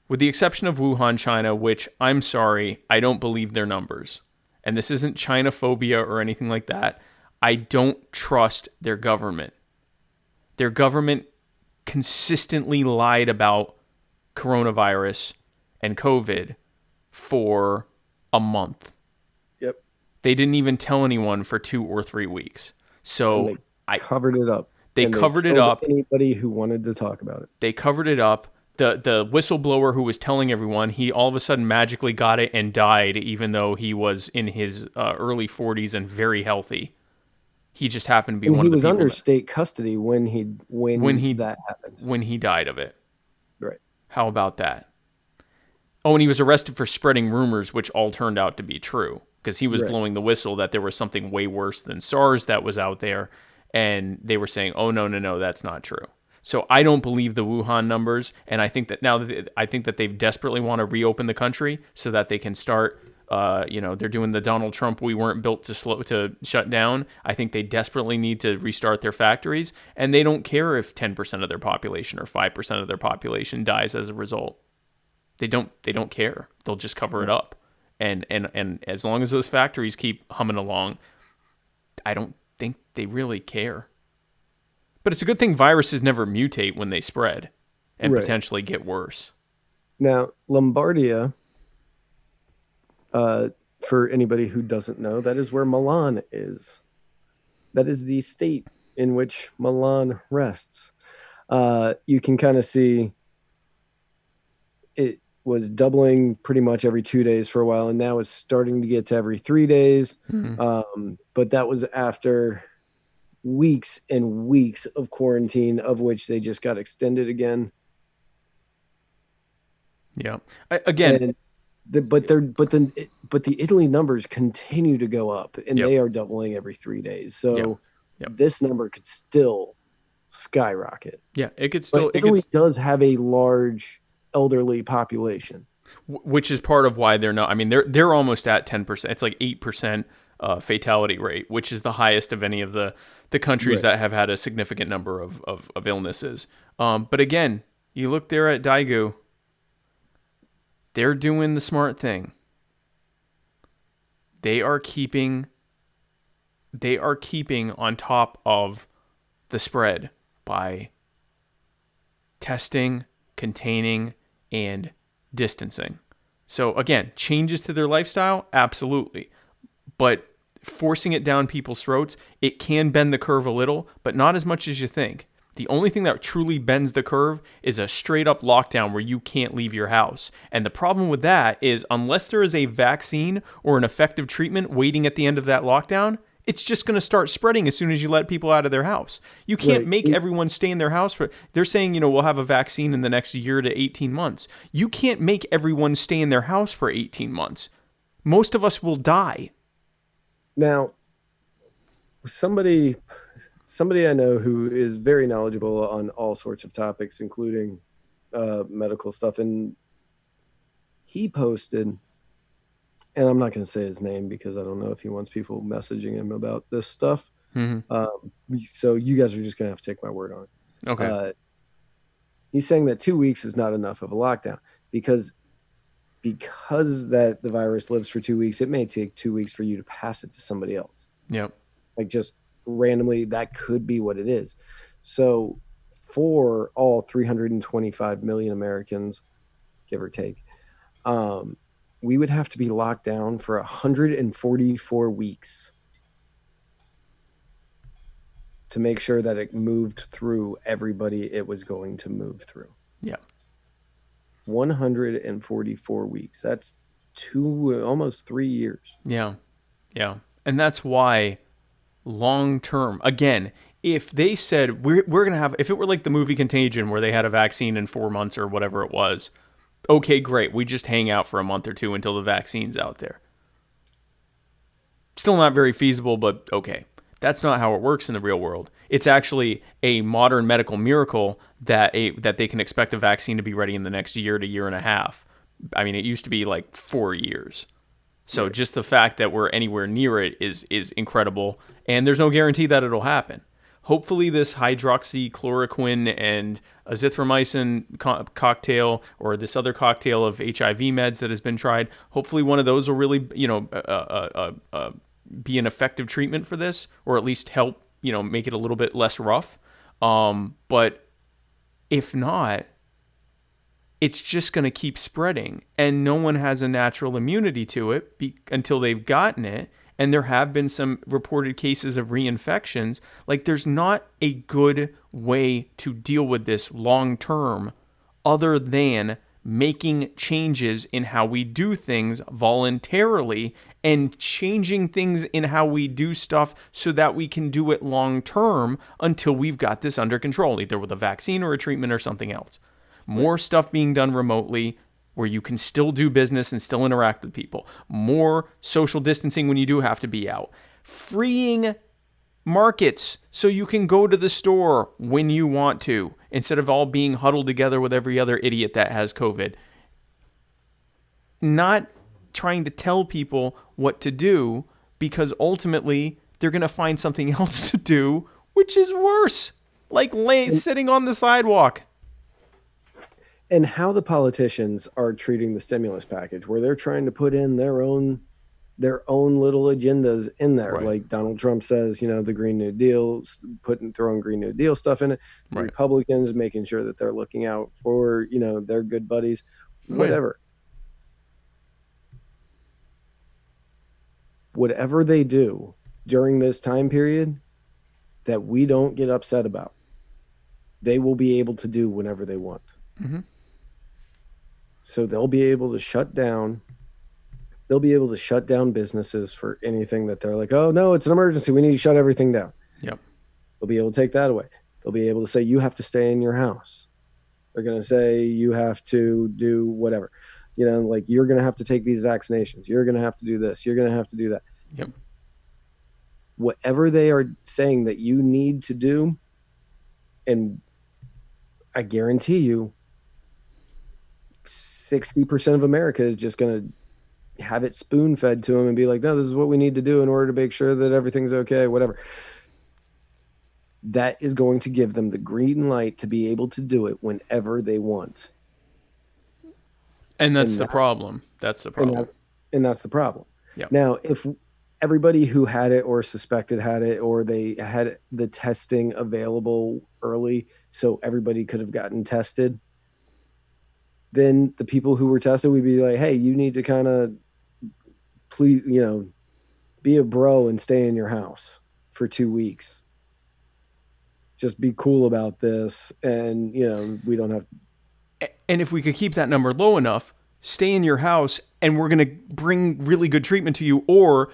with the exception of Wuhan, China, which I'm sorry, I don't believe their numbers. And this isn't China-phobia or anything like that. I don't trust their government. Their government consistently lied about coronavirus and COVID for a month. Yep. They didn't even tell anyone for 2 or 3 weeks. So I covered it up. They covered it up. Anybody who wanted to talk about it. They covered it up. The whistleblower who was telling everyone, he all of a sudden magically got it and died, even though he was in his early 40s and very healthy. He just happened to be one of the people. He was under state custody when that happened. When he died of it. Right. How about that? Oh, and he was arrested for spreading rumors, which all turned out to be true, because he was blowing the whistle that there was something way worse than SARS that was out there, and they were saying, "Oh no, that's not true." So I don't believe the Wuhan numbers, and I think that they desperately want to reopen the country so that they can start. They're doing the Donald Trump, we weren't built to shut down. I think they desperately need to restart their factories, and they don't care if 10% of their population or 5% of their population dies as a result. They don't care. They'll just cover it up. And as long as those factories keep humming along, I don't think they really care. But it's a good thing viruses never mutate when they spread and potentially get worse. Now, Lombardia, for anybody who doesn't know, that is where Milan is. That is the state in which Milan rests. You can kind of see it was doubling pretty much every 2 days for a while, and now it's starting to get to every 3 days. But that was after weeks and weeks of quarantine, of which they just got extended again. Yeah. But the Italy numbers continue to go up, and they are doubling every 3 days. So this number could still skyrocket. Yeah, it could still. But Italy does have a large elderly population, which is part of why they're not. I mean, they're almost at 10%. It's like 8% fatality rate, which is the highest of any of the countries that have had a significant number of illnesses. But again, you look there at Daegu. They're doing the smart thing. They are keeping on top of the spread by testing, containing, and distancing. So again, changes to their lifestyle, absolutely. But forcing it down people's throats, it can bend the curve a little, but not as much as you think. The only thing that truly bends the curve is a straight up lockdown where you can't leave your house. And the problem with that is unless there is a vaccine or an effective treatment waiting at the end of that lockdown, it's just going to start spreading as soon as you let people out of their house. You can't make everyone stay in their house they're saying, we'll have a vaccine in the next year to 18 months. You can't make everyone stay in their house for 18 months. Most of us will die. Now, somebody I know who is very knowledgeable on all sorts of topics, including medical stuff, and he posted, and I'm not going to say his name because I don't know if he wants people messaging him about this stuff. So you guys are just going to have to take my word on it. Okay. He's saying that 2 weeks is not enough of a lockdown because that the virus lives for 2 weeks, it may take 2 weeks for you to pass it to somebody else. Yep. Like just randomly, that could be what it is. So for all 325 million Americans, give or take, we would have to be locked down for 144 weeks to make sure that it moved through everybody it was going to move through. Yeah. 144 weeks. That's almost 3 years. Yeah. Yeah. And that's why long term, again, if they said we're going to have, if it were like the movie Contagion where they had a vaccine in 4 months or whatever it was, okay, great. We just hang out for a month or two until the vaccine's out there. Still not very feasible, but okay. That's not how it works in the real world. It's actually a modern medical miracle that they can expect a vaccine to be ready in the next year to year and a half. I mean, it used to be like 4 years. So just the fact that we're anywhere near it is incredible, and there's no guarantee that it'll happen. Hopefully this hydroxychloroquine and azithromycin cocktail, or this other cocktail of HIV meds that has been tried, hopefully one of those will really, be an effective treatment for this, or at least help, make it a little bit less rough. But if not, it's just going to keep spreading, and no one has a natural immunity to it until they've gotten it. And there have been some reported cases of reinfections. Like, there's not a good way to deal with this long term other than making changes in how we do things voluntarily and changing things in how we do stuff so that we can do it long term until we've got this under control, either with a vaccine or a treatment or something else. More stuff being done remotely where you can still do business and still interact with people. More social distancing when you do have to be out. Freeing markets so you can go to the store when you want to, instead of all being huddled together with every other idiot that has COVID. Not trying to tell people what to do, because ultimately they're going to find something else to do, which is worse, like sitting on the sidewalk. And how the politicians are treating the stimulus package, where they're trying to put in their own little agendas in there. Right. Like Donald Trump says, the Green New Deal, throwing Green New Deal stuff in it. Right. Republicans making sure that they're looking out for, their good buddies, whatever. Whatever they do during this time period that we don't get upset about, they will be able to do whenever they want. Mm-hmm. So they'll be able to shut down. They'll be able to shut down businesses for anything that they're like, oh, no, it's an emergency. We need to shut everything down. Yep. They'll be able to take that away. They'll be able to say, you have to stay in your house. They're going to say you have to do whatever. Like, you're going to have to take these vaccinations. You're going to have to do this. You're going to have to do that. Yep. Whatever they are saying that you need to do, and I guarantee you, 60% of America is just going to have it spoon-fed to them and be like, no, this is what we need to do in order to make sure that everything's okay, whatever. That is going to give them the green light to be able to do it whenever they want. And that's the problem. That's the problem. And that's the problem. Yep. Now, if everybody who had it or suspected had it, or they had the testing available early so everybody could have gotten tested, then the people who were tested would be like, hey, you need to kind of please, be a bro and stay in your house for 2 weeks. Just be cool about this. And, we don't have. And if we could keep that number low enough, stay in your house, and we're going to bring really good treatment to you, or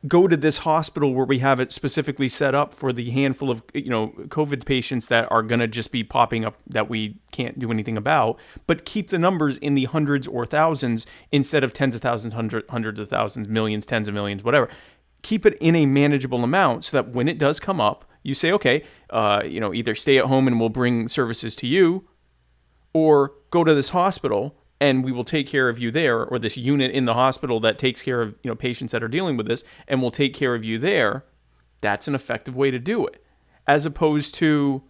go to this hospital where we have it specifically set up for the handful of, COVID patients that are going to just be popping up that we can't do anything about, but keep the numbers in the hundreds or thousands instead of tens of thousands, hundreds of thousands, millions, tens of millions, whatever. Keep it in a manageable amount so that when it does come up, you say, okay, either stay at home and we'll bring services to you, or go to this hospital and we will take care of you there, or this unit in the hospital that takes care of, patients that are dealing with this, and we'll take care of you there. That's an effective way to do it. As opposed to,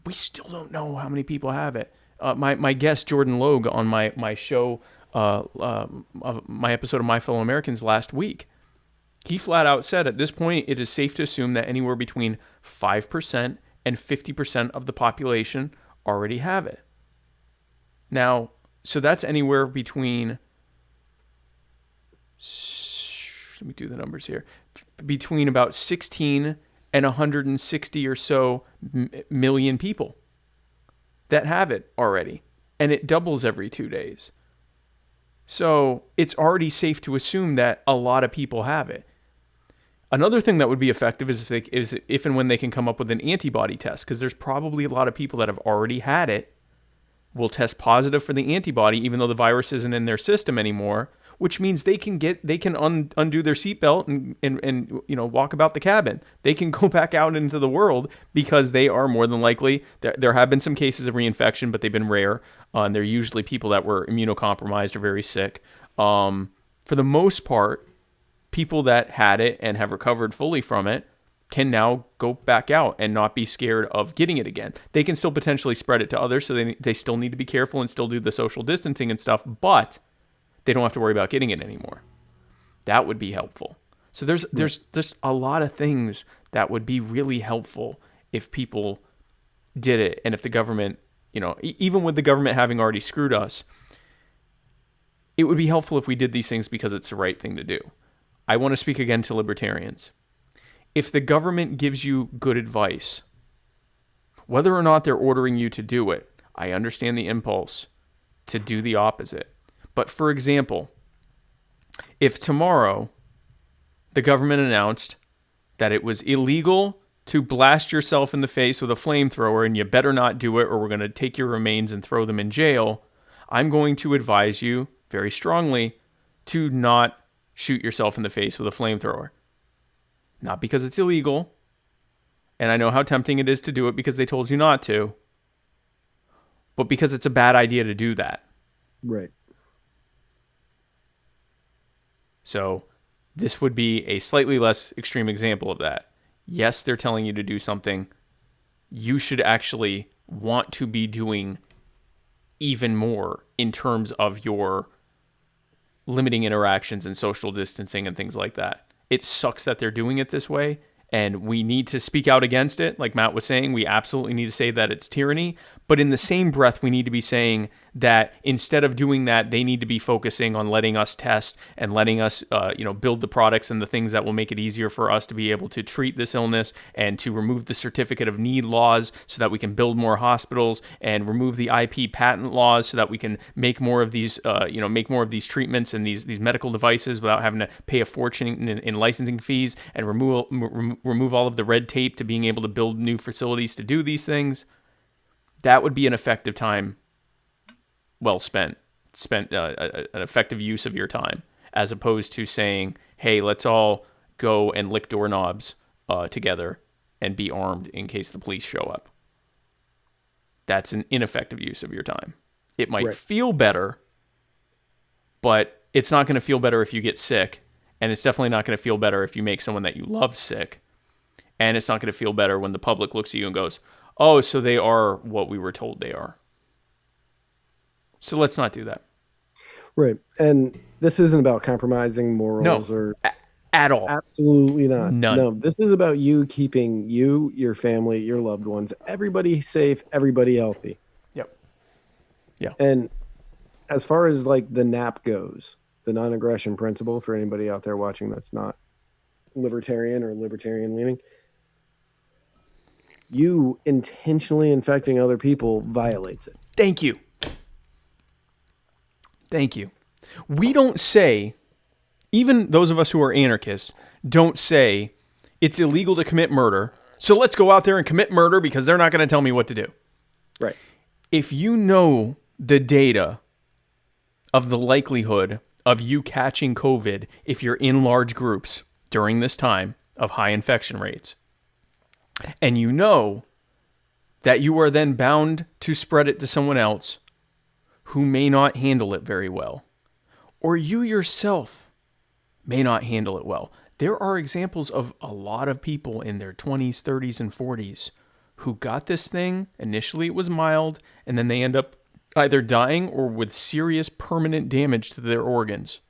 we still don't know how many people have it. My guest, Jordan Logue, on my show, my episode of My Fellow Americans last week, he flat out said, at this point, it is safe to assume that anywhere between 5% and 50% of the population already have it. Now, so that's anywhere between, let me do the numbers here, between about 16 and 160 or so million people that have it already. And it doubles every 2 days. So it's already safe to assume that a lot of people have it. Another thing that would be effective is if and when they can come up with an antibody test, because there's probably a lot of people that have already had it, will test positive for the antibody, even though the virus isn't in their system anymore, which means they can undo their seatbelt and walk about the cabin. They can go back out into the world because they are more than likely. There have been some cases of reinfection, but they've been rare. And they're usually people that were immunocompromised or very sick. For the most part, people that had it and have recovered fully from it can now go back out and not be scared of getting it again. They can still potentially spread it to others, so they still need to be careful and still do the social distancing and stuff, but they don't have to worry about getting it anymore. That would be helpful. So there's a lot of things that would be really helpful if people did it, and if the government, even with the government having already screwed us, it would be helpful if we did these things because it's the right thing to do. I want to speak again to libertarians. If the government gives you good advice, whether or not they're ordering you to do it, I understand the impulse to do the opposite. But for example, if tomorrow the government announced that it was illegal to blast yourself in the face with a flamethrower and you better not do it or we're going to take your remains and throw them in jail, I'm going to advise you very strongly to not shoot yourself in the face with a flamethrower. Not because it's illegal, and I know how tempting it is to do it because they told you not to, but because it's a bad idea to do that. Right. So this would be a slightly less extreme example of that. Yes, they're telling you to do something you should actually want to be doing even more in terms of your limiting interactions and social distancing and things like that. It sucks that they're doing it this way, and we need to speak out against it. Like Matt was saying, we absolutely need to say that it's tyranny. But in the same breath, we need to be saying that instead of doing that, they need to be focusing on letting us test and letting us, build the products and the things that will make it easier for us to be able to treat this illness, and to remove the certificate of need laws so that we can build more hospitals, and remove the IP patent laws so that we can make more of these, treatments and these medical devices without having to pay a fortune in licensing fees, and remove all of the red tape to being able to build new facilities to do these things. That would be an effective time well spent, an effective use of your time, as opposed to saying, hey, let's all go and lick doorknobs together and be armed in case the police show up. That's an ineffective use of your time. It might feel better, but it's not going to feel better if you get sick, and it's definitely not going to feel better if you make someone that you love sick, and it's not going to feel better when the public looks at you and goes, oh, so they are what we were told they are. So let's not do that. Right. And this isn't about compromising morals or at all. Absolutely not. None. No, this is about you keeping you, your family, your loved ones, everybody safe, everybody healthy. Yep. Yeah. And as far as like the NAP goes, the non-aggression principle, for anybody out there watching that's not libertarian or libertarian leaning, you intentionally infecting other people violates it. Thank you. We don't say, even those of us who are anarchists, don't say it's illegal to commit murder, so let's go out there and commit murder because they're not going to tell me what to do. Right. If you know the data of the likelihood of you catching COVID if you're in large groups during this time of high infection rates, and you know that you are then bound to spread it to someone else who may not handle it very well, or you yourself may not handle it well. There are examples of a lot of people in their 20s, 30s, and 40s who got this thing. Initially it was mild, and then they end up either dying or with serious permanent damage to their organs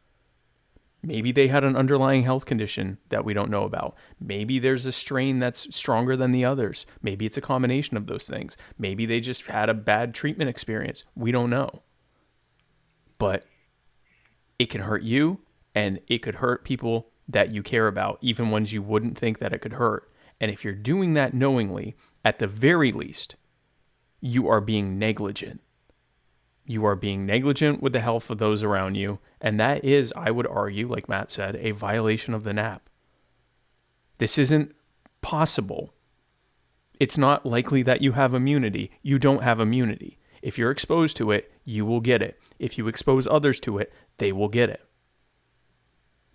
Maybe they had an underlying health condition that we don't know about. Maybe there's a strain that's stronger than the others. Maybe it's a combination of those things. Maybe they just had a bad treatment experience. We don't know. But it can hurt you, and it could hurt people that you care about, even ones you wouldn't think that it could hurt. And if you're doing that knowingly, at the very least, you are being negligent. You are being negligent with the health of those around you. And that is, I would argue, like Matt said, a violation of the NAP. This isn't possible. It's not likely that you have immunity. You don't have immunity. If you're exposed to it, you will get it. If you expose others to it, they will get it.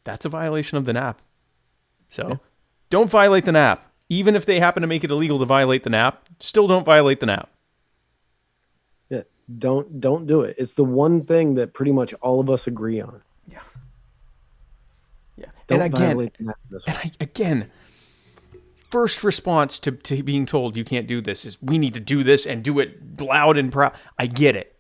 That's a violation of the NAP. So don't violate the NAP. Even if they happen to make it illegal to violate the NAP, still don't violate the NAP. Yeah, don't do it. It's the one thing that pretty much all of us agree on. Yeah. Don't violate the NAP this way. Again, first response to being told you can't do this is we need to do this and do it loud and proud. I get it.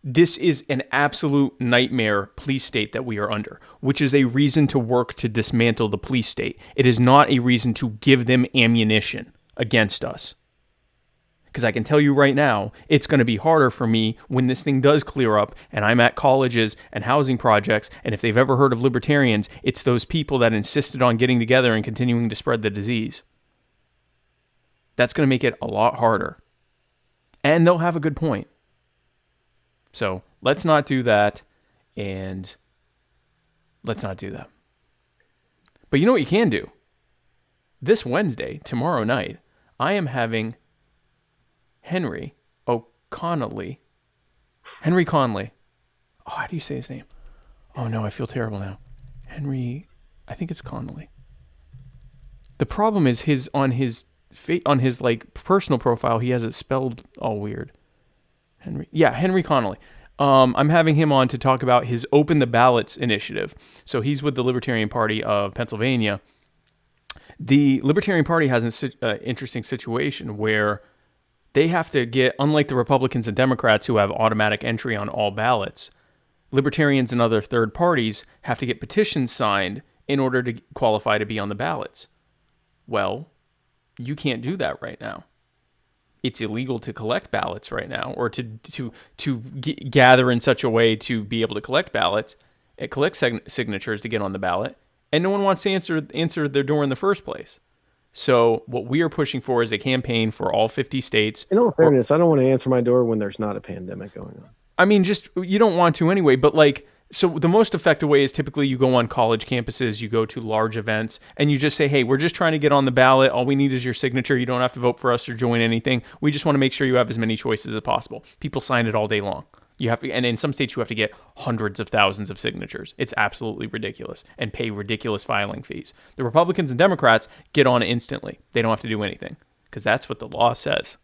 This is an absolute nightmare police state that we are under, which is a reason to work to dismantle the police state. It is not a reason to give them ammunition against us. Because I can tell you right now, it's going to be harder for me when this thing does clear up and I'm at colleges and housing projects. And if they've ever heard of libertarians, it's those people that insisted on getting together and continuing to spread the disease. That's going to make it a lot harder. And they'll have a good point. So let's not do that, and let's not do that. But you know what you can do? This Wednesday, tomorrow night, I am having Henry Conley. Oh, how do you say his name? Oh no, I feel terrible now. Henry, I think it's Conley. The problem is on his like personal profile, he has it spelled all weird. Henry Conley. I'm having him on to talk about his Open the Ballots initiative. So he's with the Libertarian Party of Pennsylvania. The Libertarian Party has an interesting situation where they have to get, unlike the Republicans and Democrats who have automatic entry on all ballots, Libertarians and other third parties have to get petitions signed in order to qualify to be on the ballots. Well, you can't do that right now. It's illegal to collect ballots right now, or to gather in such a way to be able to collect ballots, collect signatures to get on the ballot, and no one wants to answer their door in the first place. So what we are pushing for is a campaign for all 50 states. In all fairness, I don't want to answer my door when there's not a pandemic going on. I mean, just you don't want to anyway, but like, so the most effective way is typically you go on college campuses, you go to large events, and you just say, hey, we're just trying to get on the ballot. All we need is your signature. You don't have to vote for us or join anything. We just want to make sure you have as many choices as possible. People sign it all day long. You have to, and in some states you have to get hundreds of thousands of signatures. It's absolutely ridiculous and pay ridiculous filing fees. The Republicans and Democrats get on instantly. They don't have to do anything because that's what the law says.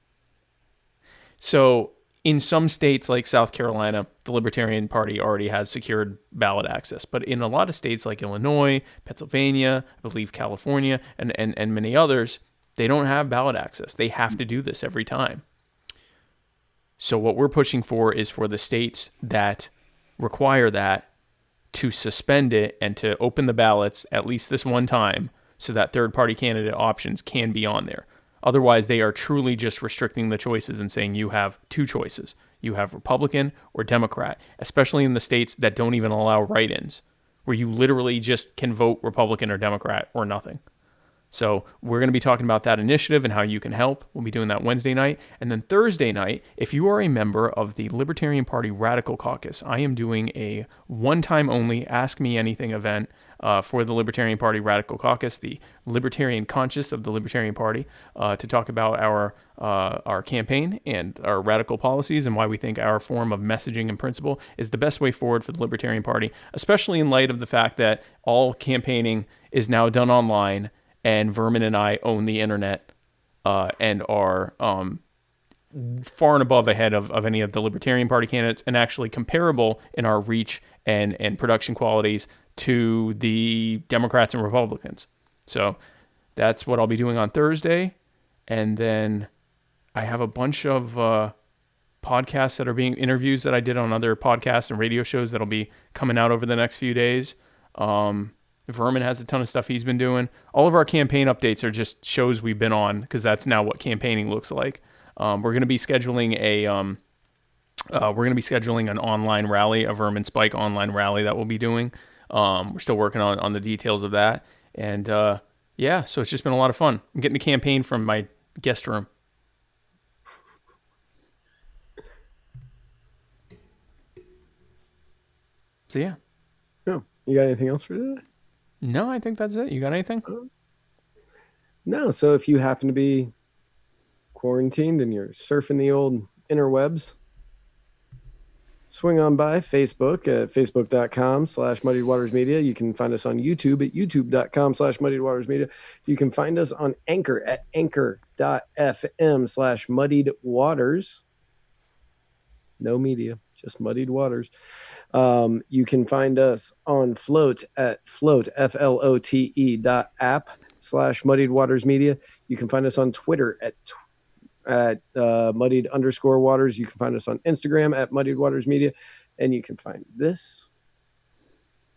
So in some states like South Carolina, the Libertarian Party already has secured ballot access. But in a lot of states like Illinois, Pennsylvania, I believe California, and many others, they don't have ballot access. They have to do this every time. So what we're pushing for is for the states that require that to suspend it and to open the ballots at least this one time so that third-party candidate options can be on there. Otherwise, they are truly just restricting the choices and saying you have two choices. You have Republican or Democrat, especially in the states that don't even allow write-ins, where you literally just can vote Republican or Democrat or nothing. So we're going to be talking about that initiative and how you can help. We'll be doing that Wednesday night. And then Thursday night, if you are a member of the Libertarian Party Radical Caucus, I am doing a one-time only Ask Me Anything event for the Libertarian Party Radical Caucus, the libertarian conscience of the Libertarian Party, to talk about our campaign and our radical policies and why we think our form of messaging and principle is the best way forward for the Libertarian Party, especially in light of the fact that all campaigning is now done online and Vermin and I own the internet and are far and above ahead of any of the Libertarian Party candidates and actually comparable in our reach and production qualities to the Democrats and Republicans. So that's what I'll be doing on Thursday. And then I have a bunch of podcasts that are being interviews that I did on other podcasts and radio shows that'll be coming out over the next few days. Vermin has a ton of stuff he's been doing. All of our campaign updates are just shows we've been on, because that's now what campaigning looks like. We're going to be scheduling an online rally, a Vermin Spike online rally that we'll be doing. We're still working on the details of that. And so it's just been a lot of fun. I'm getting a campaign from my guest room. So yeah. Oh, you got anything else for today? No, I think that's it. You got anything? No. So if you happen to be quarantined and you're surfing the old interwebs, swing on by Facebook at facebook.com/muddiedwatersmedia. You can find us on YouTube at youtube.com/muddiedwatersmedia. You can find us on Anchor at anchor.fm/muddiedwaters. No media, just Muddied Waters. You can find us on Float at flote.app/muddiedwatersmedia. You can find us on Twitter at muddied_waters. You can find us on Instagram at Muddied Waters Media. And you can find this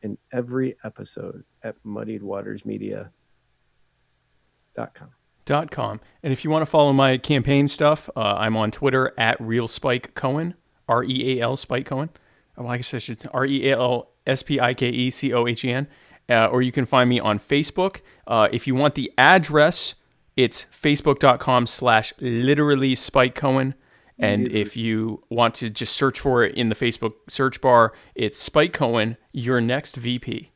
in every episode at muddiedwatersmedia.com. And if you want to follow my campaign stuff, I'm on Twitter at RealSpikeCohen, REAL Spike Cohen. Oh, I guess I should REALSPIKECOHEN. Or you can find me on Facebook. If you want the address, it's facebook.com/literally Spike Cohen. And if you want to just search for it in the Facebook search bar, it's Spike Cohen, your next VP.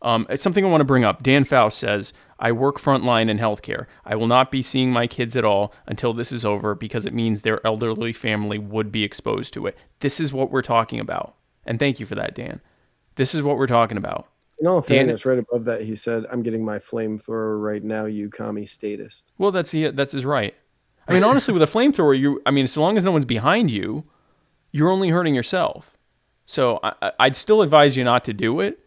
It's something I want to bring up. Dan Faust says, I work frontline in healthcare. I will not be seeing my kids at all until this is over, because it means their elderly family would be exposed to it. This is what we're talking about. And thank you for that, Dan. This is what we're talking about. In all fairness, right above that, he said, I'm getting my flamethrower right now, you commie statist. Well, that's his right. I mean, honestly, with a flamethrower, as long as no one's behind you, you're only hurting yourself. So I'd still advise you not to do it.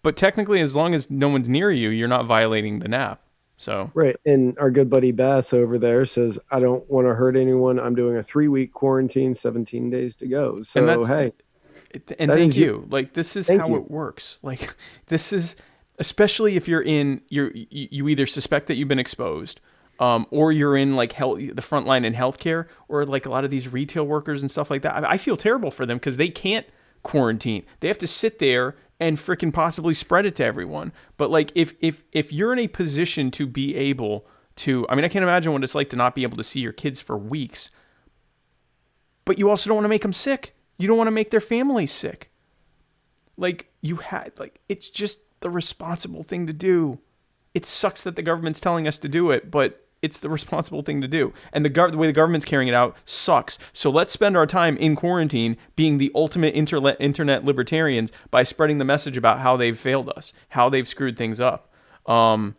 But technically, as long as no one's near you, you're not violating the nap. So right. And our good buddy Bass over there says, I don't want to hurt anyone. I'm doing a 3-week quarantine, 17 days to go. So, hey. And thank you. Like, this is how it works. Like, this is, especially if you either suspect that you've been exposed, or you're in like the front line in healthcare, or like a lot of these retail workers and stuff like that. I feel terrible for them because they can't quarantine. They have to sit there and freaking possibly spread it to everyone. But like, if you're in a position to be able to, I can't imagine what it's like to not be able to see your kids for weeks. But you also don't want to make them sick. You don't want to make their families sick. It's just the responsible thing to do. It sucks that the government's telling us to do it, but it's the responsible thing to do. And the way the government's carrying it out sucks. So let's spend our time in quarantine being the ultimate internet libertarians by spreading the message about how they've failed us, how they've screwed things up. Dan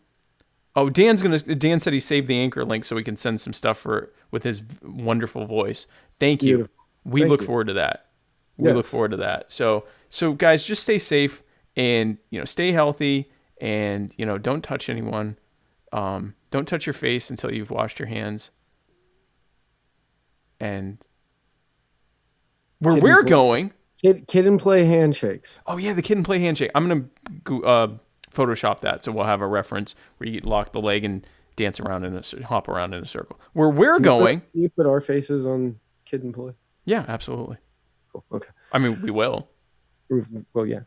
said he saved the Anchor link so we can send some stuff with his wonderful voice. Thank you. We look forward to that. We look forward to that. So guys, just stay safe and, stay healthy and, don't touch anyone. Don't touch your face until you've washed your hands. And where we're going... Kid and play handshakes. Oh, yeah, the kid and play handshake. I'm going to Photoshop that so we'll have a reference where you lock the leg and dance around hop around in a circle. Where we're going... Can you put our faces on kid and play? Yeah, absolutely. Cool. Okay. We will. Well, yeah.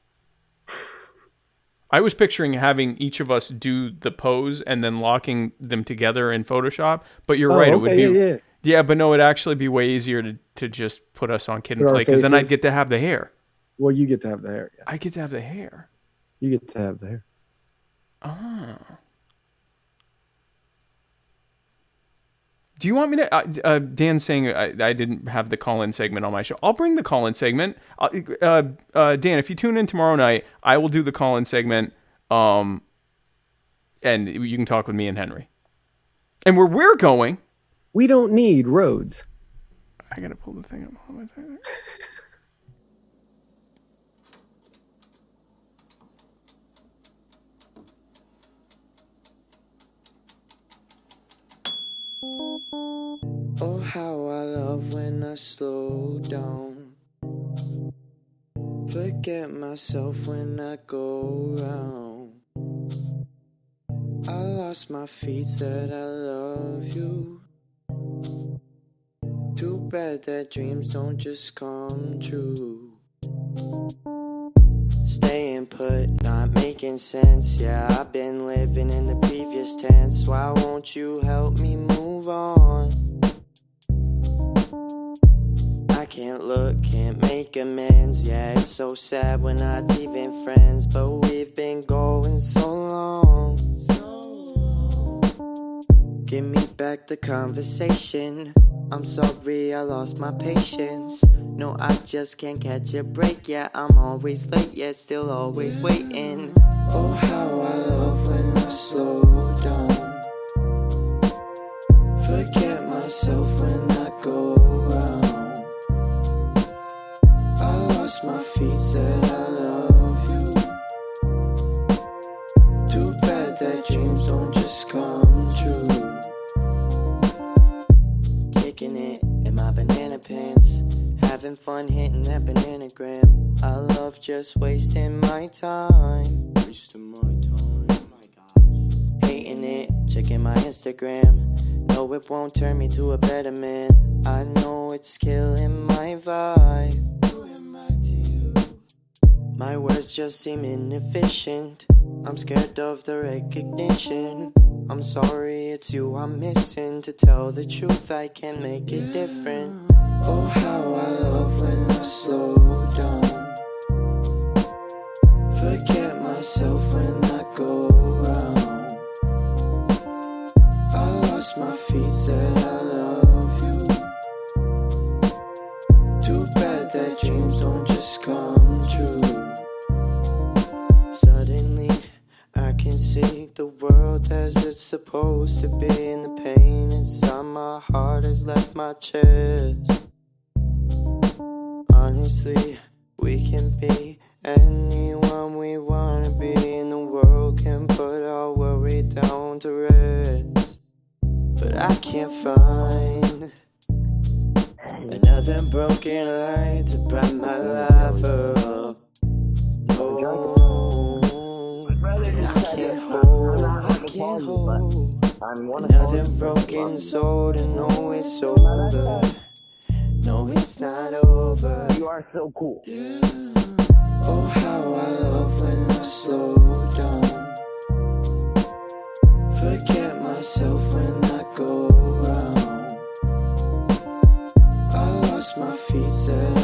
I was picturing having each of us do the pose and then locking them together in Photoshop, but you're right. Okay, it would be, yeah, but no, it'd actually be way easier to just put us on Kid and Play, because then I'd get to have the hair. Well, you get to have the hair. Yeah. I get to have the hair. You get to have the hair. Oh. Do you want me to? Dan's saying I didn't have the call-in segment on my show. I'll bring the call-in segment. Dan, if you tune in tomorrow night, I will do the call-in segment, and you can talk with me and Henry. And where we're going... We don't need roads. I got to pull the thing up. Oh, how I love when I slow down. Forget myself when I go round. I lost my feet, said I love you. Too bad that dreams don't just come true. Staying put, not making sense. Yeah, I've been living in the previous tense. Why won't you help me move on? I can't look, can't make amends. Yeah, it's so sad we're not even friends, but we've been going so long. Give me back the conversation. I'm sorry I lost my patience. No, I just can't catch a break. Yeah, I'm always late, yet still always waiting. Oh, how I love when I slow down. Forget myself when I go round. I lost my feet, said I love you. Too bad that dreams don't just come true. Kicking it in my banana pants, having fun hitting that bananagram. I love just wasting my time. Wasting my time, oh my gosh. Hating it, checking my Instagram. No, it won't turn me to a better man. I know it's killing my vibe. Who am I to you? My words just seem inefficient. I'm scared of the recognition. I'm sorry, it's you I'm missing. To tell the truth, I can't make it different. Oh, how I love when I slow down. Forget myself when I go round. I lost my feet, said I love you. Too bad that dreams don't just come true. Suddenly I can see the world as it's supposed to be, and the pain inside my heart has left my chest. Honestly, we can be anyone we wanna be, and the world can put our worry down to rest. But I can't find another broken light to brighten my life up. I can't hold another broken soul to know it's over. No, it's not over. You are so cool. Yeah. Oh, how I love when I slow down. Forget myself when I go round. I lost my feet, said I